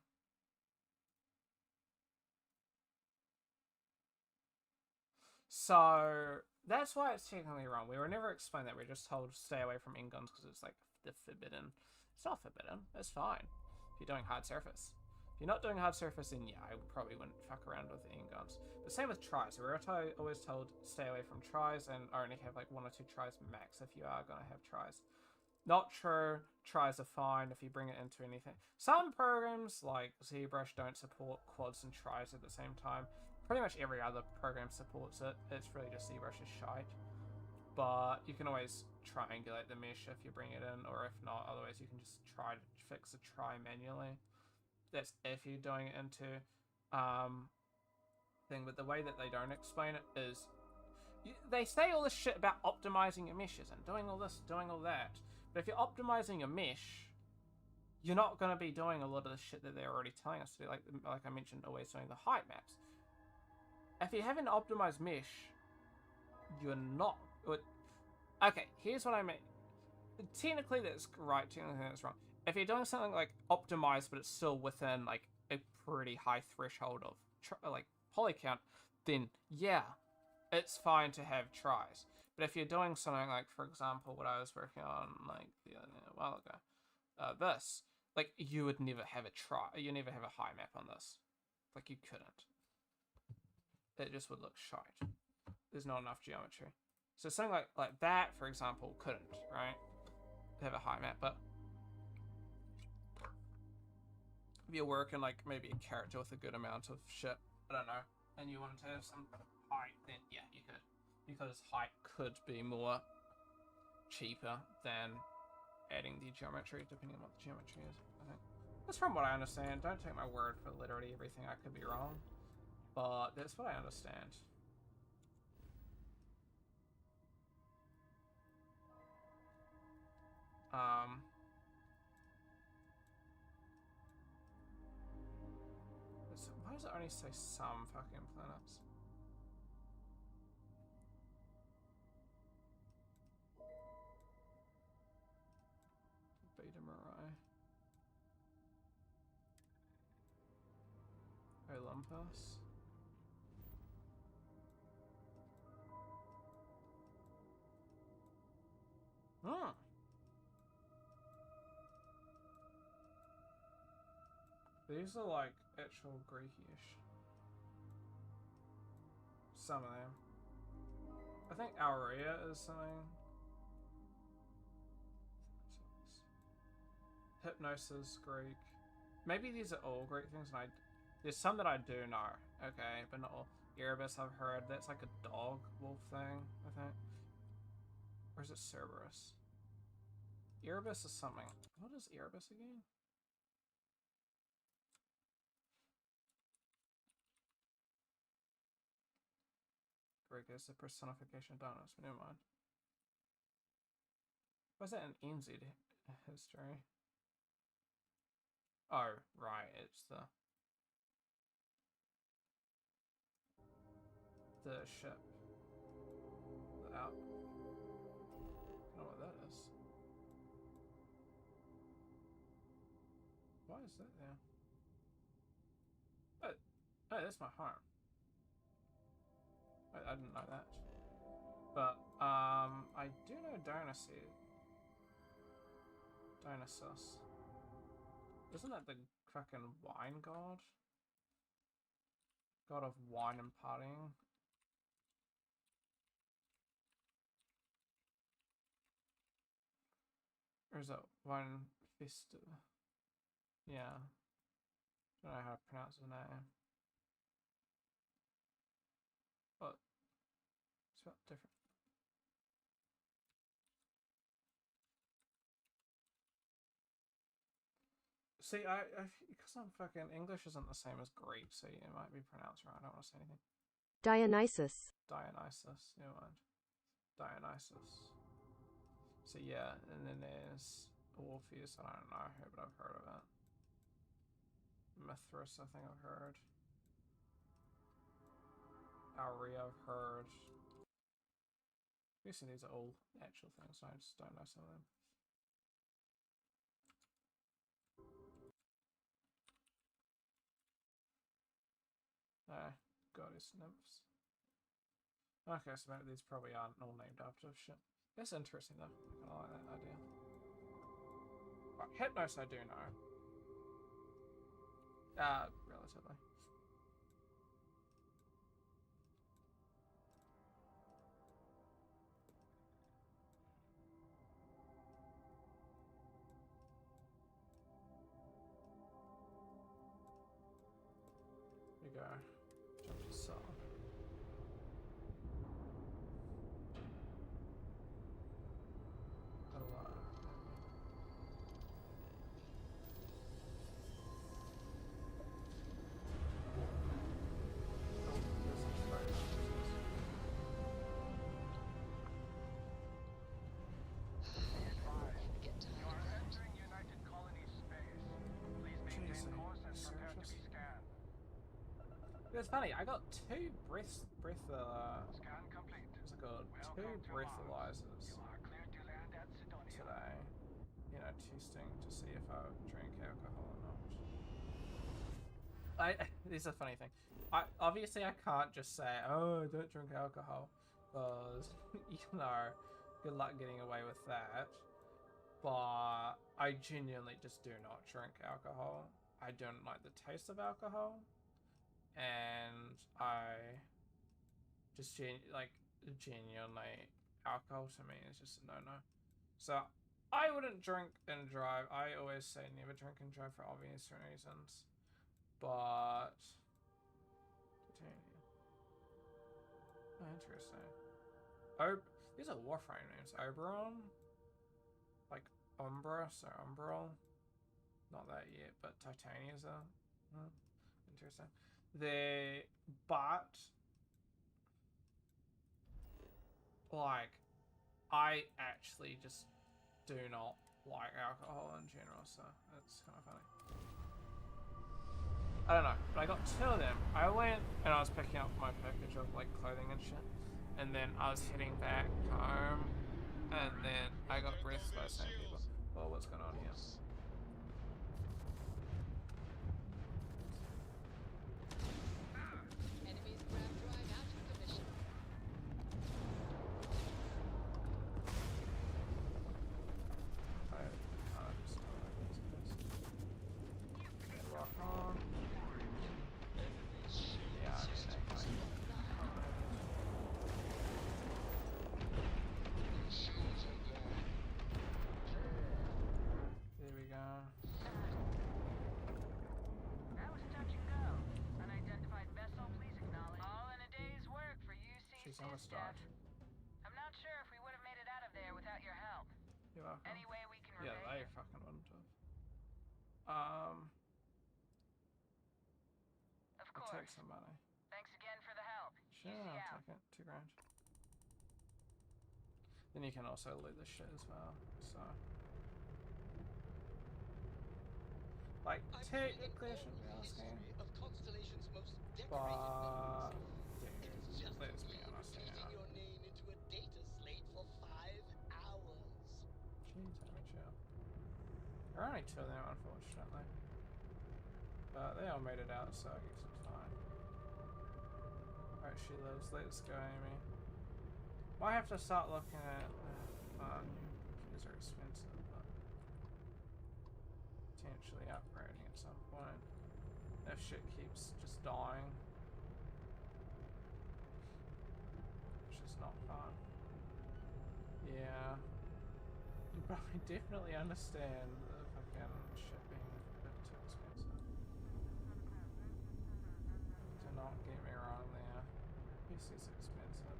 So that's why it's technically wrong. We were never explained that. We were just told to stay away from ingons because it's like the forbidden. It's not forbidden. It's fine if you're doing hard surface. If you're not doing hard surface, then yeah, I probably wouldn't fuck around with the ingons. But same with tries. We were always told stay away from tries and only have like 1 or 2 tries max if you are going to have tries. Not true. Tries are fine if you bring it into anything. Some programs like ZBrush don't support quads and tries at the same time. Pretty much every other program supports it. It's really just ZBrush is shite. But you can always triangulate the mesh if you bring it in, or if not, otherwise you can just try to fix a try manually. That's if you're doing it into thing. But the way that they don't explain it is they say all this shit about optimizing your meshes and doing all this, doing all that. But if you're optimizing a mesh, you're not going to be doing a lot of the shit that they're already telling us to do. Like I mentioned, always doing the height maps. If you have an optimized mesh, you're not. Okay, here's what I mean. Technically that's right, technically that's wrong. If you're doing something like optimized, but it's still within like a pretty high threshold of like poly count, then yeah, it's fine to have tries. But if you're doing something like, for example, what I was working on like a while ago, this, like you would never have a try, you never have a high map on this. Like you couldn't. It just would look shite. There's not enough geometry. So something like that, for example, couldn't, right? Have a high map, but if you're working like maybe a character with a good amount of shit, I don't know, and you wanted to have some height, then yeah, you could. Because height could be more cheaper than adding the geometry, depending on what the geometry is, I think. That's from what I understand. Don't take my word for literally everything. I could be wrong. But that's what I understand. Why does it only say some fucking planets? Beta Mirai. Olympus. Hmm. These are like actual Greekish. Some of them. I think Aurea is something. Hypnosis, Greek. Maybe these are all Greek things, and there's some that I do know. Okay, but not all. Erebus I've heard. That's like a dog wolf thing, I think. Or is it Cerberus? Erebus is something. What is Erebus again? Greek is the personification of darkness, but never mind. Was that an NZ history? Oh, right, it's the ship. The out. I don't know what that is. Why is that there? Oh, that's my home. I didn't know that. But, I do know Dionysus. Isn't that the fucking wine god? God of wine and partying? Or is it Wine Festa? Yeah. Don't know how to pronounce his name. But it's about different. See, because I'm fucking English isn't the same as Greek, so it might be pronounced wrong. I don't want to say anything. Dionysus. Never mind. Dionysus. So yeah, and then there's Orpheus. I don't know who, but I've heard of it. Mithras, I think I've heard. Aurea, I've heard. Obviously, these are all actual things. So I just don't know some of them. Goddess nymphs. Okay, so maybe these probably aren't all named after shit. That's interesting though. I like that idea. Right, Hypnos I do know. Relatively. It's funny, I got two Scan complete. what's it called? Two Welcome to Mars. breathalyzers You are clear to land at Sidonia. today. You know, testing to see if I drink alcohol or not. This is a funny thing. Obviously I can't just say, oh, don't drink alcohol, because you know, good luck getting away with that. But I genuinely just do not drink alcohol. I don't like the taste of alcohol, and I just genuinely, alcohol to me is just a no-no. So I wouldn't drink and drive. I always say never drink and drive for obvious reasons. But continue. Oh, interesting. These are Warframe names. Oberon, like Umbra, so Umbral. Not that yet, but Titania's a interesting. But like, I actually just do not like alcohol in general, so that's kind of funny. I don't know, but I got two of them. I went and I was picking up my package of like clothing and shit, and then I was heading back home, and then I got breathed by the same people. Oh, what's going on here? Enemies grab drive out of commission. Rock on. Yeah, I mean, there we go. That was touch and go. Unidentified vessel, please acknowledge. All in a day's work for UC She's almost Stistaff. died. I'm not sure if we would have made it out of there without your help. You're welcome. Any way we can Yeah, repay they you? fucking wouldn't have. Of I'll course. take some money. Thanks again for the help. Sure, UC I'll out. take it. 2 grand. Then you can also loot the shit as well, so. Like, technically I shouldn't be asking, of Constellation's most but It is just let's be honest feeding here. your name into a data slate for 5 hours. Jeez, I'm chill. There are only 2 of them, unfortunately. But they all made it out, so I guess it's fine. Alright, she lives. Let's go, Amy. Might have to start looking at these are expensive, but potentially upgrading at some point if shit keeps just dying, which is not fun. Yeah, you probably definitely understand the fucking shit being a bit too expensive. Do not get me wrong there. PC's expensive.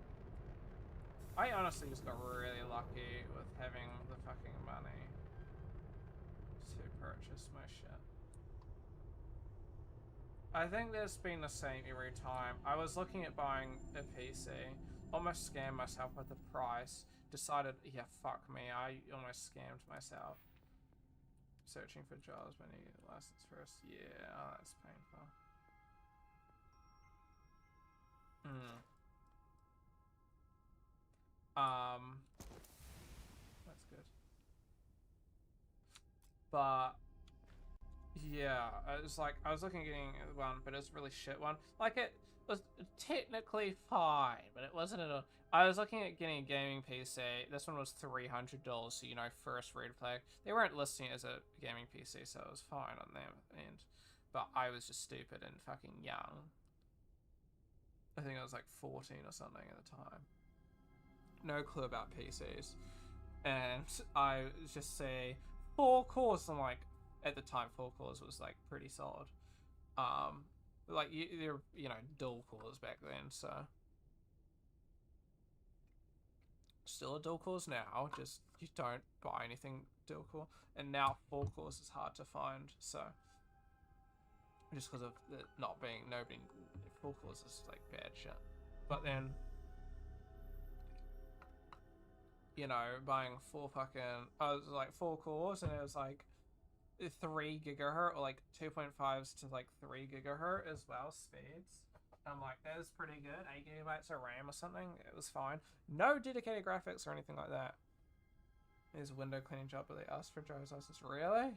I honestly just got really lucky with having the fucking money to purchase my shit. I think that's been the same every time. I was looking at buying a PC, almost scammed myself with the price, decided, yeah, fuck me, I almost scammed myself. Searching for jobs when you get a license first. Yeah, oh, that's painful. That's good. But yeah, it was like I was looking at getting one, but it's a really shit one. Like it was technically fine, but it wasn't at all. I was looking at getting a gaming PC. This one was $300, so you know, first red flag. They weren't listing it as a gaming PC, so it was fine on them end. But I was just stupid and fucking young. I think I was like 14 or something at the time. No clue about PCs. And I just say 4 cores. I'm like, at the time 4 cores was like pretty solid. Like you're, you know, dual cores back then, so still a dual cores now, just you don't buy anything dual core. And now 4 cores is hard to find, so just because of it not being, nobody, 4 cores is like bad shit. But then, you know, buying 4 fucking, I was like 4 cores, and it was like 3 gigahertz, or like 2.5s to like 3 gigahertz as well, speeds. I'm like, that is pretty good. 8 gigabytes of RAM or something. It was fine. No dedicated graphics or anything like that. There's a window cleaning job, but they asked for a driver's license. Really?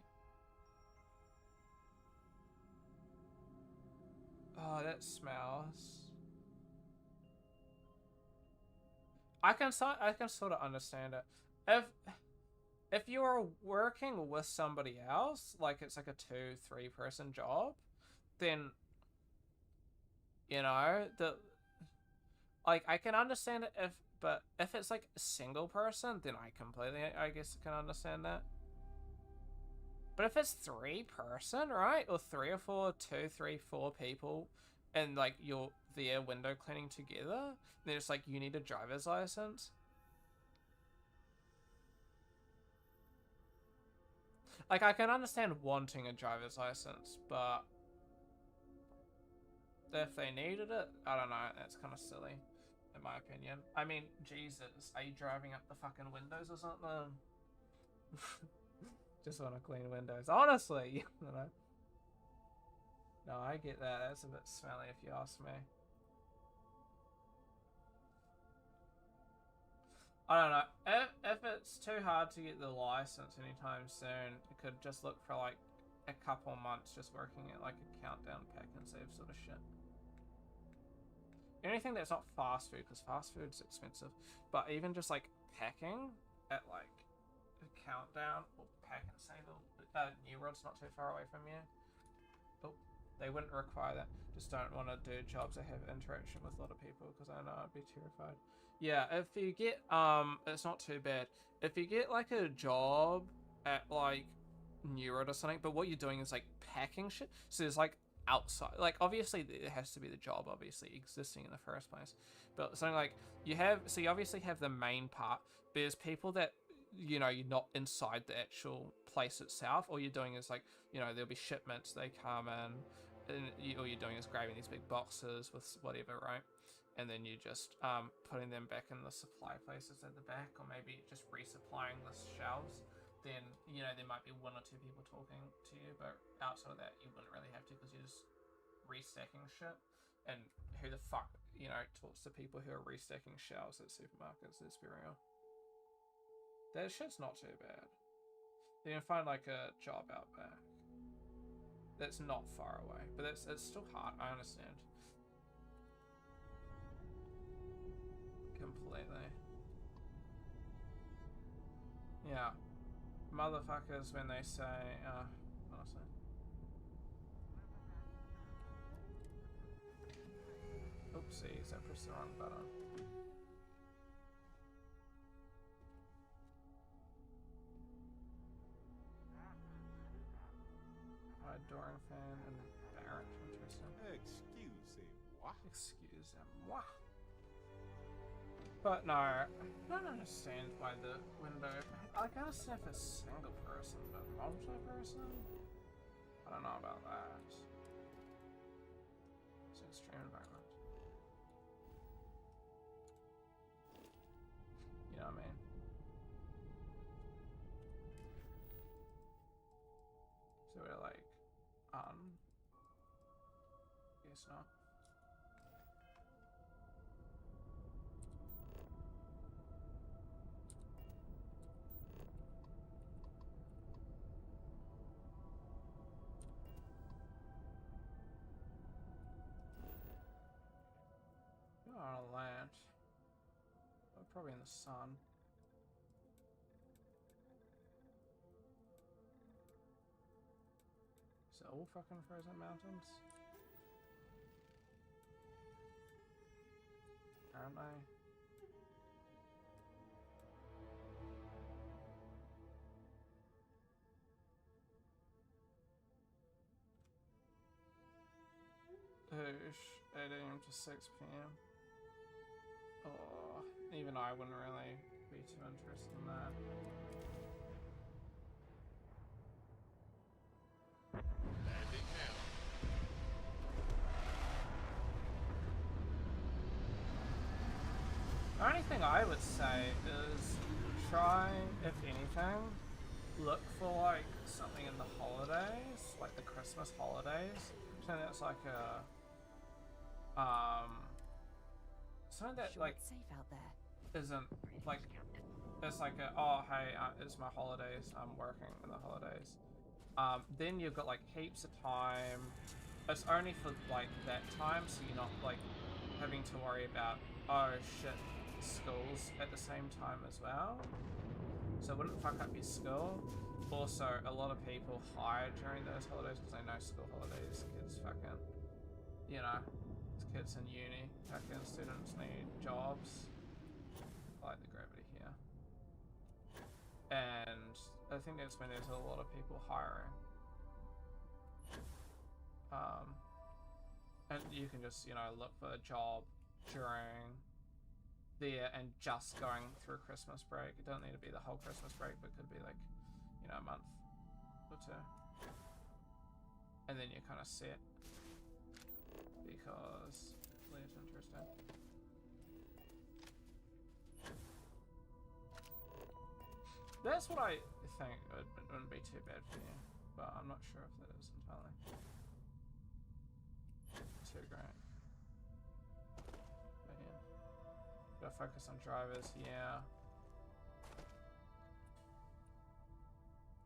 Oh, that smells. I can sort of understand it. If you are working with somebody else, like it's like a 2-3 person job, then you know like I can understand it but if it's like a single person, then I completely, I guess, can understand that. But if it's 3 person, right, or 3 or 4, 2, 3, 4 people, and like you're there window cleaning together, then it's like you need a driver's license. Like, I can understand wanting a driver's license, but if they needed it, I don't know, that's kind of silly, in my opinion. I mean, Jesus, are you driving up the fucking windows or something? Just want to clean windows, honestly, you know. No, I get that, that's a bit smelly if you ask me. I don't know, if it's too hard to get the license anytime soon, it could just look for like a couple months just working at like a countdown pack and save sort of shit. Anything that's not fast food, because fast food's expensive, but even just like packing at like a countdown or pack and save, New World's not too far away from you. Oh, they wouldn't require that. Just don't want to do jobs that have interaction with a lot of people, because I know I'd be terrified. Yeah, if you get, it's not too bad. If you get like a job at like New World or something, but what you're doing is like packing shit, so there's like outside, like obviously it has to be the job obviously existing in the first place, but something like you obviously have the main part, but there's people that, you know, you're not inside the actual place itself. All you're doing is like, you know, there'll be shipments, they come in, and all you're doing is grabbing these big boxes with whatever, right? And then you just putting them back in the supply places at the back, or maybe just resupplying the shelves. Then, you know, there might be 1 or 2 people talking to you, but outside of that, you wouldn't really have to, because you're just restacking shit. And who the fuck, you know, talks to people who are restacking shelves at supermarkets? Let's be real. That shit's not too bad. You can find like a job out back that's not far away, but it's still hard, I understand. Completely. Yeah. Motherfuckers when they say, honestly. Oopsies, I pressed the wrong button. Doran fan and Barrett, interesting. Excusez-moi. Excusez-moi. But no, I don't understand why the window, I can understand if it's single person, but multi-person? I don't know about that. It's an extreme environment. You know what I mean? So we're like, guess not. You're on a land. We're probably in the sun. Is it all fucking frozen mountains? Aren't I? Oosh, 8 AM to 6 PM. Oh, even I wouldn't really be too interested in that. Landing now. The only thing I would say is try, if anything, look for like something in the holidays, like the Christmas holidays. Something that's like a something that Sure like it's safe out there. isn't like it's like a, oh hey, it's my holidays, I'm working in the holidays. Then you've got like heaps of time. It's only for like that time, so you're not like having to worry about, oh shit, school's at the same time as well. So it wouldn't fuck up your school. Also, a lot of people hire during those holidays because they know school holidays, kids fucking, you know, kids in uni, fucking students need jobs. I like the gravity here. And I think that's when there's a lot of people hiring. And you can just, you know, look for a job during the year and just going through Christmas break. It doesn't need to be the whole Christmas break, but it could be like, you know, a month or two. And then you're kind of set because it's interesting. That's what I think wouldn't be too bad for you, but I'm not sure if that is entirely too great. But yeah, gotta focus on drivers. Yeah,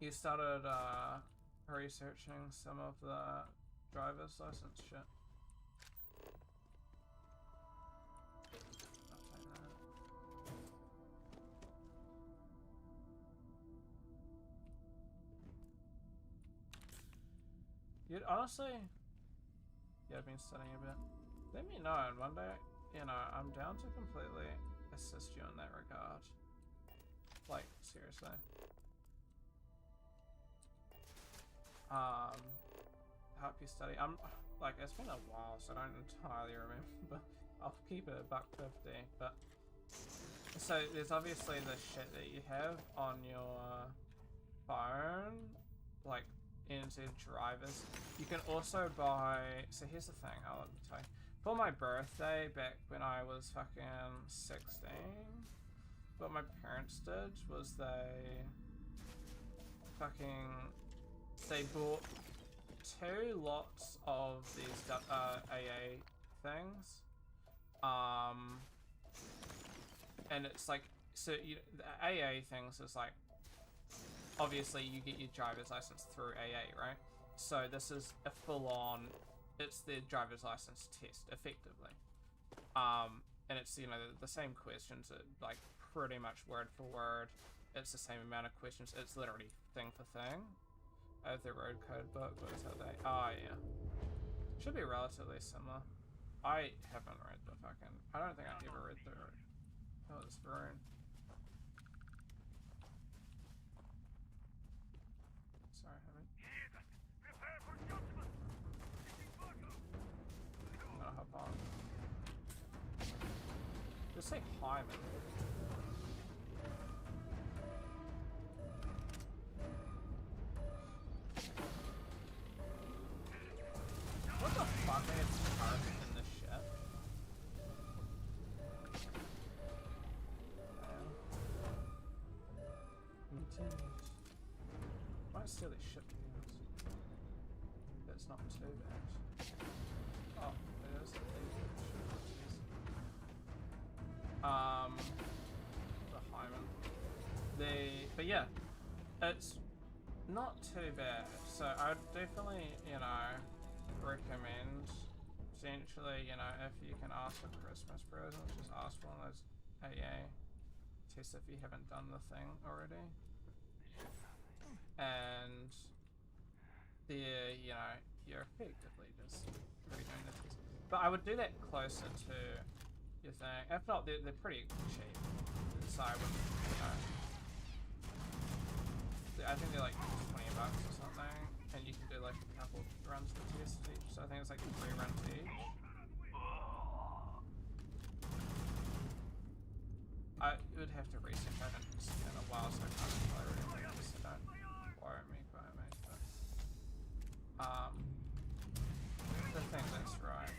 you started researching some of the driver's license shit. I'll take that. You'd honestly, yeah, I've been studying a bit. Let me know, and one day, you know, I'm down to completely assist you in that regard. Like, seriously. Help you study. I'm, like, it's been a while, so I don't entirely remember, but I'll keep it $1.50, but... So, there's obviously the shit that you have on your phone, like, into drivers. You can also buy, so here's the thing, I'll tell you. For my birthday, back when I was fucking 16, what my parents did was they bought 2 lots of these AA things. And it's like, so the AA things is like, obviously you get your driver's license through AA, right? So this is a full-on, it's the driver's license test, effectively. And it's, you know, the same questions, like pretty much word for word. It's the same amount of questions. It's literally thing for thing. I have the road code book. What is that? Oh yeah. Should be relatively similar. I haven't read the fucking, I don't think I ever read the, oh, it's Varun. Sorry, Harry. I'm gonna hop on. Just say Hyman. What the fuck? They had cars in this shit. Might steal these shit things. It's not too bad. Oh, it is. The Hyman. But yeah, it's not too bad. So I'd definitely, you know, recommend, essentially, you know, if you can ask for Christmas presents, just ask for one of those AA tests if you haven't done the thing already. And you know, you're effectively just redoing the test. But I would do that closer to your thing. If not, they're pretty cheap. So I would, you know, I think they're like $20 or something, and you can do like a couple runs of the test each. So I think it's like 3 runs each. I would have to research. I haven't spent a while, so I can't entirely remember. So don't worry me quite much. But I think that's right.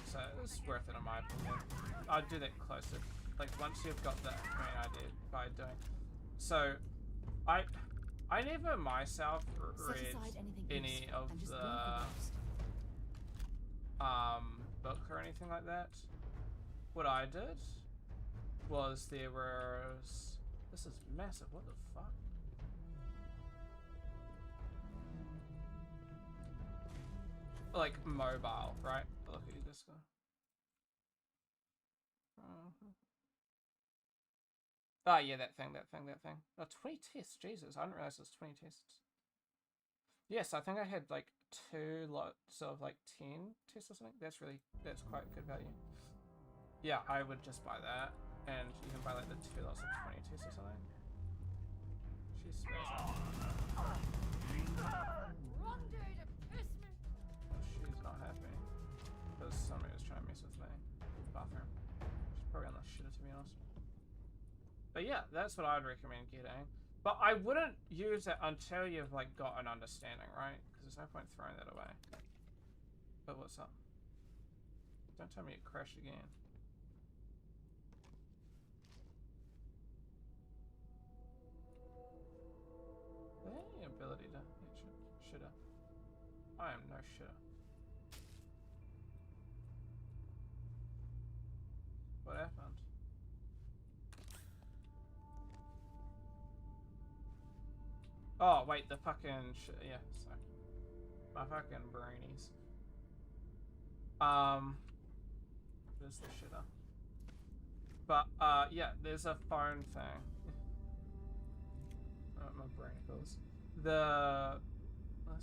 So it's worth it in my opinion. I'd do that closer. Like once you've got that main idea by doing. So I never myself read any of the book or anything like that. What I did was there was... This is massive, what the fuck? Like mobile, right? Look at this guy. Oh yeah, that thing. Oh, 20 tests, Jesus, I didn't realize it was 20 tests. Yes, I think I had like 2 lots of like 10 tests or something. That's quite good value. Yeah, I would just buy that, and you can buy like the 2 lots of 20 tests or something. She's Wrong day to piss me. She's not happy because somebody was trying to mess with me in the bathroom. She's probably on the shitter, to be honest. But yeah, that's what I'd recommend getting. But I wouldn't use it until you've like got an understanding, right? Because there's no point throwing that away. But what's up? Don't tell me it crashed again. Is there any ability to hit shitter? I am no shitter. What happened? Oh, wait, the fucking yeah, sorry. My fucking brainies. There's the shitter. But, yeah, there's a phone thing. Oh, my brain goes. That's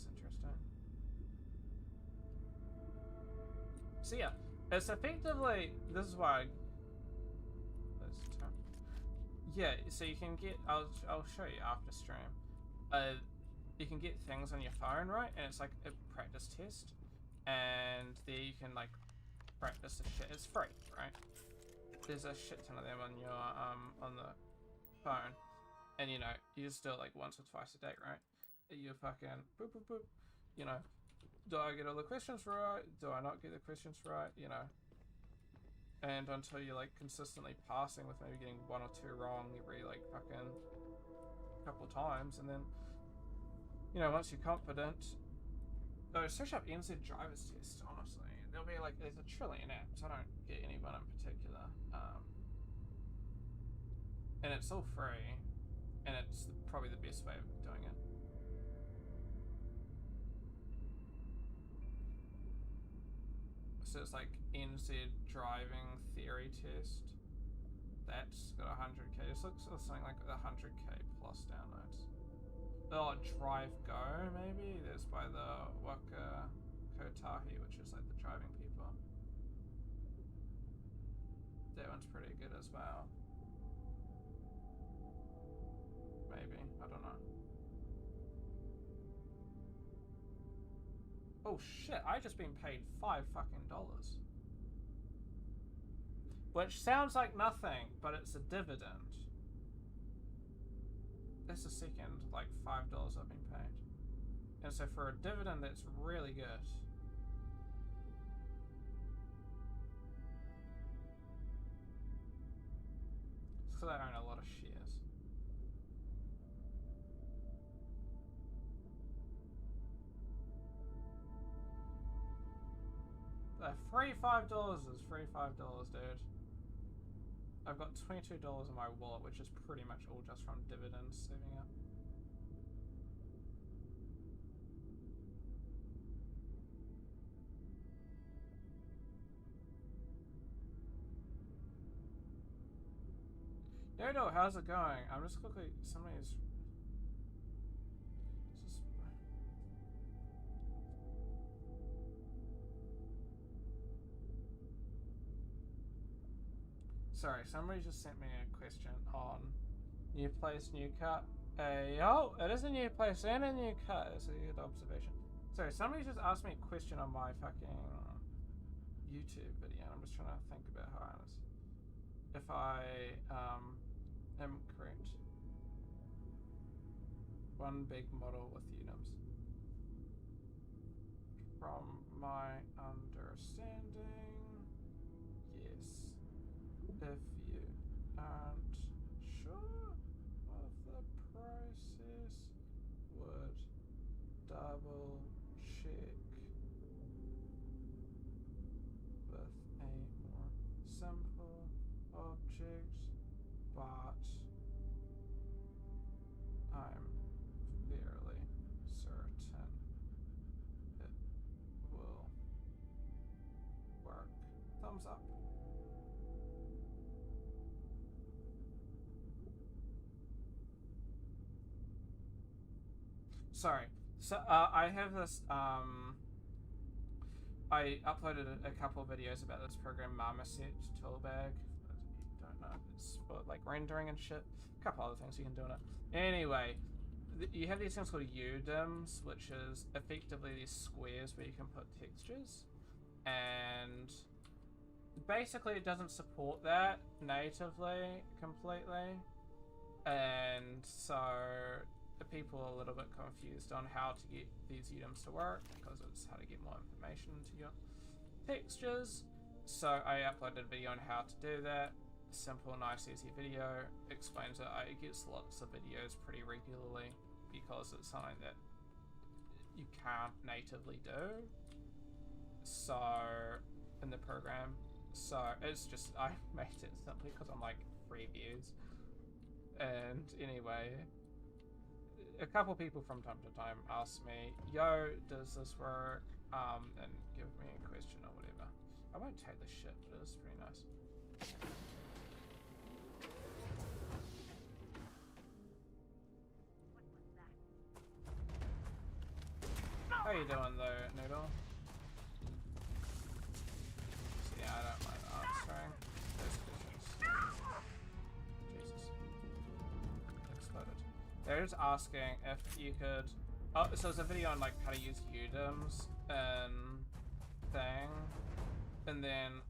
interesting. So yeah, it's effectively, this is why yeah, so you can get, I'll show you after stream. You can get things on your phone, right? And it's like a practice test, and there you can like practice the shit. It's free, right? There's a shit ton of them on your on the phone, and you know you just do it like once or twice a day, right? You fucking boop boop boop. You know, do I get all the questions right? Do I not get the questions right? You know, and until you're like consistently passing with maybe getting 1 or 2 wrong every like fucking couple times, and then you know once you're confident, search up NZ drivers test. Honestly, there'll be like there's a trillion apps. I don't get any one in particular, and it's all free, and it's probably the best way of doing it. So it's like NZ driving theory test. That's got 100k. This looks something like 100k plus downloads. Oh, Drive Go maybe. There's by the Waka Kotahi, which is like the driving people. That one's pretty good as well. Maybe, I don't know. Oh shit! I just been paid $5 fucking. Which sounds like nothing, but it's a dividend. That's the second, like $5 I've been paid. And so for a dividend, that's really good. It's because I own a lot of shares. Free $5 is free $5, dude. I've got $22 in my wallet, which is pretty much all just from dividends saving up. No, how's it going? I'm just quickly, somebody's... Sorry, somebody just sent me a question on new place, new cut. Oh, it is a new place and a new cut. It's a good observation. Sorry, somebody just asked me a question on my fucking YouTube video. I'm just trying to think about how I was. If I am correct. One big model with unums. From my understanding, yes. If you aren't sure of the process, would double check sorry. So I have this I uploaded a couple of videos about this program Marmoset Toolbag. If you don't know, it's for like rendering and shit. A couple other things you can do in it. Anyway, you have these things called UDIMs, which is effectively these squares where you can put textures, and basically it doesn't support that natively completely, and so people are a little bit confused on how to get these UDIMs to work, because it's how to get more information into your textures. So I uploaded a video on how to do that. Simple, nice, easy video. Explains it. I get lots of videos pretty regularly because it's something that you can't natively do. So in the program, so it's just I made it simply because I'm like free views. And anyway, a couple people from time to time ask me, yo, does this work? And give me a question or whatever. I won't take this shit, but it's pretty nice. How you doing though, Noodle? So yeah, I don't mind answering those questions. Jesus. Exploded. They're just asking if you could... Oh, so it's a video on like how to use UDIMs and thing. And then...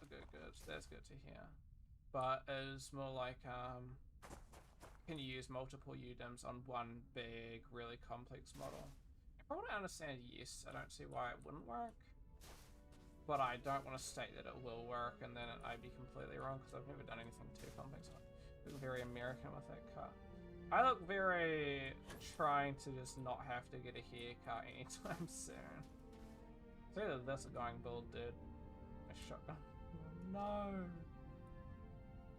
Good. That's good to hear. But it's more like, can you use multiple UDIMs on one big, really complex model? From what I understand, yes. I don't see why it wouldn't work. But I don't want to state that it will work and then I'd be completely wrong because I've never done anything too complex. I look very American with that cut. I look very trying to just not have to get a haircut anytime soon. It's either this or going bald, dude. A shotgun. No.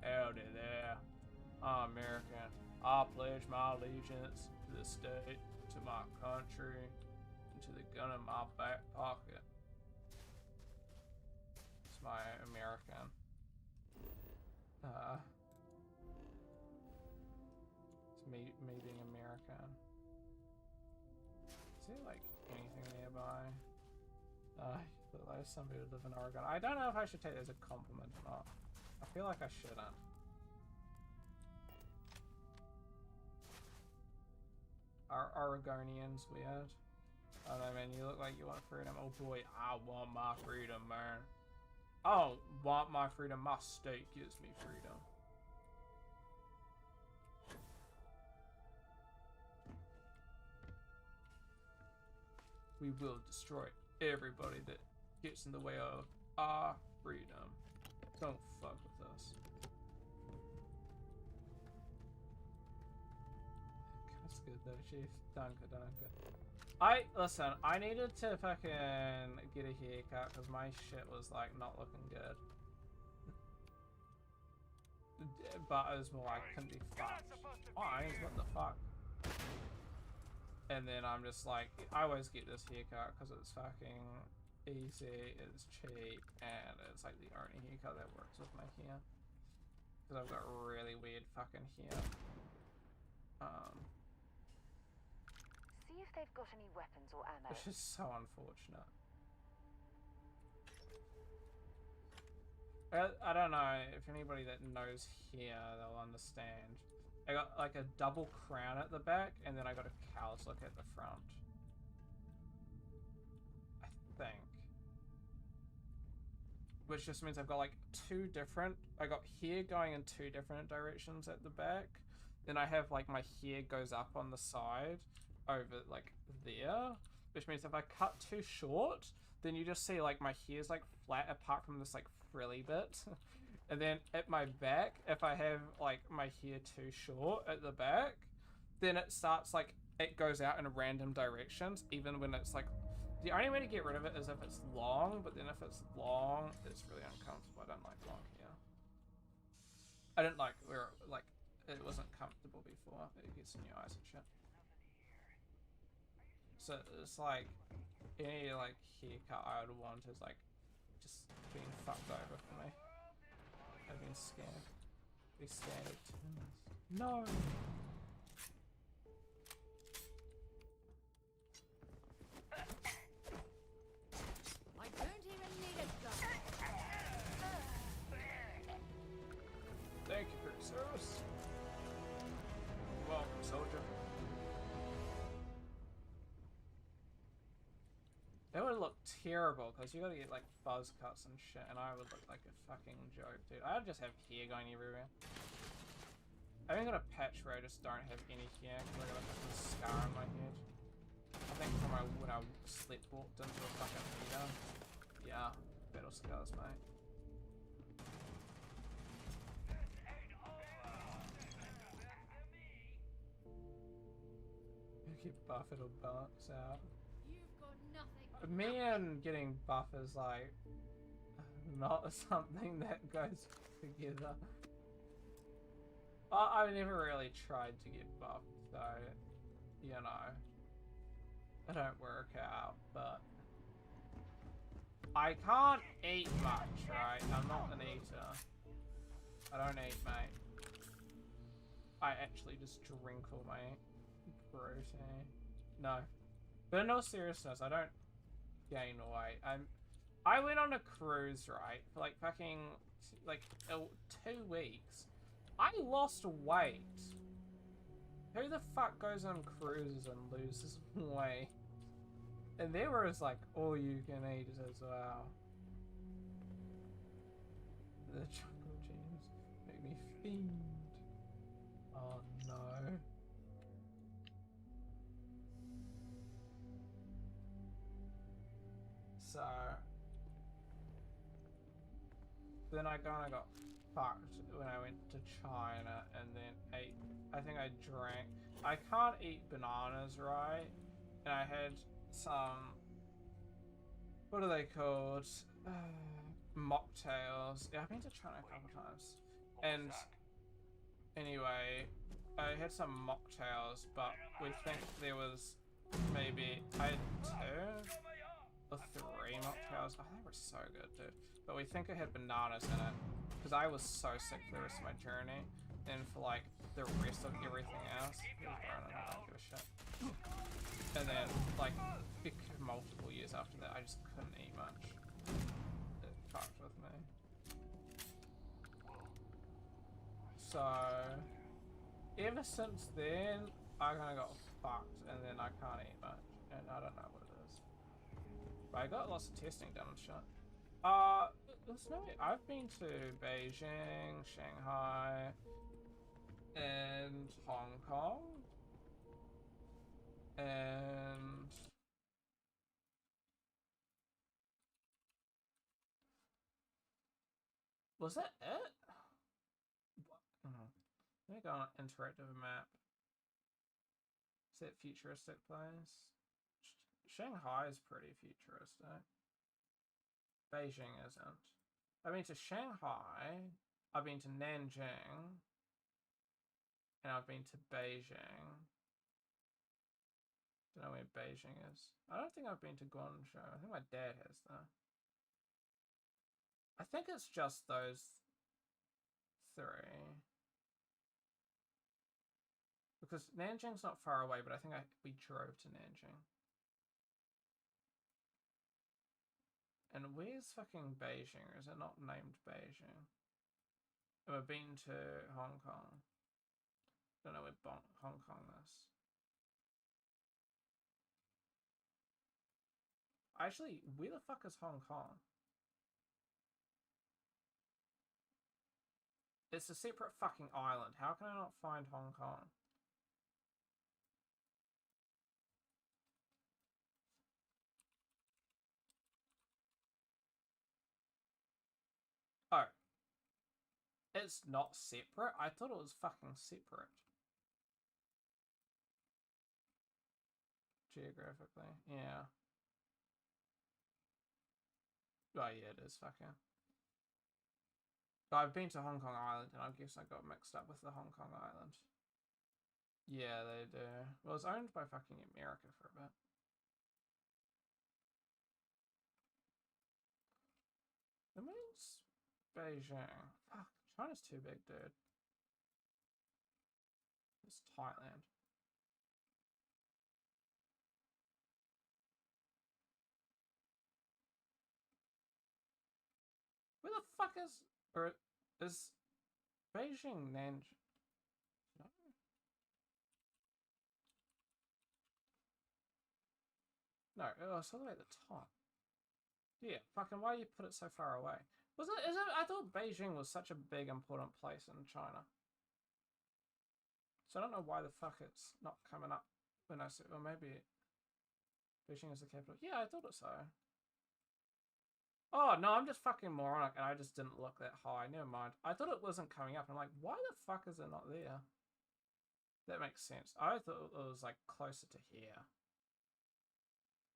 Howdy there. I'm American. I pledge my allegiance to the state, to my country, and to the gun in my back pocket. It's my American. It's me being American. Is there like anything nearby? Like somebody who live in Oregon. I don't know if I should take it as a compliment or not. I feel like I shouldn't. Are Oregonians weird? I don't know, man. You look like you want freedom. Oh boy, I want my freedom, man. I don't want my freedom. My state gives me freedom. We will destroy everybody that gets in the way of our freedom. Don't fuck with us. That's good though, Chief. Danke. Listen, I needed to fucking get a haircut because my shit was like not looking good. But it was more like couldn't be fucked. Eyes, what the fuck? And then I'm just like, I always get this haircut because it's fucking easy, it's cheap, and it's like the only haircut that works with my hair. Because I've got really weird fucking hair. See if they've got any weapons or ammo. Which is so unfortunate. I don't know if anybody that knows hair, they'll understand. I got like a double crown at the back, and then I got a cow's look at the front. I think. Which just means I've got like I got hair going in two different directions at the back. Then I have like my hair goes up on the side over like there. Which means if I cut too short, then you just see like my hair's like flat apart from this like frilly bit. And then at my back, if I have like my hair too short at the back, then it starts like, it goes out in random directions, even when it's like, the only way to get rid of it is if it's long, but then if it's long, it's really uncomfortable. I don't like long hair. I didn't like where, like, it wasn't comfortable before. It gets in your eyes and shit. So it's like, any like haircut I would want is like, just being fucked over for me. I've been scammed. Be scared. No! Service. Welcome, soldier. It would look terrible because you gotta get like buzz cuts and shit, and I would look like a fucking joke, dude. I'd just have hair going everywhere. I haven't got a patch where I just don't have any hair because I got a fucking scar on my head. I think from when I walked into a fucking heater. Yeah, battle scars, mate. You get buff, it'll balance out. You've got nothing. Me and getting buff is like not something that goes together. I've never really tried to get buffed though, you know. It don't work out, but I can't eat much, right? I'm not an eater. I don't eat, mate. I actually just drink all my protein. No. But in all seriousness, I don't gain weight. I went on a cruise, right, for like fucking like 2 weeks. I lost weight. Who the fuck goes on cruises and loses weight? And there was like all you can eat as well. The chocolate genes make me fiend. Oh no. So then I kinda got fucked when I went to China and then ate, I think I drank, I can't eat bananas, right? And I had some, what are they called? Mocktails. Yeah, I've been to China a couple times. And anyway, I had some mocktails, but we think there was maybe, I had 2 or 3 mocktails. Oh, they were so good, dude. But we think it had bananas in it. Because I was so sick for the rest of my journey. And for like the rest of everything else, I don't give a shit. And then like multiple years after that, I just couldn't eat much. It fucked with me. So ever since then, I kind of got fucked, and then I can't eat much, and I don't know what it is. But I got lots of testing done and shit. There's no, I've been to Beijing, Shanghai, and Hong Kong, and was that it? Let me go on an interactive map. Is that futuristic place? Shanghai is pretty futuristic. Beijing isn't. I've been to Shanghai, I've been to Nanjing, and I've been to Beijing. Don't know where Beijing is. I don't think I've been to Guangzhou. I think my dad has though. I think it's just those 3. Because Nanjing's not far away, but I think we drove to Nanjing. And where's fucking Beijing? Or is it not named Beijing? And we've been to Hong Kong. Don't know where Hong Kong is. Actually, where the fuck is Hong Kong? It's a separate fucking island. How can I not find Hong Kong? Oh. It's not separate? I thought it was fucking separate. Geographically, yeah. Oh yeah, it is fucking. I've been to Hong Kong Island and I guess I got mixed up with the Hong Kong Island. Yeah, they do. Well, it's owned by fucking America for a bit. That means Beijing. Fuck, China's too big, dude. It's Thailand. Where the fuck is... Or is Beijing, Nanjing. No. No, it was all the way at the top. Yeah, fucking why you put it so far away? Was it, is it, I thought Beijing was such a big important place in China. So I don't know why the fuck it's not coming up when I said, or maybe Beijing is the capital. Yeah, I thought it so. Oh, no, I'm just fucking moronic and I just didn't look that high. Never mind. I thought it wasn't coming up. I'm like, why the fuck is it not there? That makes sense. I thought it was like closer to here.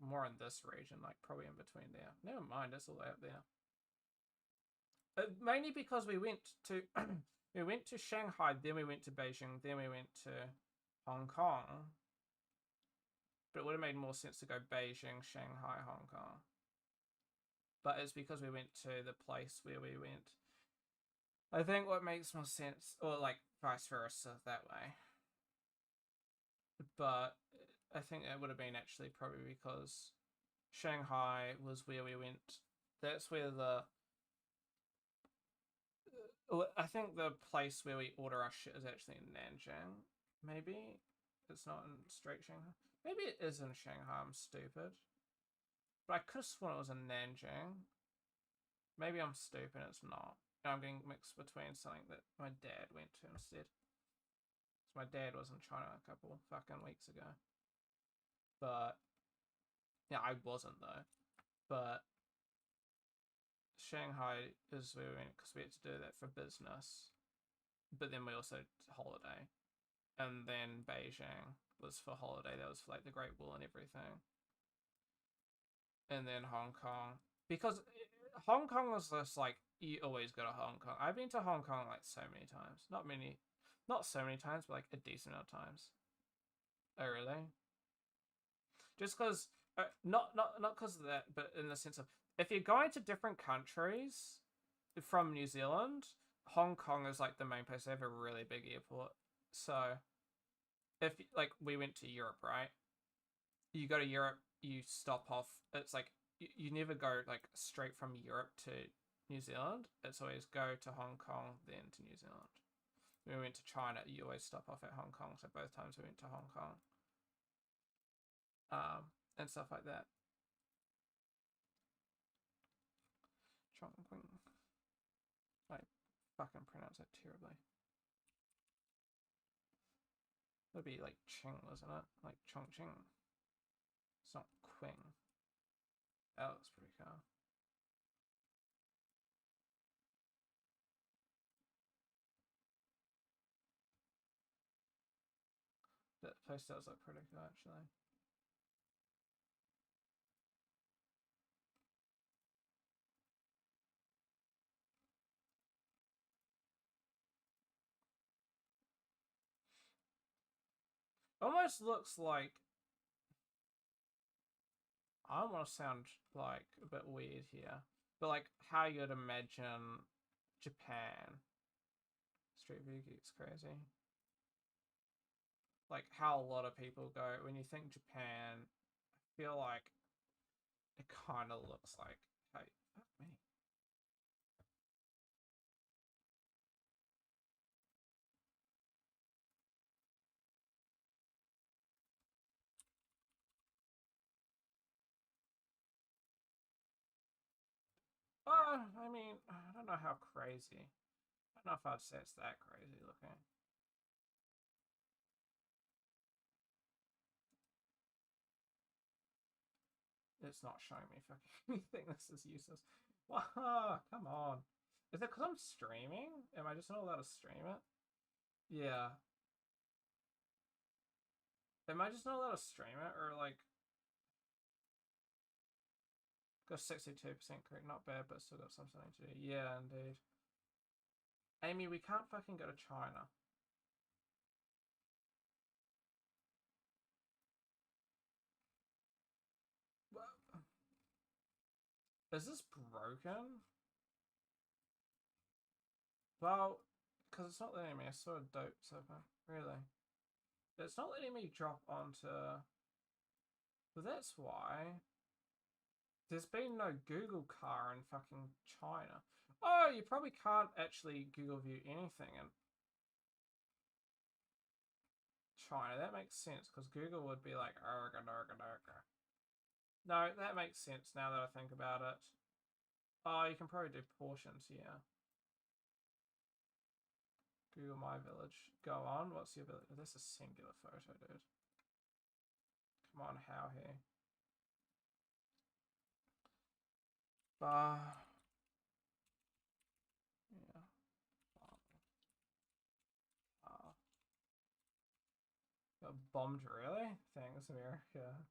More in this region, like probably in between there. Never mind, it's all the way up there. Mainly because we went to we went to Shanghai, then we went to Beijing, then we went to Hong Kong. But it would have made more sense to go Beijing, Shanghai, Hong Kong. But it's because we went to the place where we went. I think what makes more sense, or like vice versa that way. But I think it would have been actually probably because Shanghai was where we went. That's where the... I think the place where we order our shit is actually in Nanjing. Maybe it's not in straight Shanghai. Maybe it is in Shanghai, I'm stupid. But I could have sworn it was in Nanjing. Maybe I'm stupid, it's not. I'm getting mixed between something that my dad went to instead. So my dad was in China a couple fucking weeks ago. But, yeah, I wasn't though. But Shanghai is where we went because we had to do that for business. But then we also holiday. And then Beijing was for holiday. That was for like the Great Wall and everything. And then Hong Kong. Because Hong Kong was just like, you always go to Hong Kong. I've been to Hong Kong like so many times. Not so many times, but like a decent amount of times. Oh, really? Just because, not because of that, but in the sense of, if you're going to different countries from New Zealand, Hong Kong is like the main place. They have a really big airport. So, if like we went to Europe, right? You go to Europe, you stop off. It's like you never go like straight from Europe to New Zealand. It's always go to Hong Kong, then to New Zealand. When we went to China, you always stop off at Hong Kong. So both times we went to Hong Kong. And stuff like that. Chongqing. I fucking pronounce that terribly. It would be like Ching, wasn't it? Like Chongqing. It's not Qing. That looks pretty cool. That place does look pretty cool, actually. Almost looks like... I don't want to sound like a bit weird here, but like how you'd imagine Japan. Street View Geek's crazy. Like how a lot of people go, when you think Japan, I feel like it kind of looks like, hey, fuck me. I mean, I don't know how crazy. I don't know if I'd say it's that crazy looking. It's not showing me fucking anything. This is useless. Wow, come on. Is it because I'm streaming? Am I just not allowed to stream it? Yeah. Am I just not allowed to stream it? Or like... Got 62% correct, not bad, but still got something to do. Yeah, indeed. Amy, we can't fucking go to China. Is this broken? Well, because it's not letting me. I saw a dope so far. Really? It's not letting me drop onto... Well, that's why. There's been no Google car in fucking China. Oh, you probably can't actually Google view anything in China. That makes sense because Google would be like, arga, arga, arga. No, that makes sense now that I think about it. Oh, you can probably do portions here. Google My Village. Go on. What's your village? That's a singular photo, dude. Come on, how here? Yeah. Got bombed, really? Thanks, America.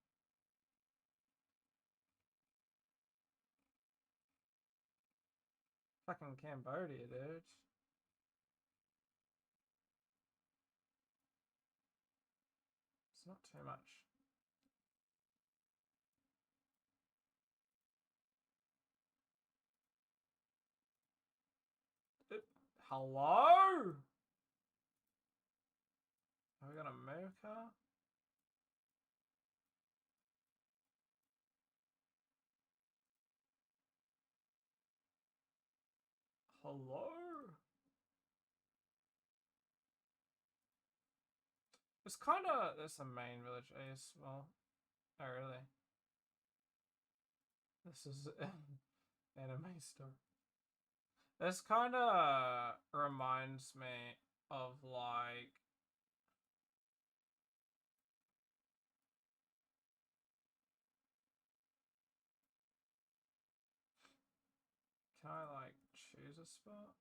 Fucking Cambodia, dude. It's not too much. Hello? Are we gonna move car? Hello? It's kinda, that's the main village, I guess. Well, oh really? This is anime stuff. This kinda reminds me of like can I like choose a spot?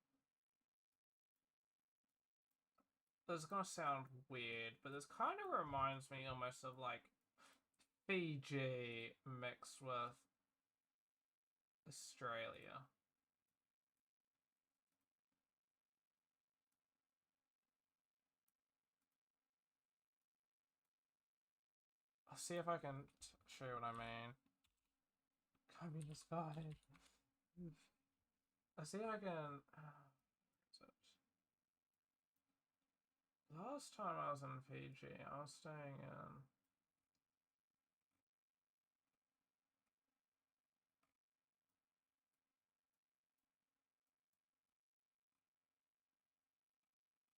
This is gonna sound weird, but this kind of reminds me almost of like Fiji mixed with Australia. I'll see if I can show you what I mean. Communist vibe. I'll see if I can. Last time I was in Fiji, I was staying in.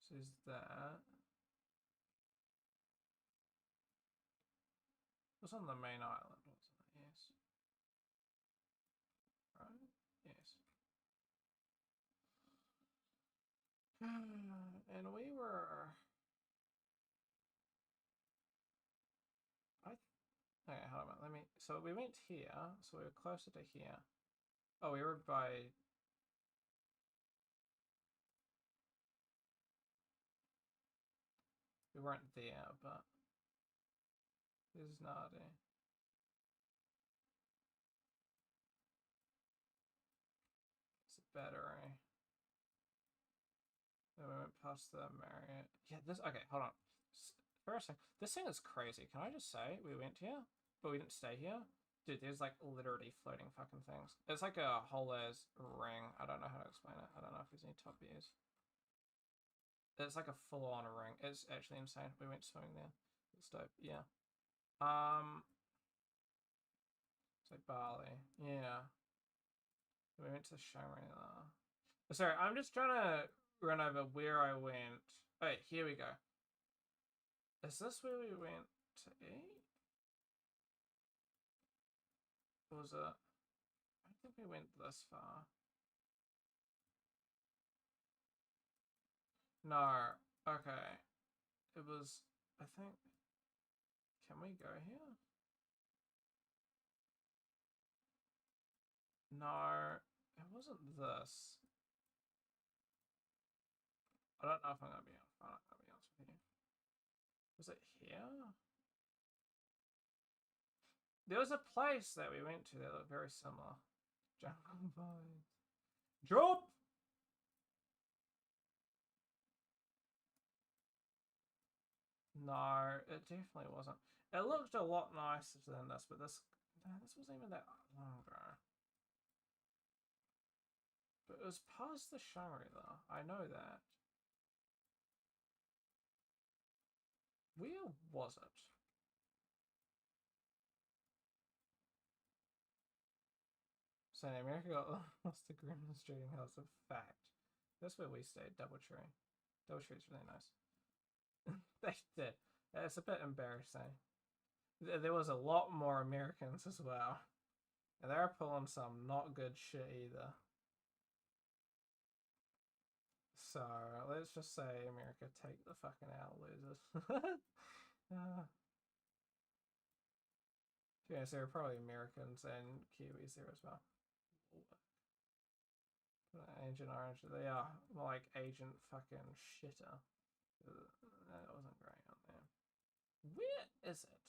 So is that? It was on the main island, wasn't it? Yes. Right? Yes. And we were. Okay, hold on. Let me. So we went here. So we were closer to here. Oh, we were by. We weren't there, but. There's Nardi. It's a battery. Then we went past the Marriott. Yeah, this. Okay, hold on. First thing, this thing is crazy. Can I just say we went here, but we didn't stay here? Dude, there's like literally floating fucking things. It's like a whole ass ring. I don't know how to explain it. I don't know if there's any top views. It's like a full-on ring. It's actually insane. We went swimming there. It's dope. Yeah. It's like Bali. Yeah. We went to Shangri-La. Sorry, I'm just trying to run over where I went. Oh, here we go. Is this where we went to eat? Or was it? I don't think we went this far. No. Okay. It was, I think. Can we go here? No, it wasn't this. I don't know if I'm gonna be able to find it, I'll be honest with you. Was it here? There was a place that we went to that looked very similar. Jungle vibes. Drop! No, it definitely wasn't. It looked a lot nicer than this, but this wasn't even that long ago. But it was past the Shangri-La. I know that. Where was it? So America got lost to Gremlin's Trading House. A fact. That's where we stayed. Doubletree. Doubletree's really nice. They did. It's a bit embarrassing. There was a lot more Americans as well. And they're pulling some not good shit either. So, let's just say America take the fucking out, losers. Yes, there are probably Americans and Kiwis there as well. Agent Orange, they are more like Agent fucking Shitter. That wasn't great on there. Where is it?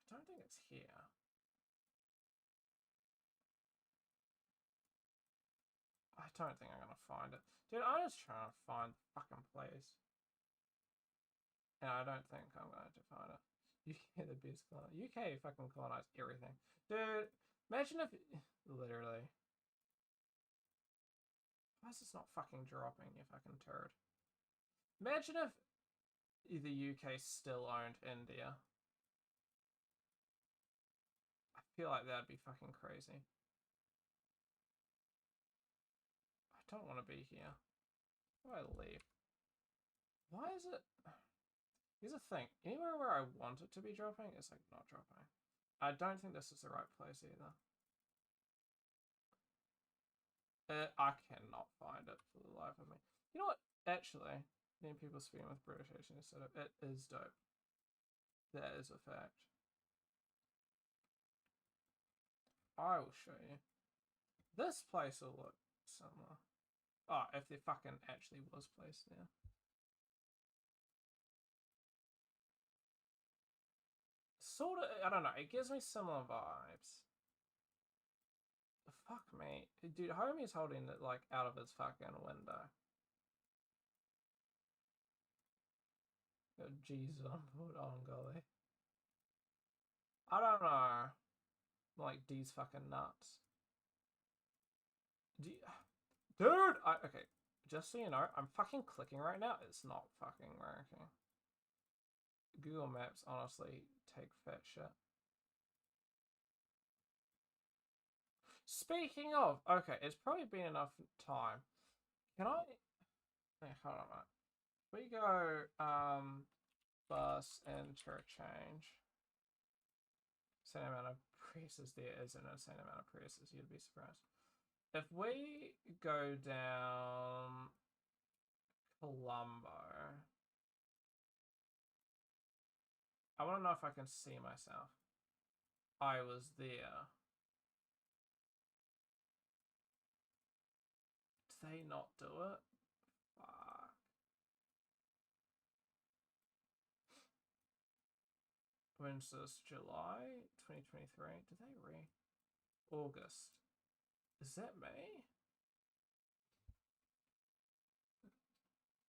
I don't think it's here. I don't think I'm gonna find it. Dude, I'm just trying to find the fucking place. And I don't think I'm going to find it. UK, the best colonized. UK fucking colonized everything. Dude, imagine if... Literally. Why is this not fucking dropping, you fucking turd? Imagine if the UK still owned India. I feel like that'd be fucking crazy. I don't want to be here. Why do I leave? Why is it... Here's the thing. Anywhere where I want it to be dropping, it's like not dropping. I don't think this is the right place either. I cannot find it for the life of me. You know what? Actually, many people speaking with British accent instead of it is dope. That is a fact. I will show you. This place will look similar. Oh, if there fucking actually was place there. Sort of, I don't know, it gives me similar vibes. Fuck me. Dude, homie's holding it like out of his fucking window. Got Jesus on board on golly. I don't know. Like these fucking nuts. Dude, okay. Just so you know, I'm fucking clicking right now. It's not fucking working. Google Maps honestly take fat shit. Speaking of, okay, it's probably been enough time. Can I? Hey, hold on a minute. We go bus interchange. Same amount of Priuses there isn't a same amount of Priuses. You'd be surprised. If we go down Colombo. I want to know if I can see myself. I was there. Did they not do it? Fuck. When's this? July 2023? Did they August. Is that me?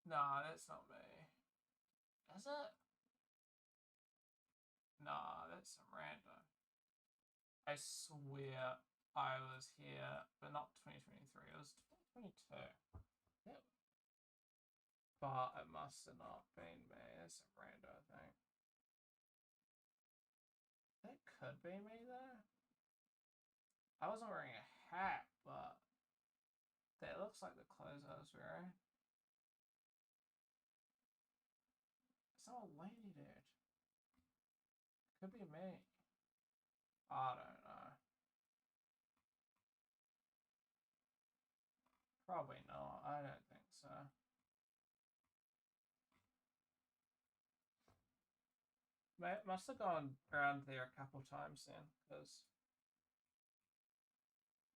Nah, that's not me. Is it? Nah, that's some random. I swear I was here, but not 2023. It was 2022. Yep. But it must have not been me. That's some random thing. That could be me though. I wasn't wearing a hat, but that looks like the clothes I was wearing. It's not a lady, dude. Could be me. I don't know. Probably not. I don't think so. Must have gone around there a couple times then, because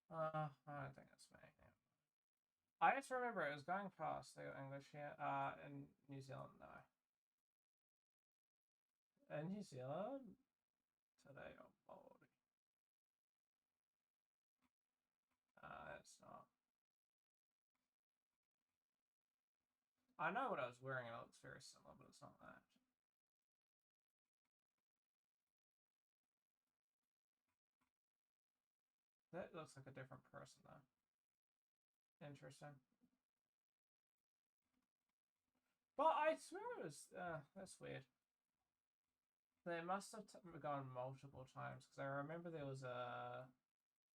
I don't think it's me. I just remember it was going past. They got English here. In New Zealand, no. In New Zealand today, oh baldy. That's not. I know what I was wearing and it looks very similar, but it's not that. That looks like a different person though. Interesting. But I swear it was, that's weird. They must have gone multiple times because I remember there was a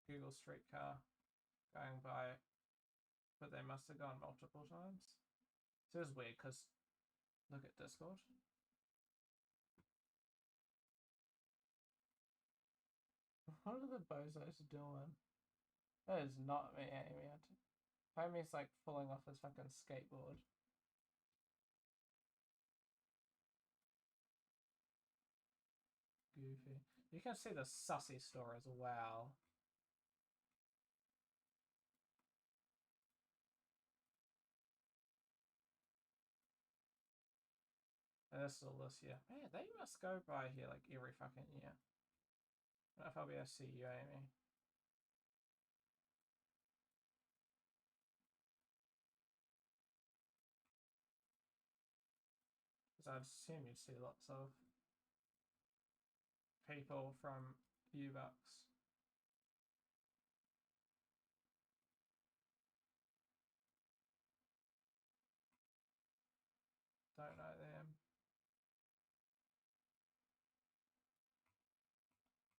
Google Streetcar going by, but they must have gone multiple times. So it was weird because look at Discord. What are the bozos doing? That is not me aiming at it. Homie's like falling off his fucking skateboard. Goofy. You can see the sussy store as well. And this is all this year. Man, they must go by here like every fucking year. I don't know if I'll be able to see you, Amy. Because I'd assume you'd see lots of people from U-Bucks. Don't know them.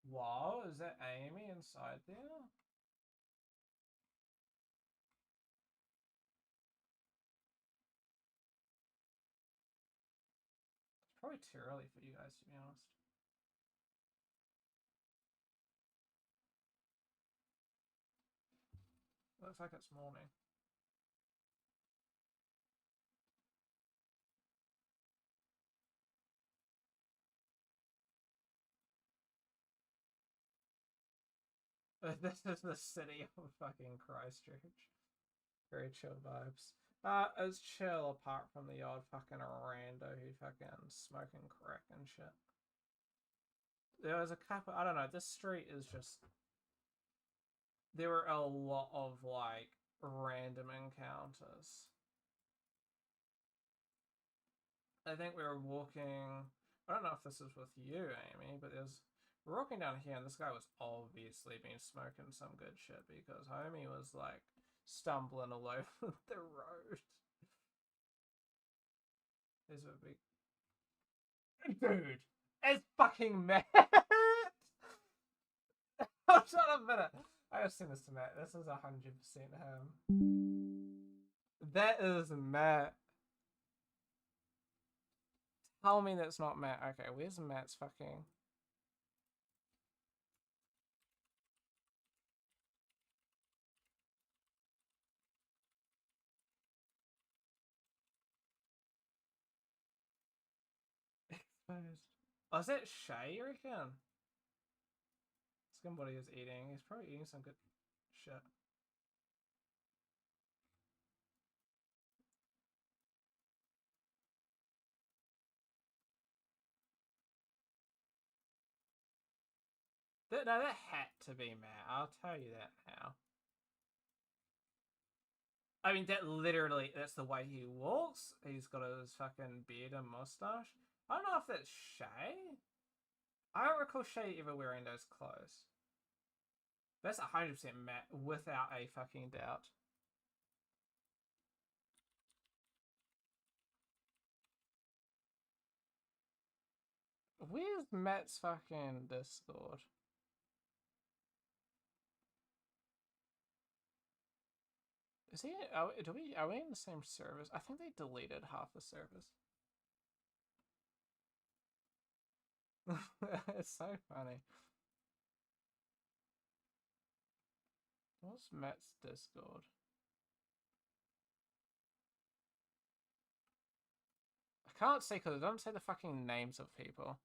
Wow, is that Amy inside there? It's probably too early for you guys, to be honest. Looks like it's morning. This is the city of fucking Christchurch. Very chill vibes. It's chill apart from the odd fucking rando who fucking smoking crack and shit. There was a couple, I don't know, this street is just... There were a lot of, like, random encounters. I think we were walking... I don't know if this is with you, Amy, but we're walking down here and this guy was obviously been smoking some good shit because homie was, like, stumbling all over the road. There's a big... Dude! It's fucking Matt! Hold on a minute! I gotta send this to Matt. This is 100% him. That is Matt. Tell me that's not Matt. Okay, where's Matt's fucking... Oh, is that Shay, you reckon? What he is eating. He's probably eating some good shit. No, that had to be Matt. I'll tell you that now. I mean, that's the way he walks. He's got his fucking beard and mustache. I don't know if that's Shay. I don't recall Shay ever wearing those clothes. That's 100% Matt, without a fucking doubt. Where's Matt's fucking Discord? Is he? Are we in the same service? I think they deleted half the service. It's so funny. What's Matt's Discord? I can't see because it doesn't say the fucking names of people.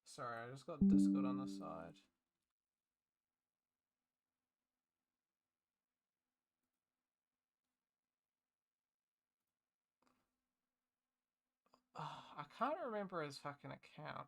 Sorry, I just got Discord on the side. Oh, I can't remember his fucking account.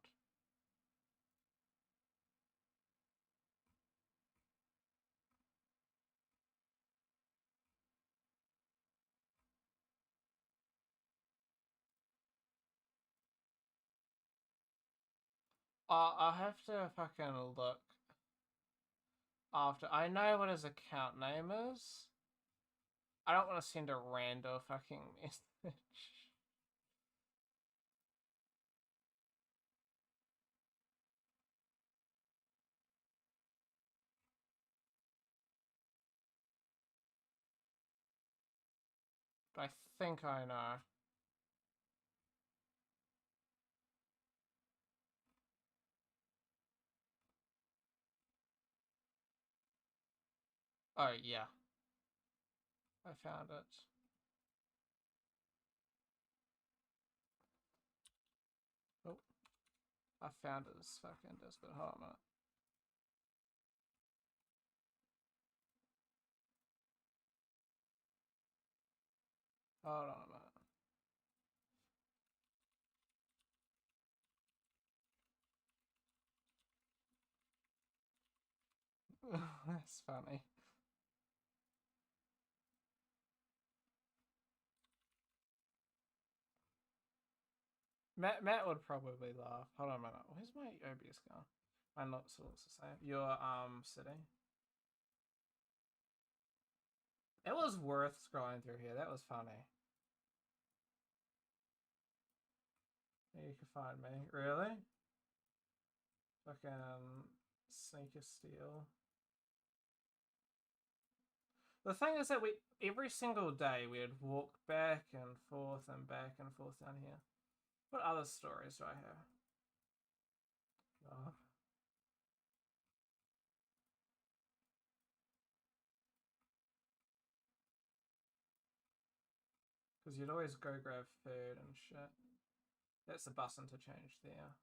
I'll have to fucking look after. I know what his account name is. I don't want to send a rando fucking message. But I think I know. Oh, yeah. I found it. Oh. I found it as fucking Discord. Hold on a minute. Hold on a minute. That's funny. Matt would probably laugh. Hold on a minute. Where's my OBS gone? My notes looks the same. Your city. It was worth scrolling through here. That was funny. You can find me. Really? Fucking sneaker steal. The thing is that every single day we'd walk back and forth and back and forth down here. What other stories do I have? God. Because you'd always go grab food and shit. That's the button to change there.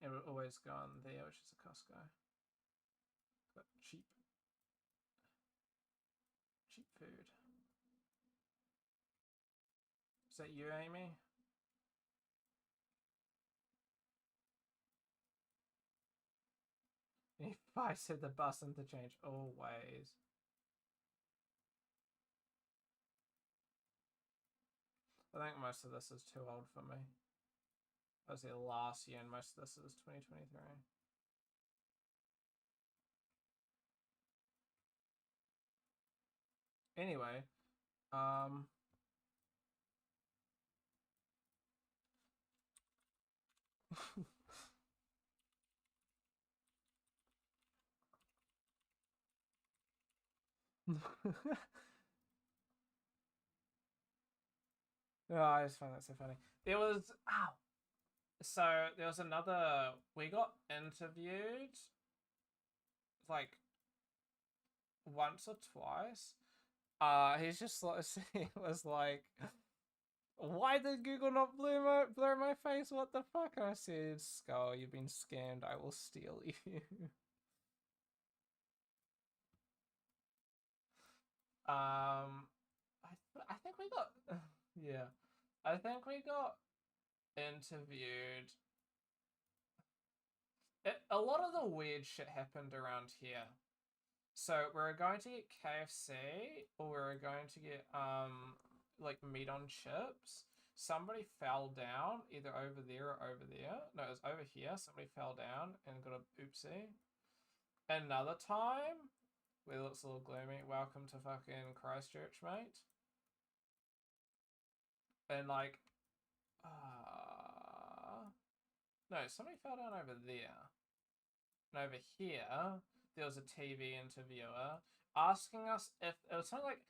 It would always go on there, which is a Costco. But cheap food. Is that you, Amy? If I said the button to change always. I think most of this is too old for me. I was here last year and most of this is 2023. Anyway, oh, I just find that so funny. There was so there was another. We got interviewed like once or twice. He's just like he was like, "Why did Google not blur my face? What the fuck?" And I said, "Skull, you've been scammed. I will steal you." I think we got yeah. I think we got interviewed. A lot of the weird shit happened around here. So we're going to get KFC or we're going to get like meat on chips. Somebody fell down either over there or over there. No, it was over here. Somebody fell down and got a oopsie. Another time, where it looks a little gloomy. Welcome to fucking Christchurch, mate. And like, no, somebody fell down over there. And over here, there was a TV interviewer asking us if it was something like,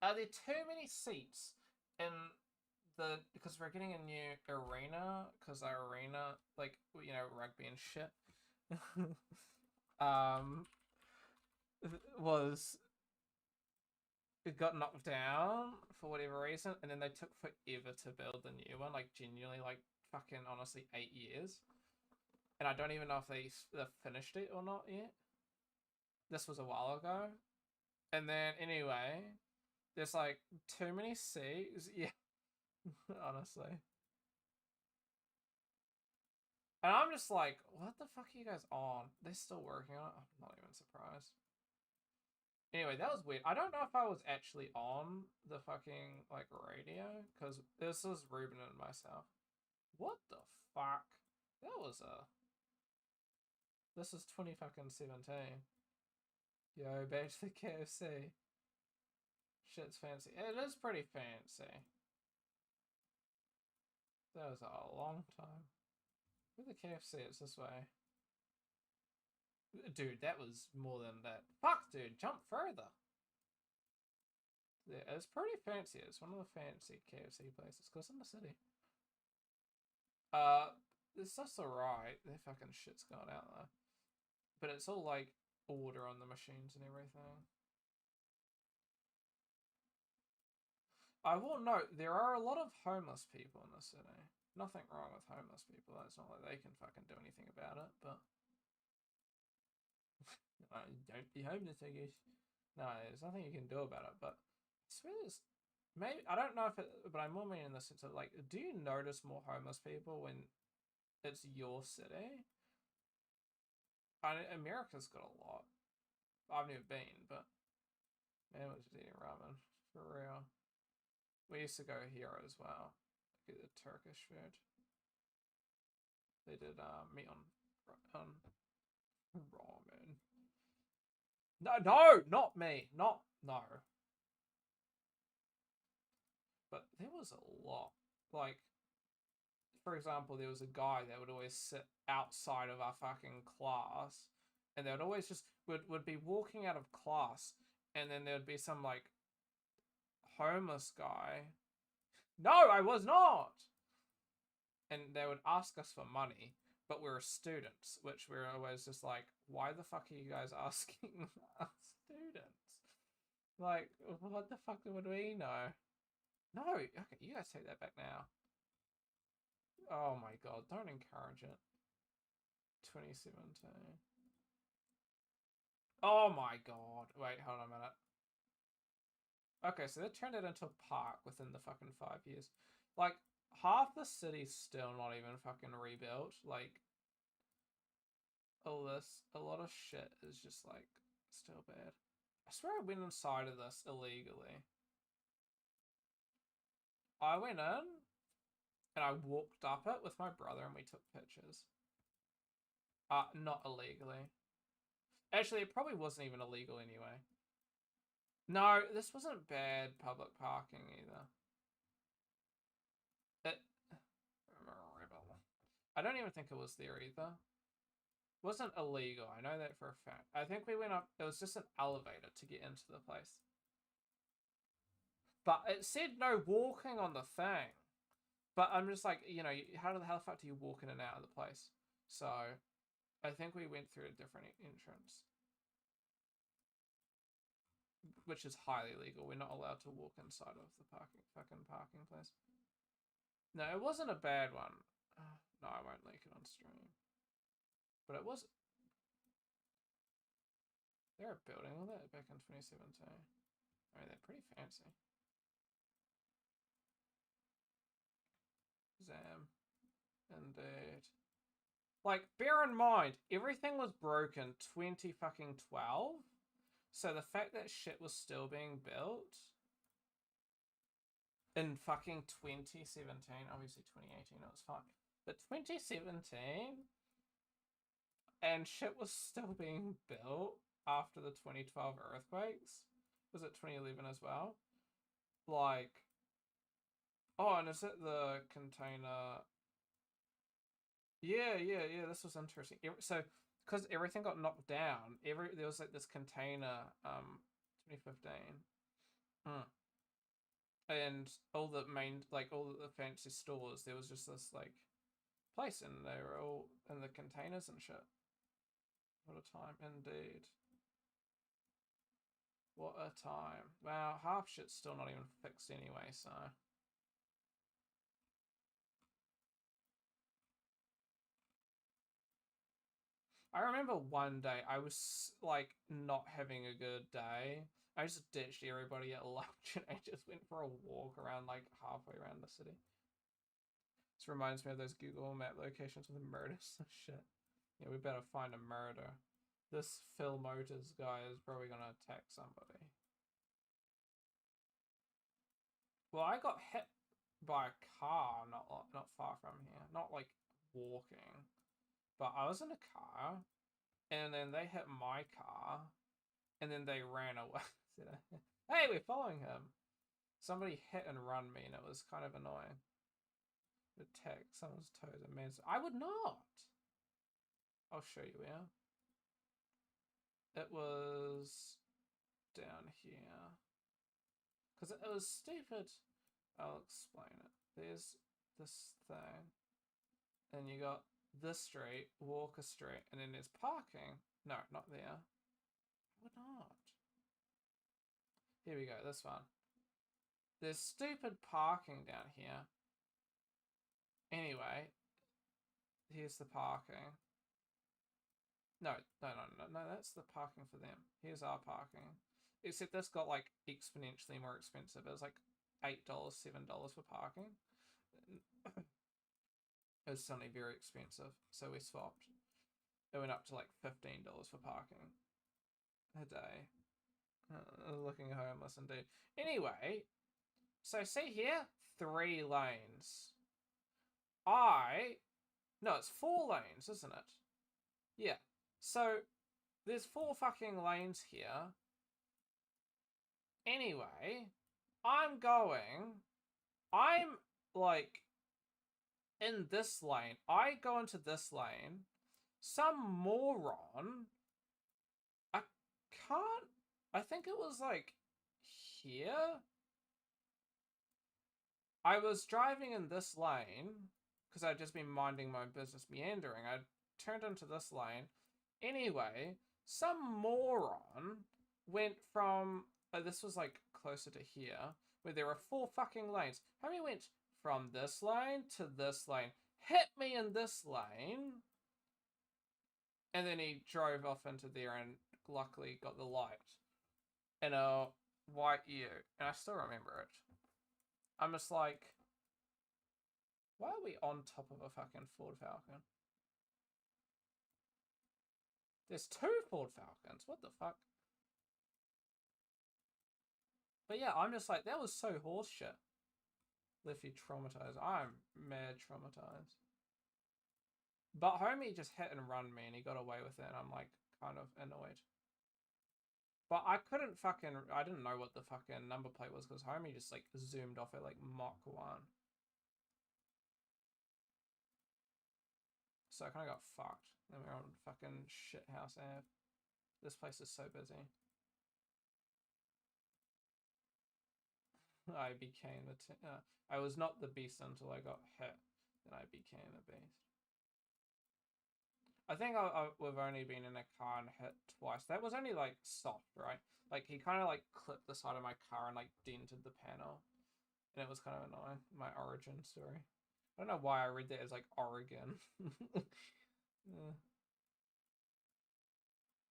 are there too many seats in the, because we're getting a new arena, because our arena, like, you know, rugby and shit, it got knocked down for whatever reason, and then they took forever to build the new one, like genuinely, like fucking honestly 8 years. And I don't even know if they've finished it or not yet. This was a while ago. And then anyway, there's like too many seats. Yeah, honestly. And I'm just like, what the fuck are you guys on? They're still working on it? I'm not even surprised. Anyway, that was weird. I don't know if I was actually on the fucking, like, radio, because this is Ruben and myself. What the fuck? That was a... This is 2017. Yo, back to the KFC. Shit's fancy. It is pretty fancy. That was a long time. Where the KFC? It's this way. Dude, that was more than that. Fuck, dude, jump further. Yeah, it's pretty fancy. It's one of the fancy KFC places. Cause in the city. This stuff's alright. Their fucking shit's going out there. But it's all like order on the machines and everything. I will note, there are a lot of homeless people in the city. Nothing wrong with homeless people. It's not like they can fucking do anything about it, but... don't be homeless, I guess. No, there's nothing you can do about it, but... I swear there's... Maybe, I don't know if it... But I more mean in the sense of, like, do you notice more homeless people when it's your city? America's got a lot. I've never been, but... Man, we're just eating ramen. For real. We used to go here as well. Get the Turkish food. They did meat on ramen. No, not me. No. But there was a lot. Like, for example, there was a guy that would always sit outside of our fucking class, and they would always just would be walking out of class, and then there would be some like homeless guy. No, I was not. And they would ask us for money, but we were students, which we were always just like, why the fuck are you guys asking us students? Like, what the fuck would we know? No, okay, you guys take that back now. Oh my god, don't encourage it. 2017. Oh my god. Wait, hold on a minute. Okay, so they turned it into a park within the fucking 5 years. Like, half the city's still not even fucking rebuilt. Like, a lot of shit is just, like, still bad. I swear I went inside of this illegally. I went in, and I walked up it with my brother, and we took pictures. Not illegally. Actually, it probably wasn't even illegal anyway. No, this wasn't bad public parking either. I don't even think it was there either. It wasn't illegal, I know that for a fact. I think we went up, it was just an elevator to get into the place. But it said no walking on the thing. But I'm just like, you know, how the fuck do you walk in and out of the place? So, I think we went through a different entrance. Which is highly illegal. We're not allowed to walk inside of the fucking parking place. No, it wasn't a bad one. No, I won't link it on stream. But it was... They're a building all that back in 2017. I mean, they're pretty fancy. Zam. Indeed. Like, bear in mind, everything was broken 20 fucking 12. So the fact that shit was still being built in fucking 2017, obviously 2018 it was fine, but 2017 and shit was still being built after the 2012 earthquakes. Was it 2011 as well? Like, oh, and is it the container? Yeah, this was interesting. So, because everything got knocked down, there was like this container, 2015, and all the main, like all the fancy stores, there was just this like place, and they were all in the containers and shit. What a time, indeed. What a time. Wow, half shit's still not even fixed anyway, so. I remember one day I was like not having a good day. I just ditched everybody at lunch and I just went for a walk around like halfway around the city. This reminds me of those Google Map locations with murders and shit. Yeah, we better find a murder. This Phil Motors guy is probably gonna attack somebody. Well, I got hit by a car not far from here. Not like walking. But I was in a car, and then they hit my car, and then they ran away. Hey, we're following him. Somebody hit and run me, and it was kind of annoying. Attack someone's toes and man. I would not. I'll show you where. It was down here. Because it was stupid. I'll explain it. There's this thing. And you got this street, Walker Street, and then there's parking. No, not there. I would not. Here we go, this one. There's stupid parking down here. Anyway, here's the parking. No, that's the parking for them. Here's our parking. Except this got like exponentially more expensive. It was like $8, $7 for parking. It was suddenly very expensive, so we swapped. It went up to like $15 for parking a day. Looking homeless indeed. Anyway, so see here, 3 lanes. No, it's 4 lanes, isn't it? Yeah. So there's 4 fucking lanes here. Anyway, I'm like in this lane. I go into this lane. Some moron. I think it was like here. I was driving in this lane because I'd just been minding my business, meandering. I turned into this lane. Anyway, some moron went from, this was like closer to here, where there were 4 fucking lanes. How many went from this lane to this lane? Hit me in this lane. And then he drove off into there and luckily got the light. In a white ear. And I still remember it. I'm just like, why are we on top of a fucking Ford Falcon? There's 2 Ford Falcons. What the fuck? But yeah, I'm just like, that was so horseshit. Left you traumatized. I'm mad traumatized. But homie just hit and run me and he got away with it. And I'm like, kind of annoyed. But I couldn't fucking, I didn't know what the fucking number plate was because homie just like zoomed off at like Mach 1. So I kind of got fucked. Then we're on fucking Shithouse Ave. This place is so busy. I became I was not the beast until I got hit. Then I became a beast. I think we've only been in a car and hit twice. That was only like soft, right? Like he kind of like clipped the side of my car and like dented the panel. And it was kind of annoying. My origin story. I don't know why I read that as like Oregon. Yeah.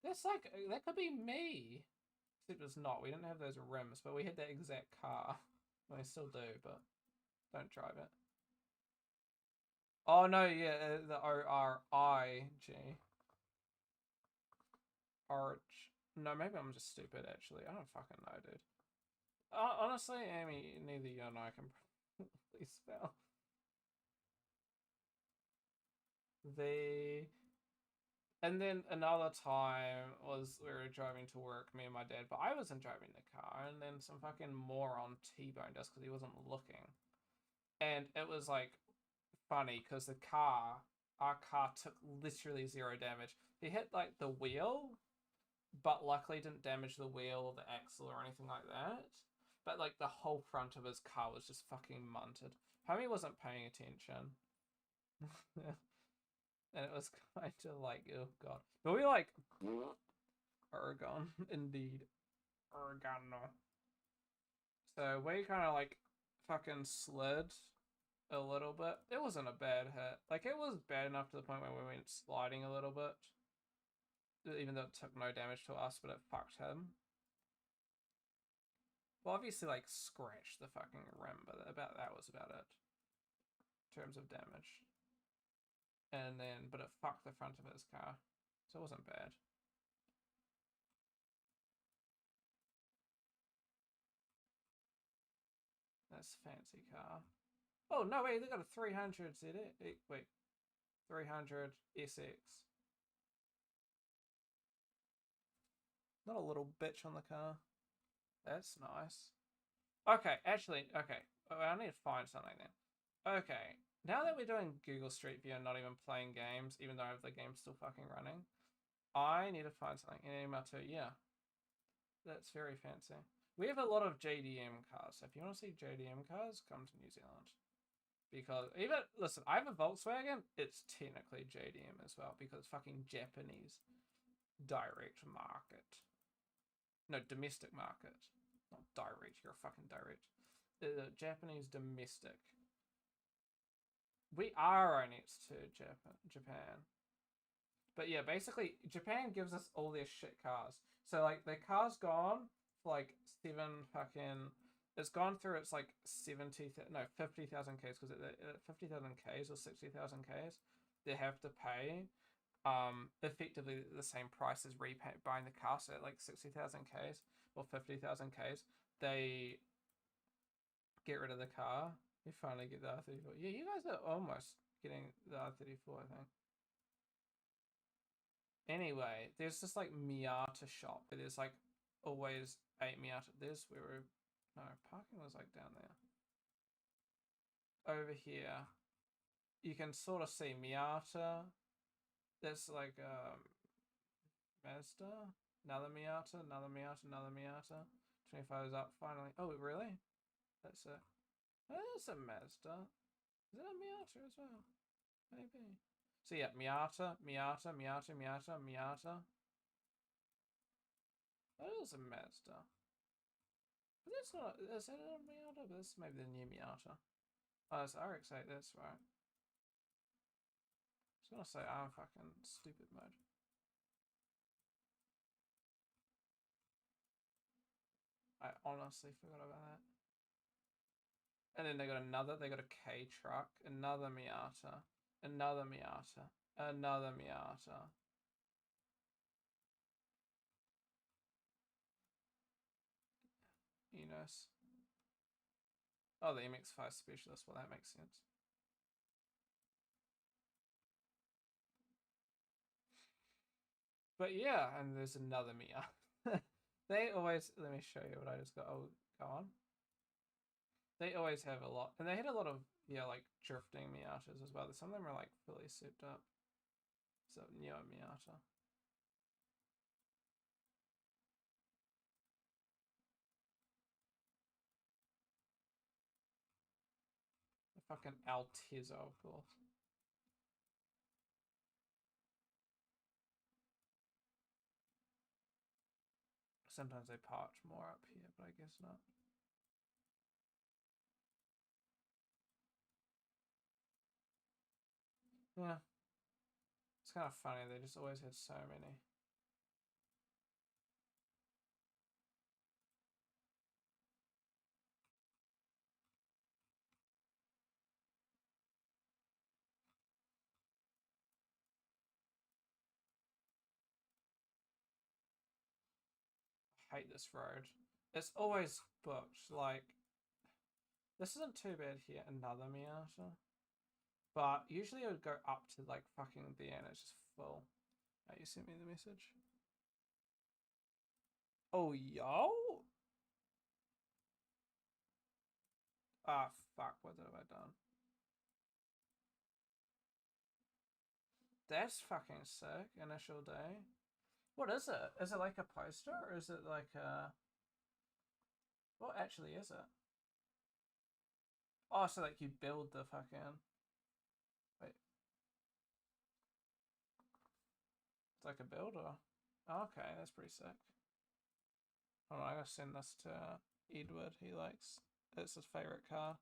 That's like, that could be me. Except it's not. We didn't have those rims, but we had that exact car. Well, I still do, but don't drive it. Oh no, yeah, the O-R-I-G. Orch. No, maybe I'm just stupid actually. I don't fucking know, dude. Honestly, Amy, neither you and I can probably spell. And then another time was we were driving to work, me and my dad, but I wasn't driving the car, and then some fucking moron T-boned us because he wasn't looking. And it was like funny because our car took literally 0 damage. He hit like the wheel, but luckily didn't damage the wheel or the axle or anything like that. But like the whole front of his car was just fucking munted. Homie wasn't paying attention. And it was kind of like, oh god. But we like, Oregon, indeed. Oregon. So we kind of like fucking slid a little bit. It wasn't a bad hit. Like it was bad enough to the point where we went sliding a little bit. Even though it took no damage to us, but it fucked him. Well, obviously like scratched the fucking rim, but that was about it. In terms of damage. And then, but it fucked the front of his car. So it wasn't bad. That's a fancy car. Oh, no, wait, they got a 300 ZX. Wait, 300 SX. Not a little bitch on the car. That's nice. Okay, actually, okay. I need to find something then. Okay, now that we're doing Google Street View and not even playing games, even though the game's still fucking running, I need to find something in MR2. Yeah, that's very fancy. We have a lot of JDM cars. So if you want to see JDM cars, come to New Zealand. Because even, listen, I have a Volkswagen, it's technically JDM as well, because it's fucking Japanese direct market. No, domestic market. Not direct, you're a fucking direct. The Japanese domestic. We are right next to Japan. But yeah, basically, Japan gives us all their shit cars. So, like, their car's gone for, like, 7 fucking... It's gone through its, like, 50,000 Ks, because at 50,000 Ks or 60,000 Ks, they have to pay effectively the same price as buying the car. So at, like, 60,000 Ks or 50,000 Ks, they get rid of the car. You finally get the R34. Yeah, you guys are almost getting the R34, I think. Anyway, there's this, like, Miata shop, but there's, like, always 8 Miata. There's where we're... No, parking was, like, down there. Over here, you can sort of see Miata. There's, like, Mazda. Another Miata, another Miata, another Miata. 25 is up, finally. Oh, really? That's it. Oh, that's a Mazda. Is that a Miata as well? Maybe. So yeah, Miata, Miata, Miata, Miata, Miata. That is a Mazda. But that's not, is that a Miata? But this is maybe the new Miata. Oh, it's RX-8, that's right. I was gonna say I'm fucking stupid mode. I honestly forgot about that. And then they got a K truck, another Miata, another Miata, another Miata. Enos. Oh, the MX-5 Specialist. Well, that makes sense. But yeah, and there's another Miata. They always... Let me show you what I just got. Oh, go on. They always have a lot. And they had a lot of, yeah, like, drifting Miatas as well. Some of them are, like, fully souped up. So, newer Miata. Fucking Altezza, of course. Sometimes they parch more up here, but I guess not. Yeah. It's kind of funny, they just always had so many. Hate this road. It's always booked. Like, this isn't too bad here. Another Miata. But usually it would go up to, like, fucking the end. It's just full. Oh, you sent me the message. Oh, yo? Ah, fuck. What have I done? That's fucking sick. Initial day. What is it? Is it like a poster, or is it like a... What actually is it? Oh, so like you build the fucking... Wait. It's like a builder. Oh, okay, that's pretty sick. Hold on, I gotta send this to Edward. He likes... It's his favorite car.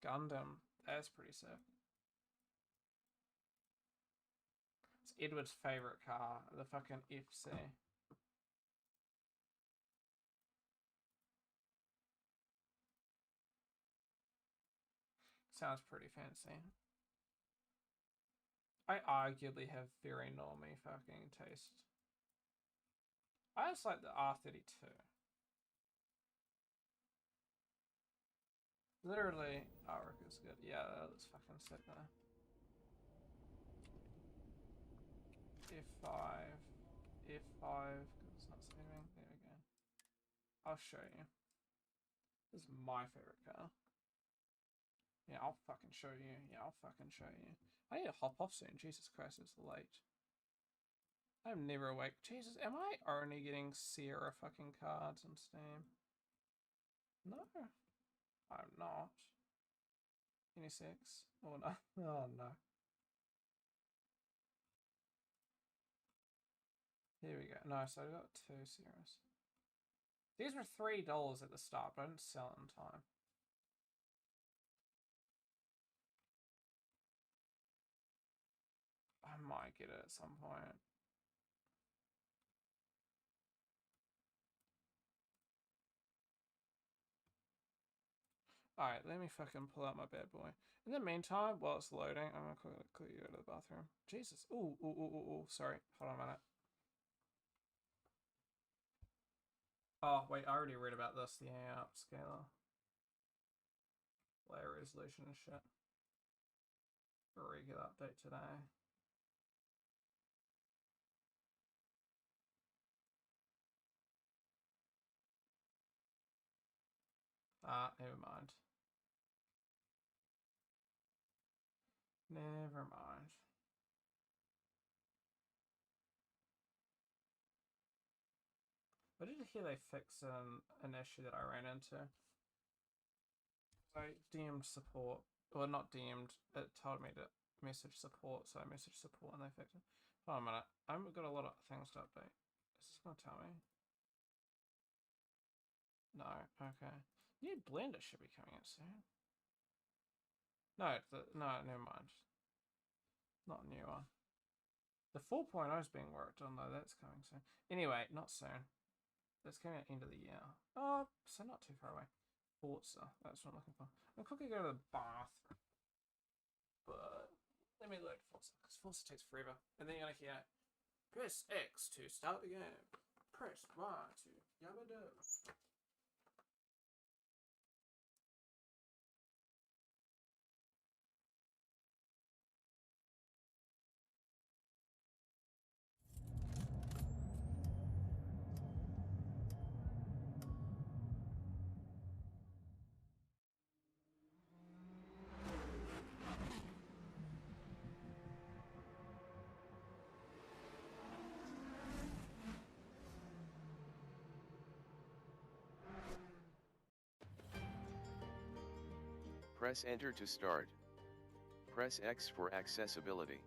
Gundam. That's pretty sick. It's Edward's favorite car, the fucking FC. Sounds pretty fancy. I arguably have very normie fucking taste. I just like the R32. Literally, artwork is good. Yeah, that looks fucking sick there. F5, F5, because it's not saving. There we go. I'll show you. This is my favorite car. Yeah, I'll fucking show you. Yeah, I'll fucking show you. I need to hop off soon. Jesus Christ, it's late. I'm never awake. Jesus, am I only getting Sierra fucking cards on Steam? No, I'm not. 26. Oh no. Oh no. Here we go. No, so I got 2 Sierras. These were $3 at the start, but I didn't sell it in time. I might get it at some point. Alright, let me fucking pull out my bad boy. In the meantime, while it's loading, I'm gonna quickly go to the bathroom. Jesus. Ooh, ooh, ooh, ooh, ooh. Sorry. Hold on a minute. Oh, wait, I already read about this. The AI upscaler. Layer resolution and shit. Regular update today. Never mind. Never mind. What did you hear they fixed an issue that I ran into? I DM'd support. Well, not DM'd. It told me to message support, so I messaged support and they fixed it. Hold on a minute. I've got a lot of things to update. Is this going to tell me? No. Okay. New Blender should be coming out soon. No, no, never mind. Not a new one. The 4.0 is being worked on though. That's coming soon. Anyway, not soon. That's coming at the end of the year. Oh, so not too far away. Forza. That's what I'm looking for. I'll quickly go to the bathroom. But let me load Forza, because Forza takes forever. And then you're gonna hear, press X to start the game. Press Y to yabba do. Press Enter to start. Press X for accessibility.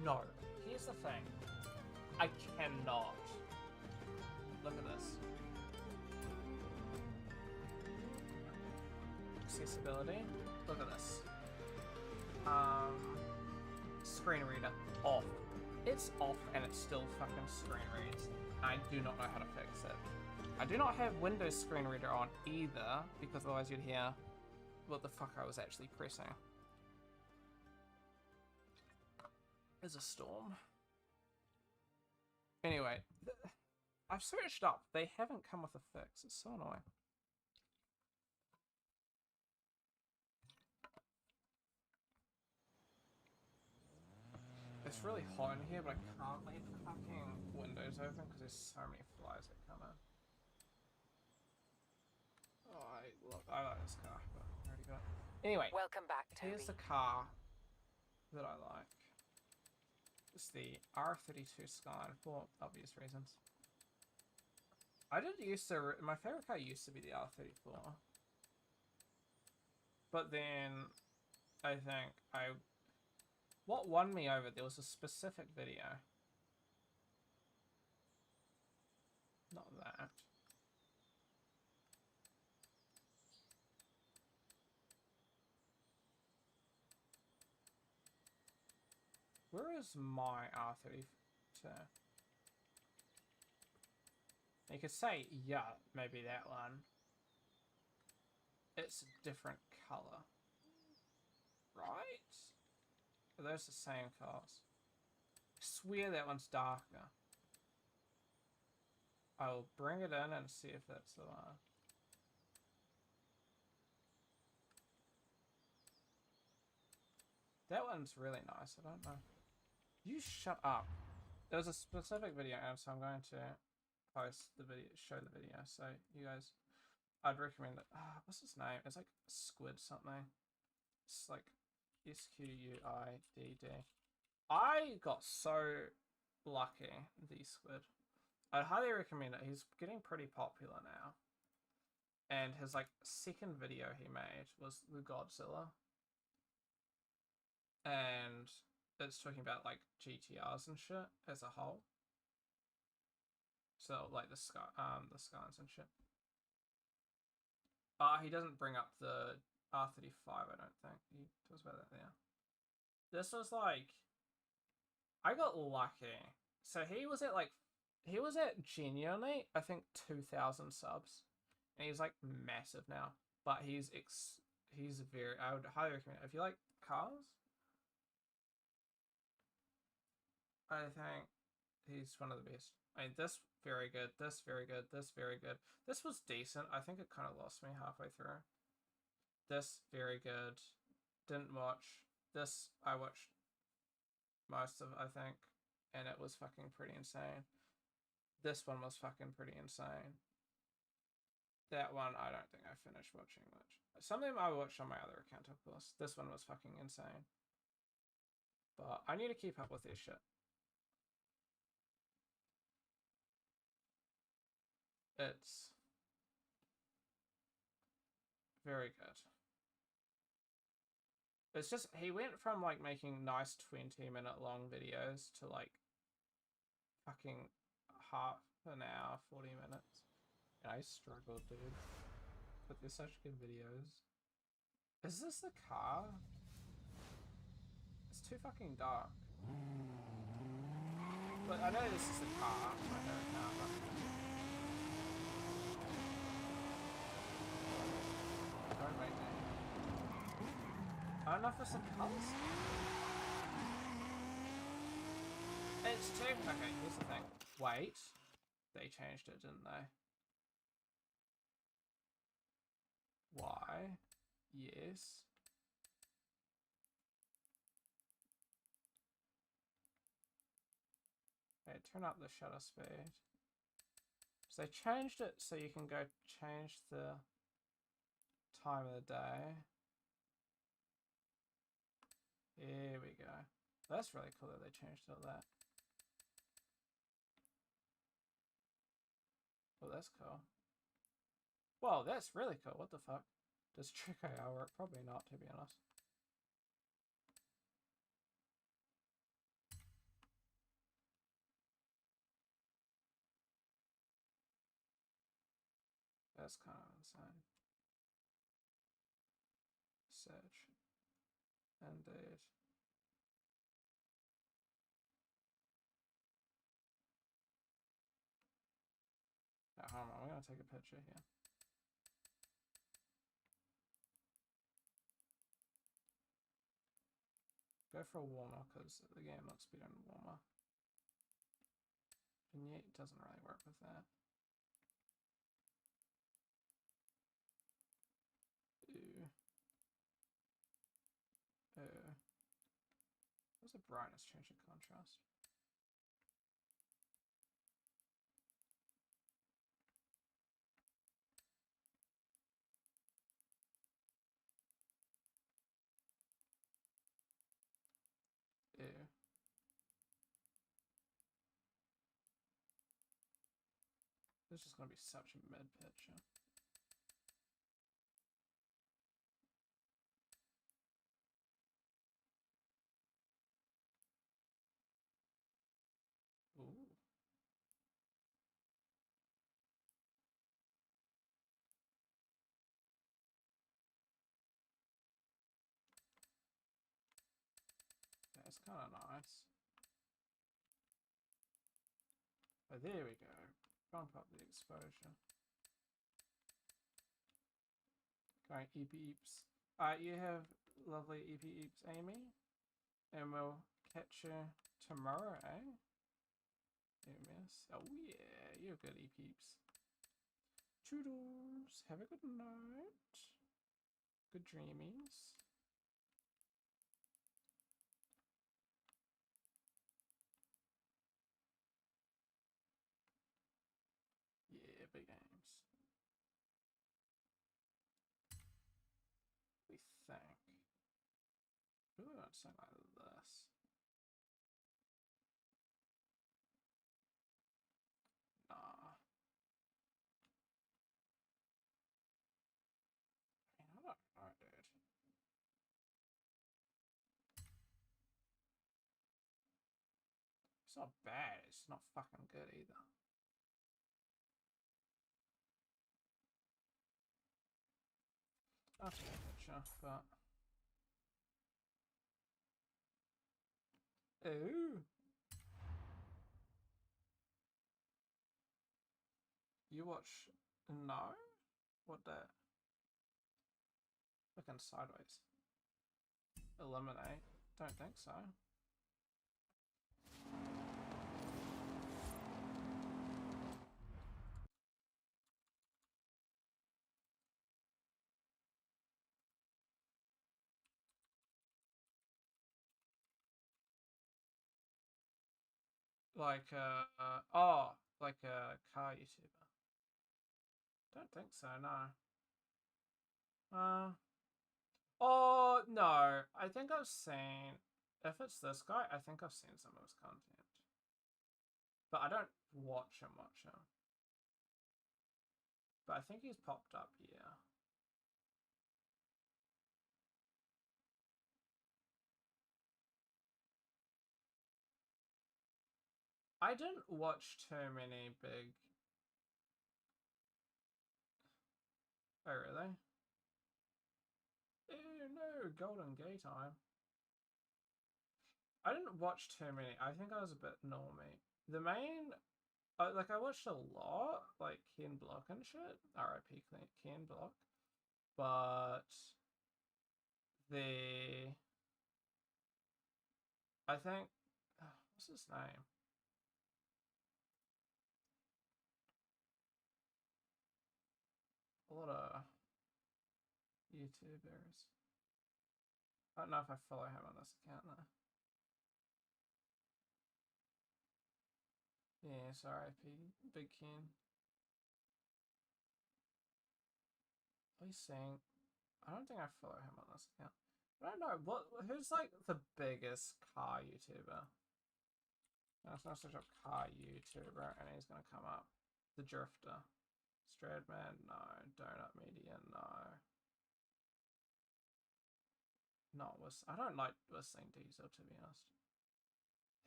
No. Here's the thing. I cannot. Look at this. Accessibility. Look at this. Screen reader. Off. It's off and it still fucking screen reads. I do not know how to fix it. I do not have Windows screen reader on either, because otherwise you'd hear what the fuck I was actually pressing. There's a storm. Anyway, I've searched up. They haven't come with a fix. It's so annoying. It's really hot in here, but I can't leave the fucking windows open because there's so many flies that come in. Oh, I like this car, but I already got it. Anyway, welcome back, Toby. Here's the car that I like. It's the R32 Skyline for obvious reasons. I did used to, my favorite car used to be the R34. But then, I think what won me over, there was a specific video. Not that. Where is my R32? You could say, yeah, maybe that one. It's a different color. Right? Are those the same colors? I swear that one's darker. I'll bring it in and see if that's the one. That one's really nice. I don't know. You shut up. There was a specific video, and so I'm going to post the video, show the video. So you guys, I'd recommend it. What's his name? It's like Squid something. It's like SQUIDD. I got so lucky, the Squid. I'd highly recommend it. He's getting pretty popular now. And his like second video he made was the Godzilla. And it's talking about like GTRs and shit as a whole. So like the scans and shit. He doesn't bring up the R35, I don't think. He talks about that there. This was like, I got lucky. So he was at genuinely, I think 2,000 subs. And he's like massive now. But he's very, I would highly recommend it. If you like cars, I think he's one of the best. I mean, this very good, this very good, this very good. This was decent. I think it kind of lost me halfway through. This very good. Didn't watch. This I watched most of, I think, and it was fucking pretty insane. This one was fucking pretty insane. That one I don't think I finished watching much. Some of them I watched on my other account, of course. This one was fucking insane. But I need to keep up with this shit. It's very good. It's just, he went from like making nice 20-minute long videos to like fucking half an hour, 40 minutes. And I struggled, dude. But they're such good videos. Is this the car? It's too fucking dark. But I know this is the car. I know it now, but don't make me. I don't know if it's the colours. It's too. Okay, here's the thing. Wait. They changed it, didn't they? Why? Yes. Okay, turn up the shutter speed. So they changed it so you can go change the time of the day. Here we go. That's really cool that they changed all that. Oh, that's cool. Whoa, that's really cool. What the fuck? Does Trick AR work? Probably not, to be honest. That's kind of insane. Search. Indeed. Oh, hold on, we're gonna take a picture here. Go for a warmer because the game looks better in warmer. And yet it doesn't really work with that. Ooh. What's the brightness change of contrast? Ew. This is going to be such a mid picture. Ooh. That's kind of nice. Oh, there we go. Bump up the exposure. Going EP Eeps. You have lovely EP Eeps, Amy. And we'll catch you tomorrow, eh? MS. Oh yeah, you're good EP Eeps. Toodles. Have a good night. Good dreamies. Yeah, big games. We think. Really don't sound like this. Nah. I mean, I don't know, dude. It's not bad, it's not fucking good either. Okay, gotcha, but... Ooh! You watch... No? What that? Looking sideways. Eliminate? Don't think so. Like like a car YouTuber. Don't think so, no. Oh no, I think I've seen, if it's this guy, I think I've seen some of his content. But I don't watch him. But I think he's popped up here. I didn't watch too many big... Oh, really? Oh no, Golden Gay time. I didn't watch too many. I think I was a bit normie. The main... like, I watched a lot, like Ken Block and shit. RIP Ken Block. But... I think... what's his name? A lot of YouTubers. I don't know if I follow him on this account though. Yeah, sorry, Big Ken. He's saying, I don't think I follow him on this account. I don't know who's like the biggest car YouTuber. No, it's not such a car YouTuber, and he's gonna come up. The Drifter. Stradman, no. Donut Media, no. Not I don't like whistling Diesel, to be honest.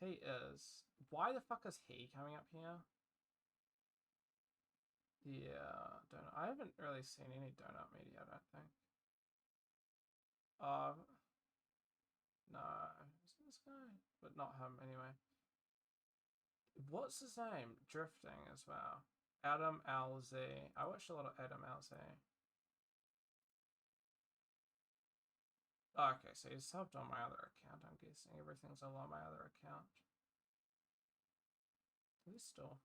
He is. Why the fuck is he coming up here? Yeah, Donut. I haven't really seen any Donut Media, I don't think. No. Is this guy? But not him, anyway. What's his name? Drifting as well. Adam LZ. I watched a lot of Adam LZ. Oh, okay, so he's subbed on my other account, I'm guessing. Everything's all on my other account. He still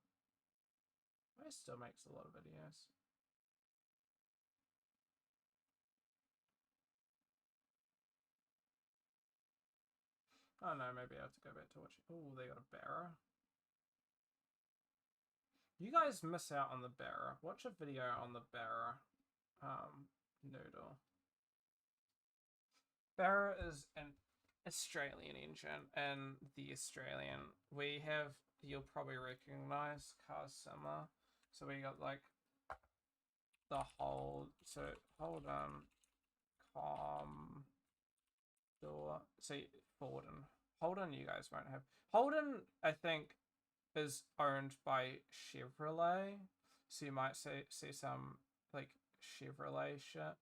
makes a lot of videos. Oh no, maybe I have to go back to watching. Oh, they got a bearer. You guys miss out on the bearer. Watch a video on the bearer. Noodle. Bearer is an Australian engine, and the Australian we have, you'll probably recognize cars similar. So we got like the hold on door. See, Holden you guys won't have. Holden, I think, is owned by Chevrolet, so you might see some like Chevrolet shit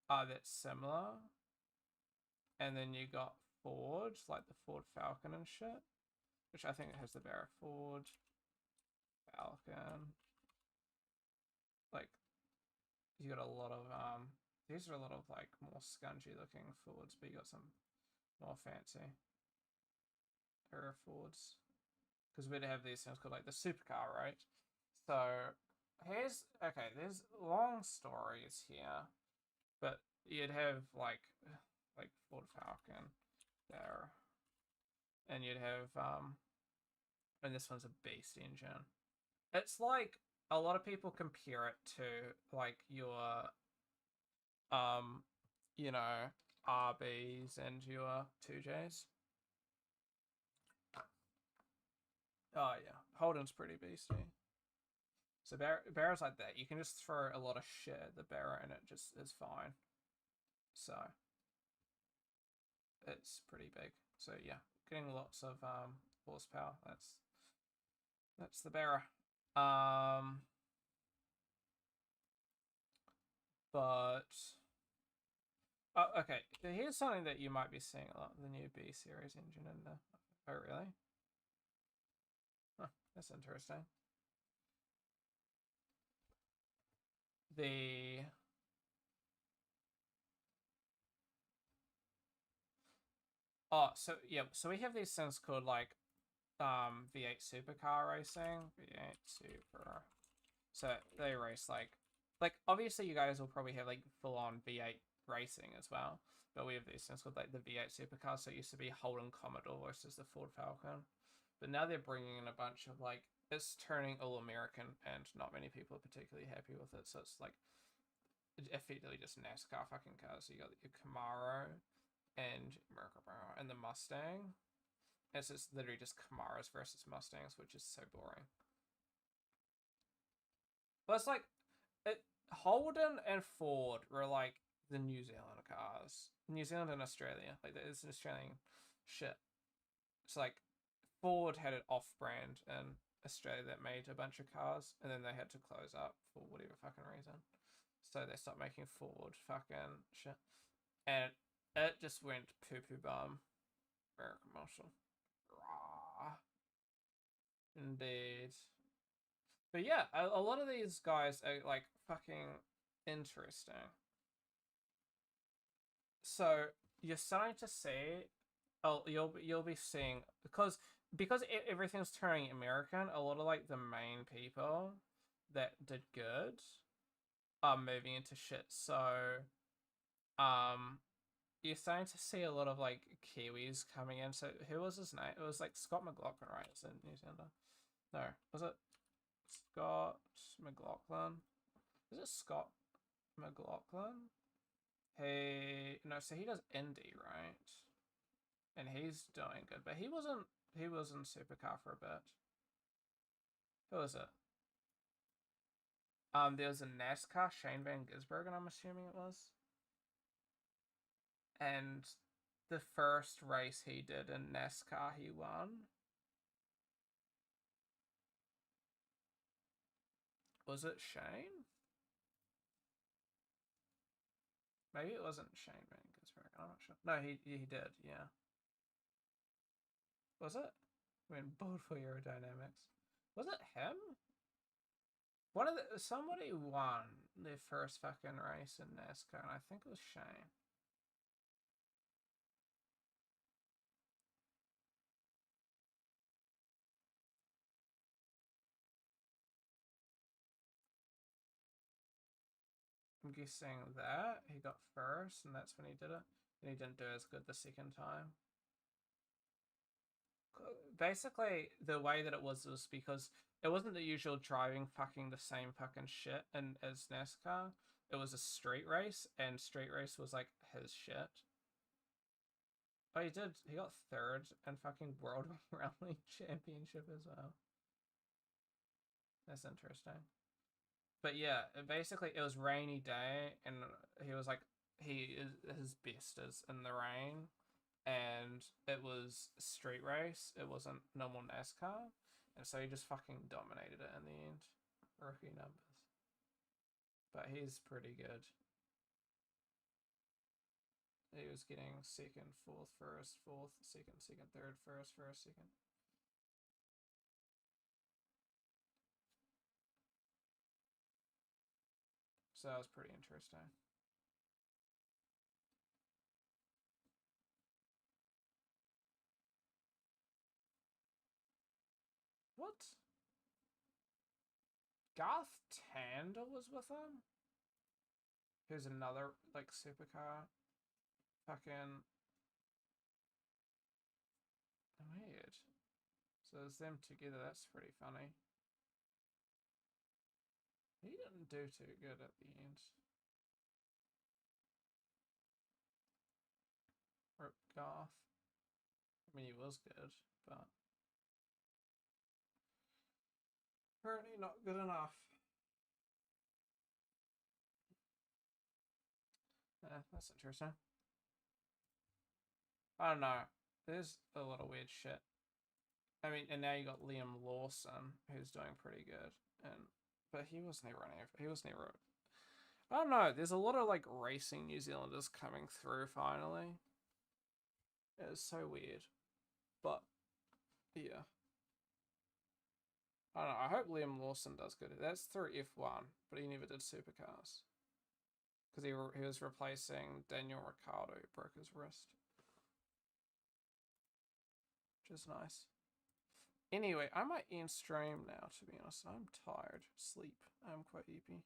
that's similar. And then you got Ford, like the Ford Falcon and shit, which I think it has the Barra Ford Falcon. Like, you got a lot of these are a lot of like more scungy looking Fords, but you got some more fancy era Fords, because we'd have these things called like the supercar, right? So here's there's long stories here, but you'd have like Ford Falcon there, and you'd have and this one's a beast engine. It's like a lot of people compare it to like your you know, RBs and your 2Js. Oh yeah, Holden's pretty beasty. So Barra's like that. You can just throw a lot of shit at the Barra and it just is fine. So it's pretty big. So yeah, getting lots of horsepower. That's the Barra. But okay, here's something that you might be seeing a lot: the new B series engine in the. Oh really? Huh, that's interesting. So yeah, so we have these things called like V8 supercar racing, V8 super. So they race like obviously you guys will probably have like full on V8 racing as well, but we have these things called like the V8 supercar. So it used to be Holden Commodore versus the Ford Falcon, but now they're bringing in a bunch of like, it's turning all American and not many people are particularly happy with it. So it's like effectively just NASCAR fucking cars. So you got your Camaro and the Mustang. It's just literally just Camaros versus Mustangs, which is so boring. But it's like Holden and Ford were like the New Zealand cars. New Zealand and Australia. Like it's an Australian shit. It's like Ford had an off-brand in Australia that made a bunch of cars, and then they had to close up for whatever fucking reason. So they stopped making Ford fucking shit. And it just went poo-poo bum. Very commercial. Rah. Indeed. But yeah, a lot of these guys are like fucking interesting. So you're starting to see, you'll be seeing, because everything's turning American, a lot of like the main people that did good are moving into shit. So you're starting to see a lot of like Kiwis coming in. So who was his name? It was like Scott McLaughlin, right? It's in New Zealand. No, was it Scott McLaughlin? Is it Scott McLaughlin? No, so he does indie, right? And he's doing good, but he was in Supercar for a bit. Who was it? There was a NASCAR, Shane Van Gisbergen, I'm assuming it was. And the first race he did in NASCAR, he won. Was it Shane? Maybe it wasn't Shane Van Gisbergen, I'm not sure. No, he did, yeah. Was it? I mean, both for aerodynamics. Was it him? Somebody won the first fucking race in NASCAR, and I think it was Shane. I'm guessing that he got first, and that's when he did it. And he didn't do as good the second time. Basically, the way that it was because it wasn't the usual driving fucking the same fucking shit as NASCAR. It was a street race, and street race was like his shit. Oh, he got third in fucking World Rally Championship as well. That's interesting. But yeah, basically it was rainy day, and he was like, his best is in the rain, and it was street race. It wasn't normal NASCAR, and so he just fucking dominated it in the end. Rookie numbers. But he's pretty good. He was getting second, fourth, first, fourth, second, second, third, first, first, second. So that was pretty interesting. What? Garth Tander was with him? Here's another, like, supercar. Fucking... weird. So it's them together, that's pretty funny. He didn't do too good at the end. Rip Garth. I mean, he was good, but... apparently not good enough. That's interesting. I don't know. There's a lot of weird shit. I mean, and now you got Liam Lawson, who's doing pretty good, but he was never he was never. I don't know. There's a lot of like racing New Zealanders coming through finally. It's so weird, but yeah. I don't know. I hope Liam Lawson does good. That's through F1, but he never did supercars because he was replacing Daniel Ricciardo, who broke his wrist. Which is nice. Anyway, I might end stream now, to be honest. I'm tired. Sleep. I'm quite eepy.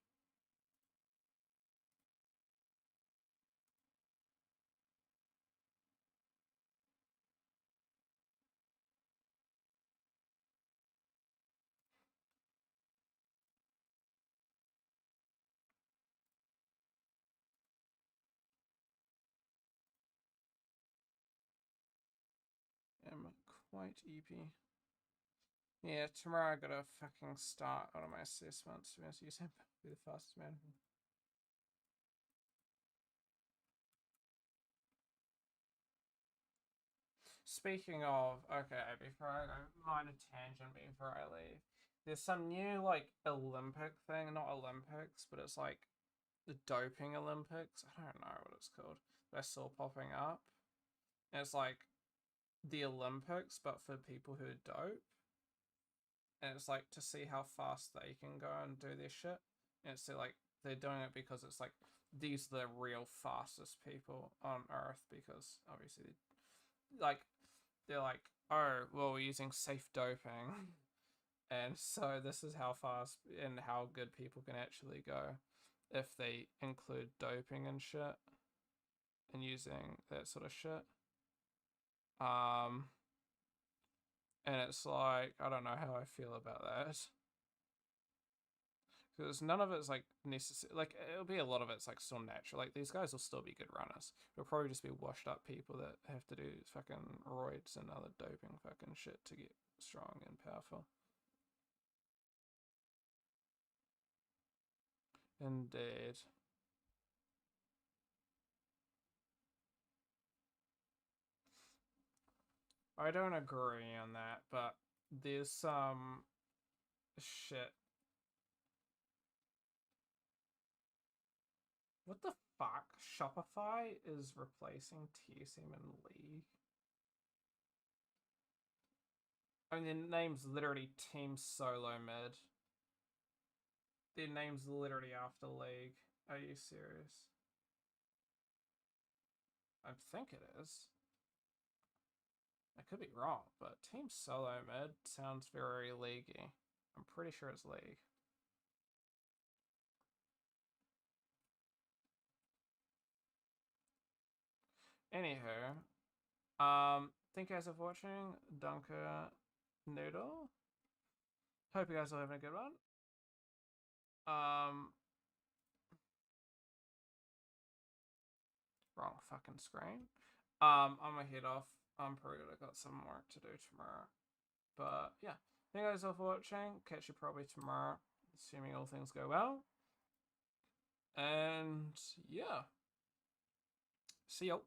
I'm quite eepy. Yeah, tomorrow I gotta fucking start out of my assessments to be honest. Use him be the fastest man. Speaking of, okay, before I go, minor tangent before I leave. There's some new like Olympic thing, not Olympics, but it's like the doping Olympics. I don't know what it's called. But I saw popping up. And it's like the Olympics, but for people who dope. And it's like to see how fast they can go and do their shit. And it's like they're doing it because it's like these are the real fastest people on Earth because obviously like they're like, oh well, we're using safe doping, and so this is how fast and how good people can actually go if they include doping and shit and using that sort of shit. And it's like, I don't know how I feel about that. Because none of it's like necessary. Like, it'll be a lot of it's like still natural. Like, these guys will still be good runners. It'll probably just be washed up people that have to do fucking roids and other doping fucking shit to get strong and powerful. Indeed. I don't agree on that, but there's some shit. What the fuck? Shopify is replacing TSM and League. I mean, their name's literally Team Solo Mid. Their name's literally after League. Are you serious? I think it is. I could be wrong, but Team Solo Mid sounds very leaguey. I'm pretty sure it's League. Anywho, thank you guys for watching. Dunker Noodle. Hope you guys are having a good one. Wrong fucking screen. I'm gonna head off. I'm probably gonna got some work to do tomorrow. But yeah, thank you guys all for watching. Catch you probably tomorrow, assuming all things go well. And yeah. See y'all.